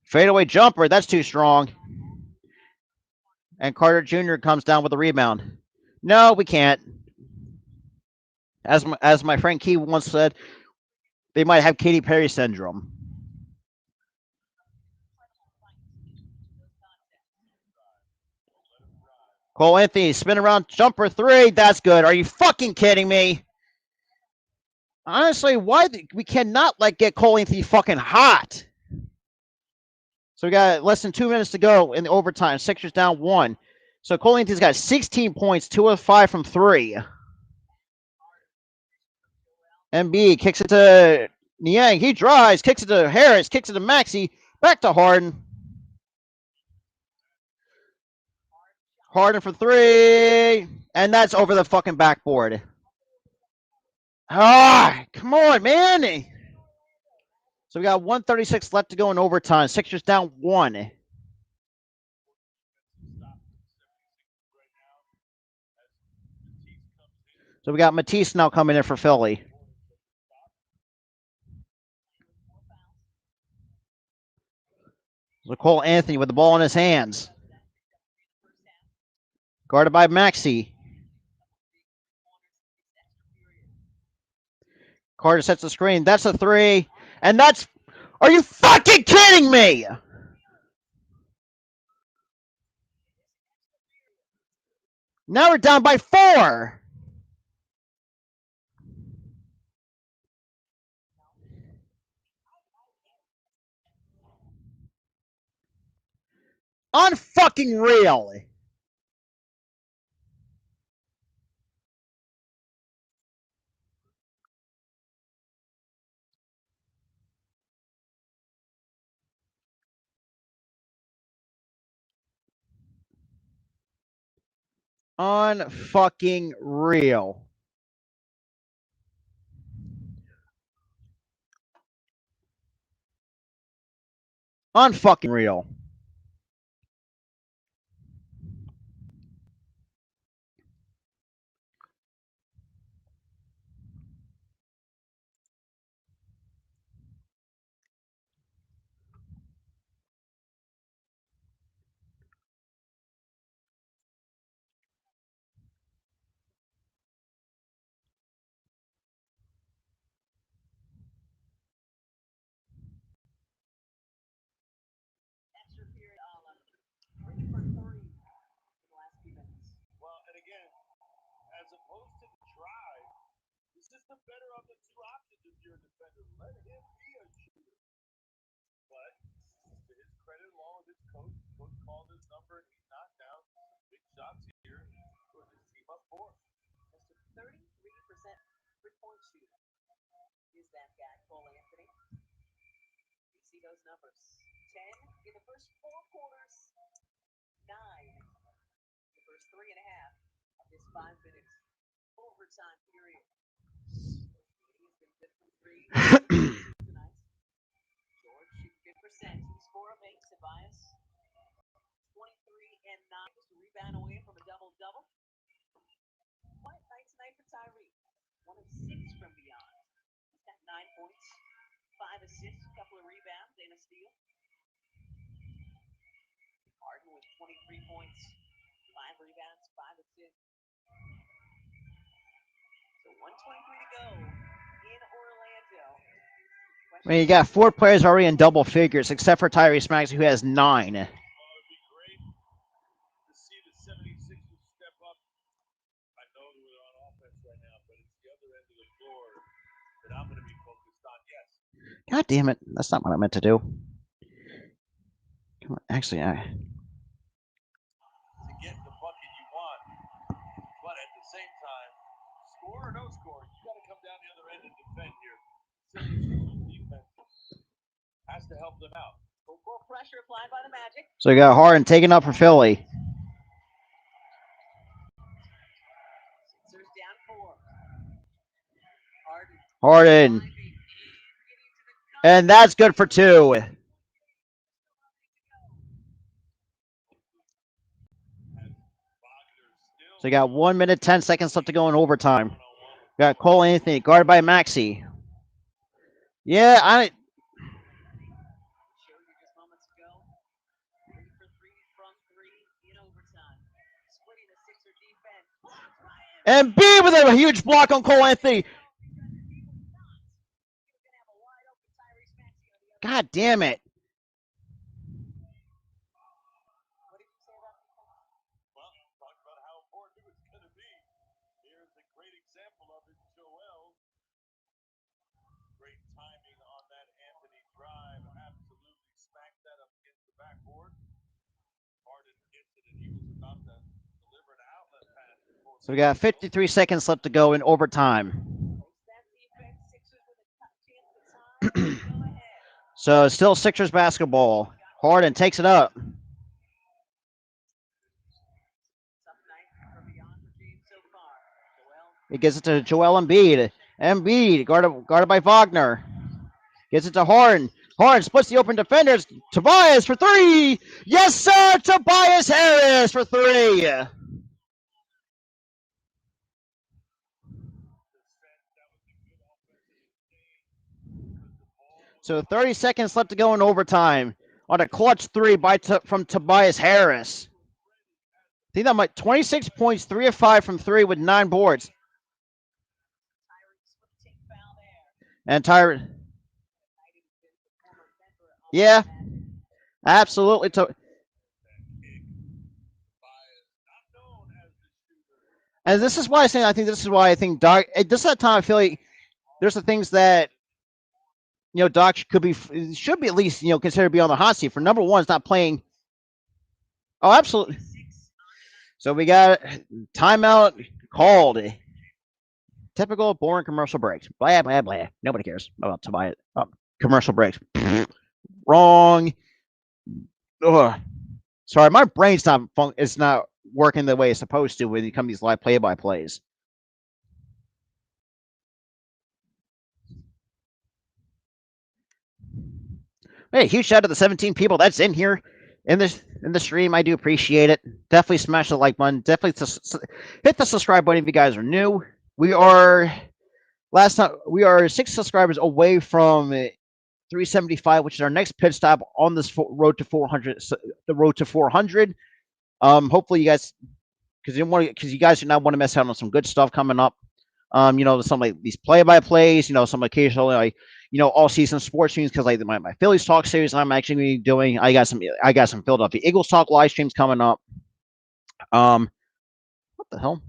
Fadeaway jumper, that's too strong. And Carter Jr. comes down with a rebound. No, we can't. As my friend Key once said, they might have Katy Perry syndrome. Cole Anthony, spin around jumper three. That's good. Are you fucking kidding me? Honestly, we cannot get Cole Anthony fucking hot. So we got less than 2 minutes to go in the overtime. Sixers down one. So Cole Anthony's got 16 points, 2 of 5 from three. MB kicks it to Niang. He drives, kicks it to Harris, kicks it to Maxey. Back to Harden. Harden for three. And that's over the fucking backboard. Ah, come on, man. So we got 136 left to go in overtime. Sixers down one. So we got Matisse now coming in for Philly. So Cole Anthony with the ball in his hands. Guarded by Maxey. Carter sets the screen. That's a three. And that's. Are you fucking kidding me? Now we're down by 4. Unfucking real. Unfucking real. Unfucking real. Well, and again, as opposed to the drive, this is the better of the two options if you're a defender. Let him be a shooter. But to his credit, along with his coach called his number and he knocked down some big shots here for his team up four. Just a 33% three-point shooter is that guy, Cole Anthony. You see those numbers. 10 in the first 4 quarters, 9 in the first 3.5 of this 5 minutes overtime period. He has been good from three tonight. George shooting 50%. He's 4 of 8. Tobias 23 and 9. Just a rebound away from a double-double. Quiet night tonight for Tyree. 1 of 6 from beyond. He's got 9 points, 5 assists, a couple of rebounds, and a steal. Harden with 23 points, 5 rebounds, 5 assists. So 1:23 to go in Orlando. I mean, you got 4 players already in double figures, except for Tyrese Maxey, who has 9. Well, it'd be great to see the 76ers step up. I know they're on offense right now, but it's the other end of the floor that I'm going to be focused on. Yes. God damn it. That's not what I meant to do. Come on, actually, To get the bucket you want, but at the same time, score or no score, you got to come down the other end and defend here. 76ers defense has to help them out. Full pressure applied by the Magic. so you got Harden taking up for Philly. Sixers down 4. Harden. Harden. And that's good for 2. So you got 1 minute, 10 seconds left to go in overtime. Got Cole Anthony, guarded by Maxey. Yeah, Showed you just moments ago. 3 for 3 from 3 in overtime. Splitting the Sixer defense. And B with a huge block on Cole Anthony. God damn it. What did you say about defense? Well, talk about how important it was going to be. Here's a great example of it. Joel. Great timing on that Anthony drive. Absolutely smacked that up against the backboard. Harden gets it, and he was about to deliver an outlet pass. So we got 53 seconds left to go in overtime. That defense, Sixers with a chance to tie. Go ahead. So it's still Sixers basketball. Harden takes it up. Tough night for beyond the team so far. Joel. He gets it to Joel Embiid. Embiid guarded by Wagner. Gets it to Harden. Harden splits the open defenders. Tobias for three. Yes, sir. Tobias Harris for three. So 30 seconds left to go in overtime on a clutch three from Tobias Harris. I think that might 26 points, 3 of 5 from 3 with 9 boards. And Tyron. Yeah, absolutely. And this is why I think Doc. At this time, I feel like there's the things that Doc should be at least considered to be on the hot seat for. Number one, it's not playing. Oh, absolutely. So we got timeout called. Typical boring commercial breaks. Blah blah blah. Nobody cares about Tobias. Commercial breaks. Wrong. Ugh. Sorry, my brain's not it's not working the way it's supposed to when you come to these live play-by-plays. Hey, huge shout out to the 17 people that's in here in the stream. I do appreciate it. Definitely smash the like button. Definitely hit the subscribe button if you guys are new. We are 6 subscribers away from 375, which is our next pit stop on this road to 400. The road to 400. Hopefully you guys, because you guys do not want to miss out on some good stuff coming up. Some like these play-by-plays. Some occasional all season sports streams because like my Phillies talk series I'm actually going to be doing. I got some Philadelphia Eagles talk live streams coming up. What the hell?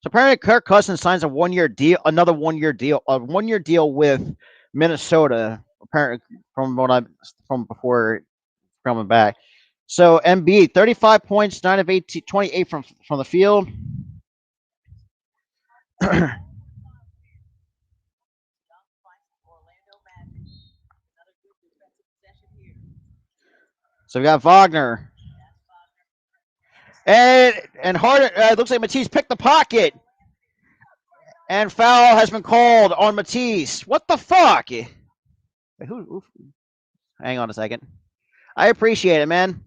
So apparently Kirk Cousins signs a 1-year deal, another 1-year deal, a 1-year deal with Minnesota. Apparently, from before coming back. So Embiid, 35 points, 9 of 18, 28 from the field. So we got Wagner. And Harden, looks like Matisse picked the pocket. And foul has been called on Matisse. What the fuck? Who? Hang on a second. I appreciate it, man.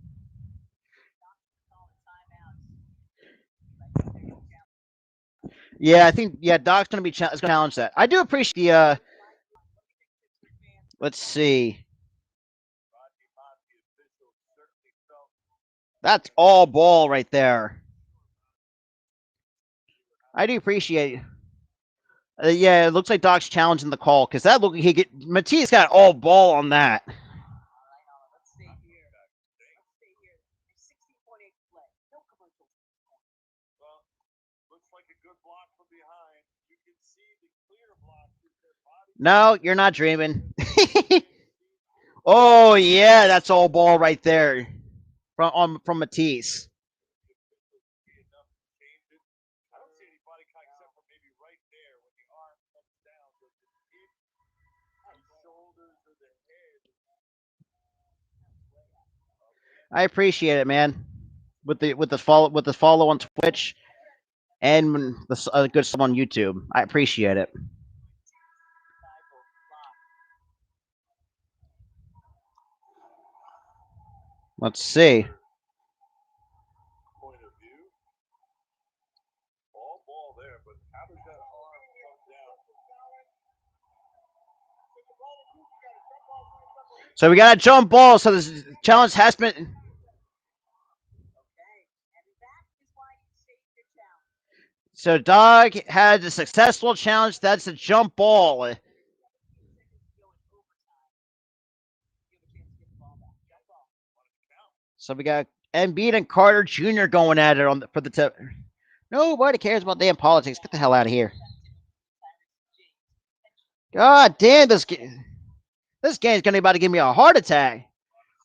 Yeah, I think Doc's gonna challenge that. I do appreciate the. Let's see. That's all ball right there. I do appreciate. Yeah, it looks like Doc's challenging the call because that look Matisse got all ball on that. Let's stay here. 60.8 play. No commercials. Well, looks like a good block from behind. You can see the clear block with their body. No, you're not dreaming. Oh yeah, that's all ball right there from Matisse. I don't see any body contact except for maybe right there when the arm comes down. But the shoulders or the head. I appreciate it, man. With the follow on Twitch and the good stuff on YouTube. I appreciate it. Let's see. Point of view. All ball there, but how does that arm come down? So we got a jump ball. So this challenge has been. So Dog had a successful challenge. That's a jump ball. Seconds to go in overtime. You have a chance to get the ball back. Jump ball. So we got Embiid and Carter Jr. going at it on for the tip. Nobody cares about damn politics. Get the hell out of here. God damn, this game's gonna be about to give me a heart attack.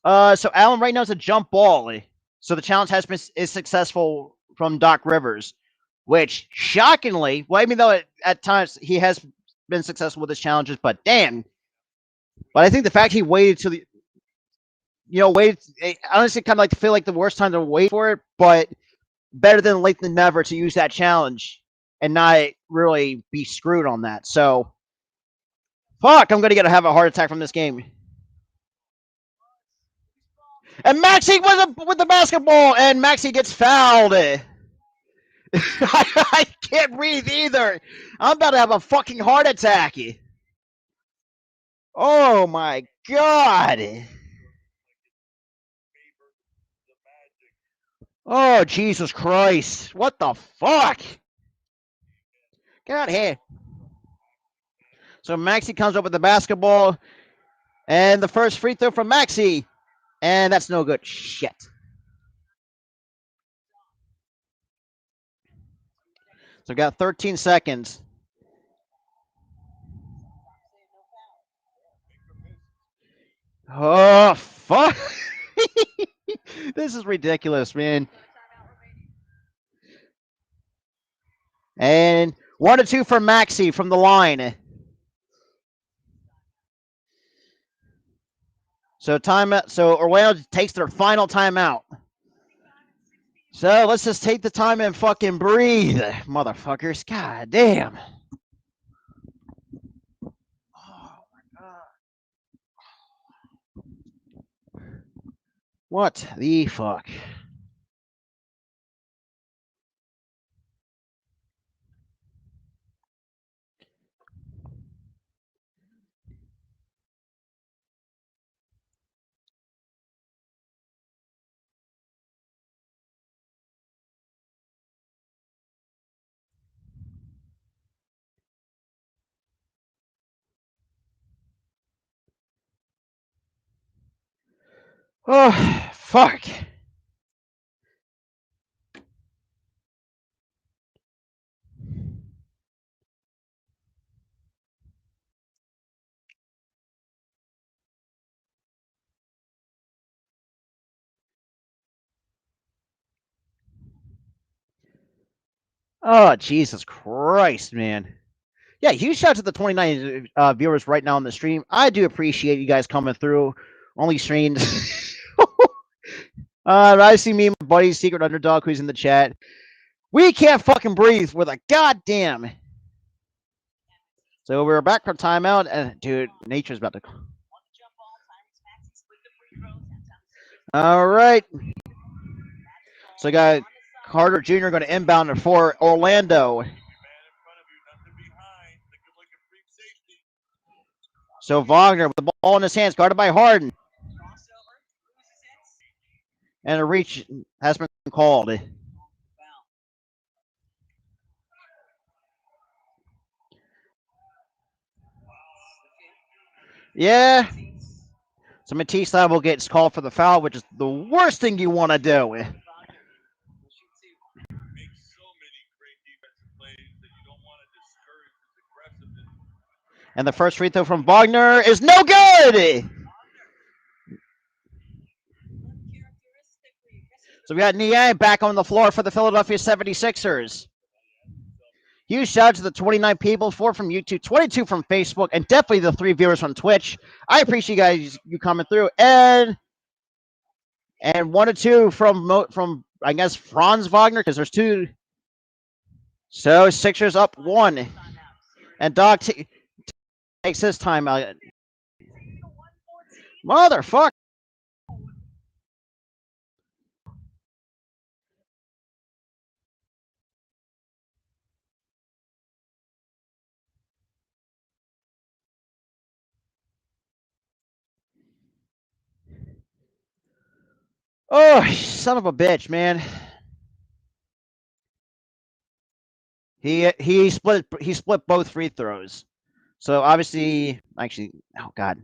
So Allen right now is a jump ball. So the challenge has been is successful from Doc Rivers, which shockingly, well, I mean though at times he has been successful with his challenges, but damn. But I think the fact he waited to the waited. I honestly kind of like to feel like the worst time to wait for it, but better than late than never to use that challenge and not really be screwed on that. So fuck, I'm gonna have a heart attack from this game. And Maxi with the basketball, and Maxi gets fouled. I can't breathe either. I'm about to have a fucking heart attack. Oh my god. Oh Jesus Christ. What the fuck? Get out of here. So Maxi comes up with the basketball, and the first free throw from Maxi, and that's no good. Shit. So we got 13 seconds. Oh fuck! This is ridiculous, man. And 1 to 2 for Maxi from the line. So timeout. So Orlando takes their final timeout. So let's just take the time and fucking breathe, motherfuckers. God damn. Oh my god. What the fuck? Oh fuck. Oh Jesus Christ, man. Yeah, huge shout out to the 29 viewers right now on the stream. I do appreciate you guys coming through. Only streams. I see me and my buddy Secret Underdog who's in the chat. We can't fucking breathe with a goddamn. So we're back from timeout, and dude, nature's about to. All right. So we got Carter Jr. going to inbound for Orlando. So Wagner with the ball in his hands, guarded by Harden. And a reach has been called. Yeah. So Matisse will get called for the foul, which is the worst thing you want to do. And the first free throw from Wagner is no good. So we got Niang back on the floor for the Philadelphia 76ers. Huge shout out to the 29 people, 4 from YouTube, 22 from Facebook, and definitely the 3 viewers from Twitch. I appreciate you coming through. And 1 to 2 from I guess Franz Wagner, because there's 2. So Sixers up 1. And Dog takes his time out. Motherfucker. Oh, son of a bitch, man. He split both free throws. So obviously, actually, oh god,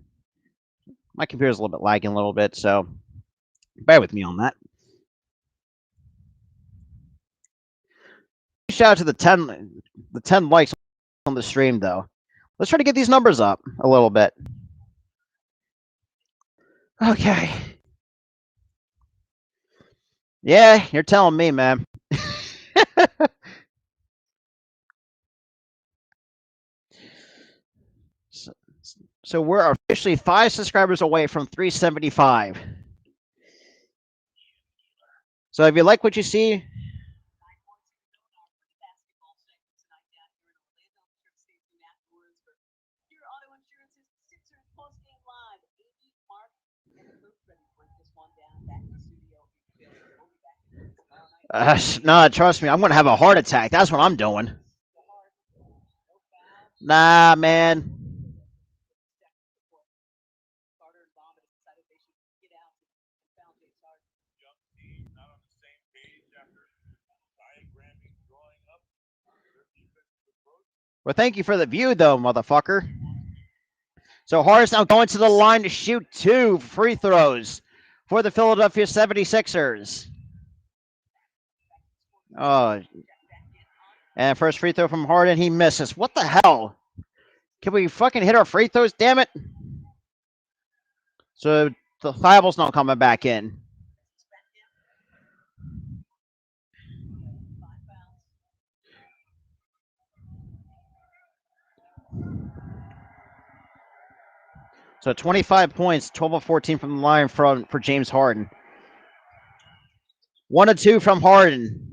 my computer's a little bit lagging a little bit. So bear with me on that. Shout out to the ten likes on the stream though. Let's try to get these numbers up a little bit. Okay. Yeah, you're telling me, man. so, so we're officially 5 subscribers away from 375. So if you like what you see, Basketball segment tonight down here in Orlando. Trip stay tuned afterwards for your auto insurance's Sixers post-game live. AB, Mark, and Luke ready to break this one down. Back in the studio in Philly. We'll be back again tomorrow night. nah, trust me, I'm gonna have a heart attack. That's what I'm doing. Nah, man. Carter and Bob decided they should get out and found James Harden. Young team not on the same page after diagramming, drawing up their defensive approach. Well, thank you for the view, though, motherfucker. So Harden's now going to the line to shoot 2 free throws for the Philadelphia 76ers. Oh, and first free throw from Harden, he misses. What the hell? Can we fucking hit our free throws? Damn it! So the Thibault's not coming back in. So 25 points, 12 of 14 from the line for James Harden. 1 of 2 from Harden.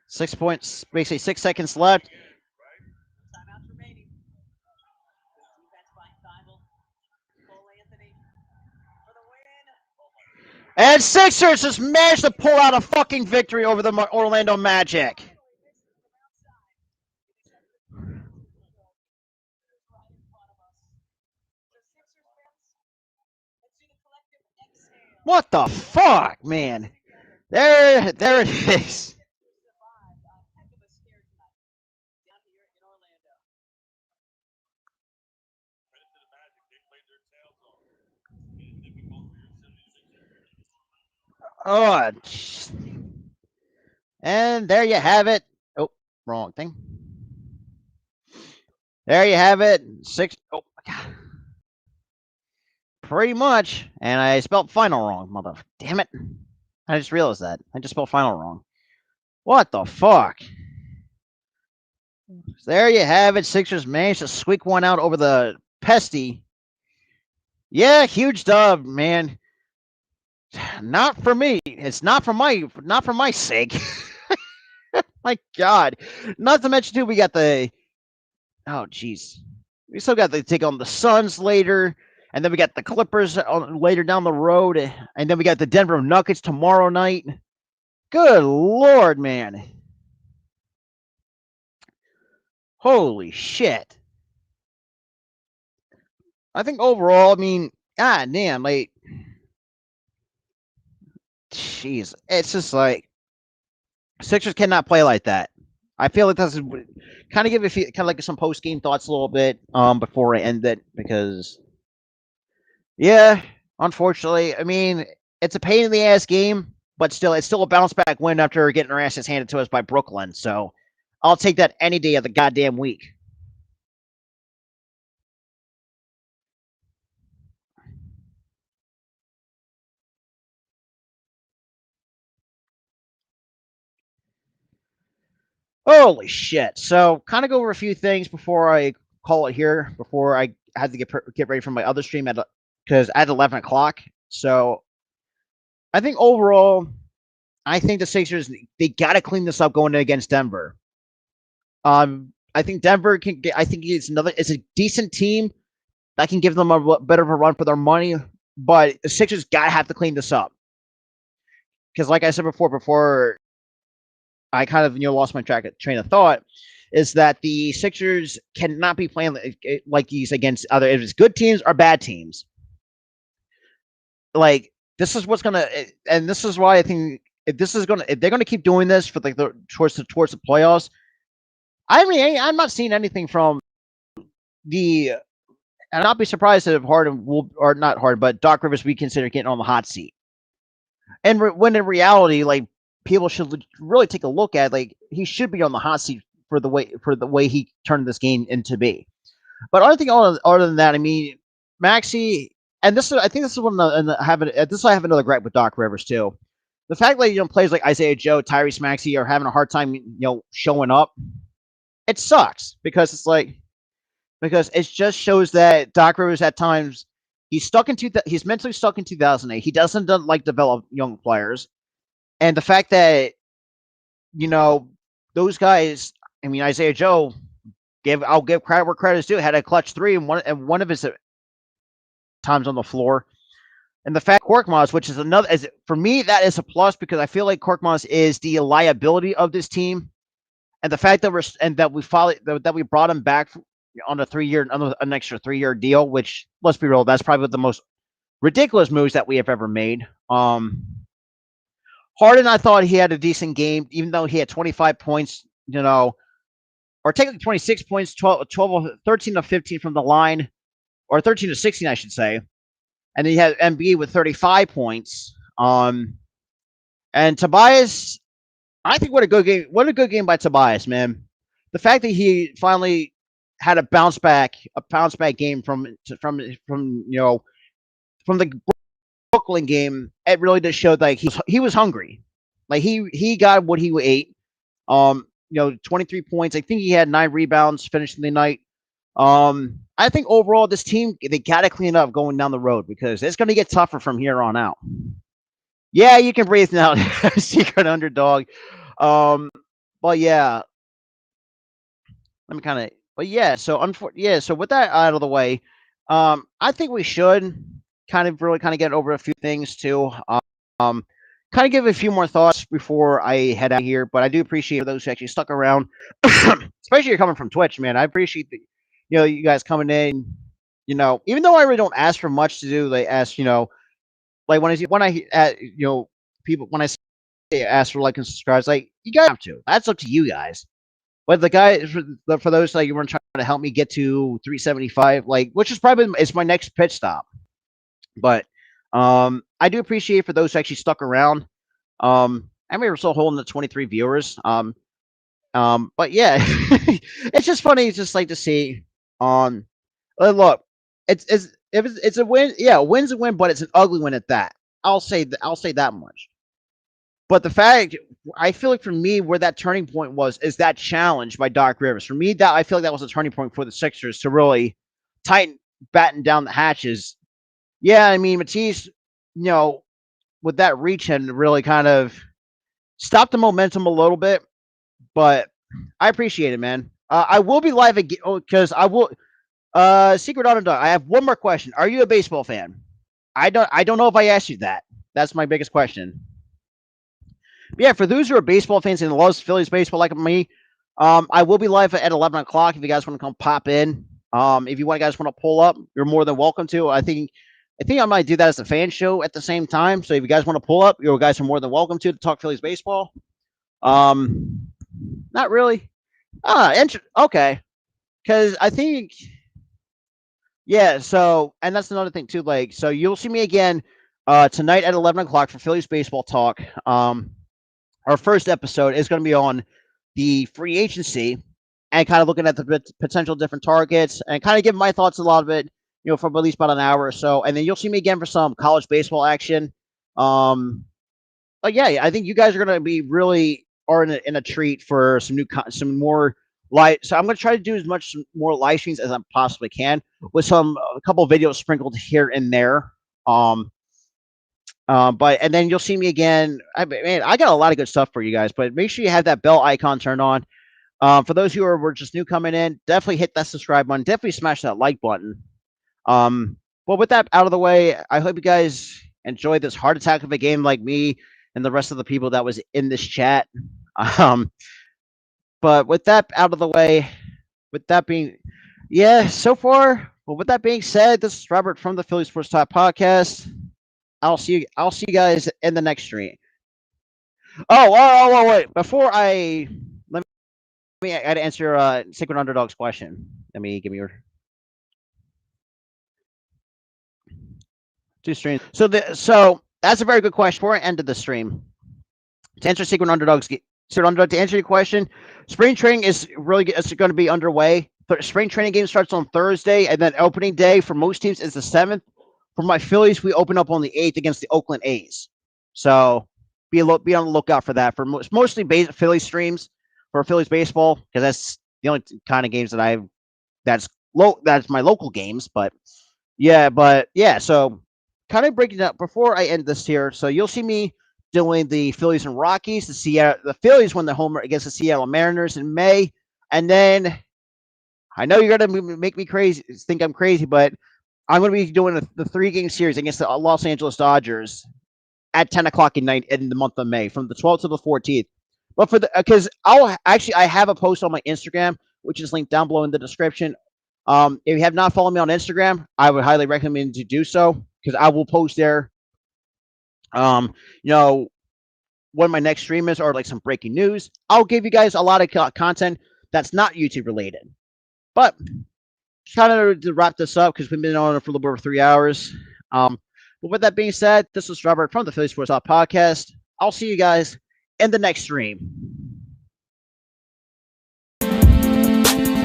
6 points, basically 6 seconds left. Timeouts remaining. Defense by Thibault. Cole Anthony for the win. And Sixers just managed to pull out a fucking victory over the Orlando Magic. What the fuck, man? There it is. Credit to the Magic, they played their tails off. Made it difficult for your 76ers. Oh, and there you have it. Oh, wrong thing. There you have it. 6. Oh, God. Pretty much. And I spelled final wrong, mother. Damn it. I just realized that. I just spelled final wrong. What the fuck? So there you have it. Sixers managed to squeak one out over the pesty. Yeah, huge dub, man. Not for me. It's not for my sake. My God. Not to mention too, we got the jeez. We still got to take on the Suns later, and then we got the Clippers later down the road, and then we got the Denver Nuggets tomorrow night. Good Lord, man. Holy shit. I think overall, I mean, god damn, like, jeez, it's just like Sixers cannot play like that. I feel like that's kind of give kind of like some post game thoughts a little bit before I end it because yeah, unfortunately, I mean it's a pain in the ass game, but it's still a bounce back win after getting our asses handed to us by Brooklyn. So I'll take that any day of the goddamn week. Holy shit! So kind of go over a few things before I call it here. Before I had to get ready for my other stream because at 11 o'clock. So I think overall, I think the Sixers they got to clean this up going against Denver. I think Denver can get. I think it's a decent team that can give them a bit of a run for their money, but the Sixers got to have to clean this up because, like I said before I kind of lost my train of thought, is that the Sixers cannot be playing like these against other if it's good teams or bad teams. Like this is what's gonna, and this is why I think if they're gonna keep doing this for like towards the playoffs, I mean, I'm not seeing anything from the. And I'll not be surprised if Harden will, or not Harden, but Doc Rivers we consider getting on the hot seat. And when in reality, like people should really take a look at, like he should be on the hot seat for the way he turned this game into be. But other than that, I mean, Maxi, and I think this is one of the, I have another gripe with Doc Rivers too. The fact that players like Isaiah Joe, Tyrese Maxey are having a hard time showing up, it sucks because it just shows that Doc Rivers at times he's mentally stuck in 2008. He doesn't like develop young players, and the fact that you know those guys. I mean, Isaiah Joe. I'll give credit where credit's due. Had a clutch three and one of his times on the floor. And the fact Korkmaz, which is another, as for me, that is a plus because I feel like Korkmaz is the liability of this team, and the fact that we brought him back on a 3 year, an extra 3 year deal, which let's be real, that's probably the most ridiculous moves that we have ever made. Harden, I thought he had a decent game, even though he had 25 points, or technically 26 points, 13 to 15 from the line, or 13 to 16, I should say. And then you had Embiid with 35 points. And Tobias, I think what a good game. What a good game by Tobias, man. The fact that he finally had a bounce back game from the Brooklyn game. It really just showed like he was hungry. Like he got what he ate. 23 points. I think he had 9 rebounds finishing the night. I think overall this team they gotta clean up going down the road because it's gonna get tougher from here on out. Yeah, you can breathe now, secret underdog. Um, but yeah, let me kind of. But yeah, so with that out of the way, I think we should kind of get over a few things too. Um, kind of give a few more thoughts before I head out here. But I do appreciate those who actually stuck around, especially you're coming from Twitch, man. I appreciate you guys coming in. Even though I really don't ask for much to do, they ask, like people when I say ask for like and subscribes, like you guys have to. That's up to you guys. But the guy for those like you were trying to help me get to 375, like which is probably it's my next pitch stop. But I do appreciate for those who actually stuck around. I mean, we're still holding the 23 viewers. But yeah, it's just funny, just like to see. Um, look, it's a win. Yeah, a win's a win, but it's an ugly win at that. I'll say that much. But the fact I feel like for me, where that turning point was, is that challenge by Doc Rivers. For me, that I feel like that was a turning point for the Sixers to really tighten, batten down the hatches. Yeah, I mean, Matisse, with that reach and really kind of stopped the momentum a little bit, but I appreciate it, man. I will be live again because I will. Secret Underdog. I have one more question. Are you a baseball fan? I don't know if I asked you that. That's my biggest question. But yeah, for those who are baseball fans and loves Phillies baseball like me, I will be live at 11 o'clock. If you guys want to come pop in, if you guys want to pull up, you're more than welcome to. I think I might do that as a fan show at the same time. So if you guys want to pull up, you guys are more than welcome to talk Phillies baseball. Um, Not really. Okay, because I think yeah. So and that's another thing too. Like so, you'll see me again tonight at 11 o'clock for Phillies baseball talk. Our first episode is going to be on the free agency and kind of looking at the potential different targets and kind of giving my thoughts a lot of it, for at least about an hour or so. And then you'll see me again for some college baseball action. But yeah, I think you guys are going to be really are in a treat for some more light. So I'm going to try to do as much more live streams as I possibly can with a couple of videos sprinkled here and there. But and then you'll see me again. I got a lot of good stuff for you guys, but make sure you have that bell icon turned on. For those who were just new coming in, definitely hit that subscribe button. Definitely smash that like button. But with that out of the way, I hope you guys enjoyed this heart attack of a game like me and the rest of the people that was in this chat. Um, but with that out of the way, with that being, yeah, so far. Well, with that being said, this is Robert from the Philly Sports Talk Podcast. I'll see you guys in the next stream. Wait. Before I had to answer Secret Underdog's question. Let me give me your two streams. So that's a very good question. Before I ended the stream, to answer Secret Underdog, to answer your question, spring training is really it's going to be underway. Spring training game starts on Thursday, and then opening day for most teams is the 7th. For my Phillies, we open up on the 8th against the Oakland A's. So be on the lookout for that. For mostly Phillies streams for Phillies baseball because that's the only kind of games that that's my local games. But yeah. So kind of breaking up before I end this here. So you'll see me doing the Phillies and Rockies. The Phillies won the homer against the Seattle Mariners in May, and then I know you're gonna make me crazy, think I'm crazy, but I'm gonna be doing the 3 game series against the Los Angeles Dodgers at 10 o'clock at night in the month of May, from the 12th to the 14th. But for the because I have a post on my Instagram, which is linked down below in the description. If you have not followed me on Instagram, I would highly recommend you do so because I will post there. Um, you know, when my next stream is, or like some breaking news. I'll give you guys a lot of content that's not YouTube related. But kind of to wrap this up because we've been on it for a little bit over 3 hours. But with that being said, this is Robert from the Philly Sports Talk Podcast. I'll see you guys in the next stream.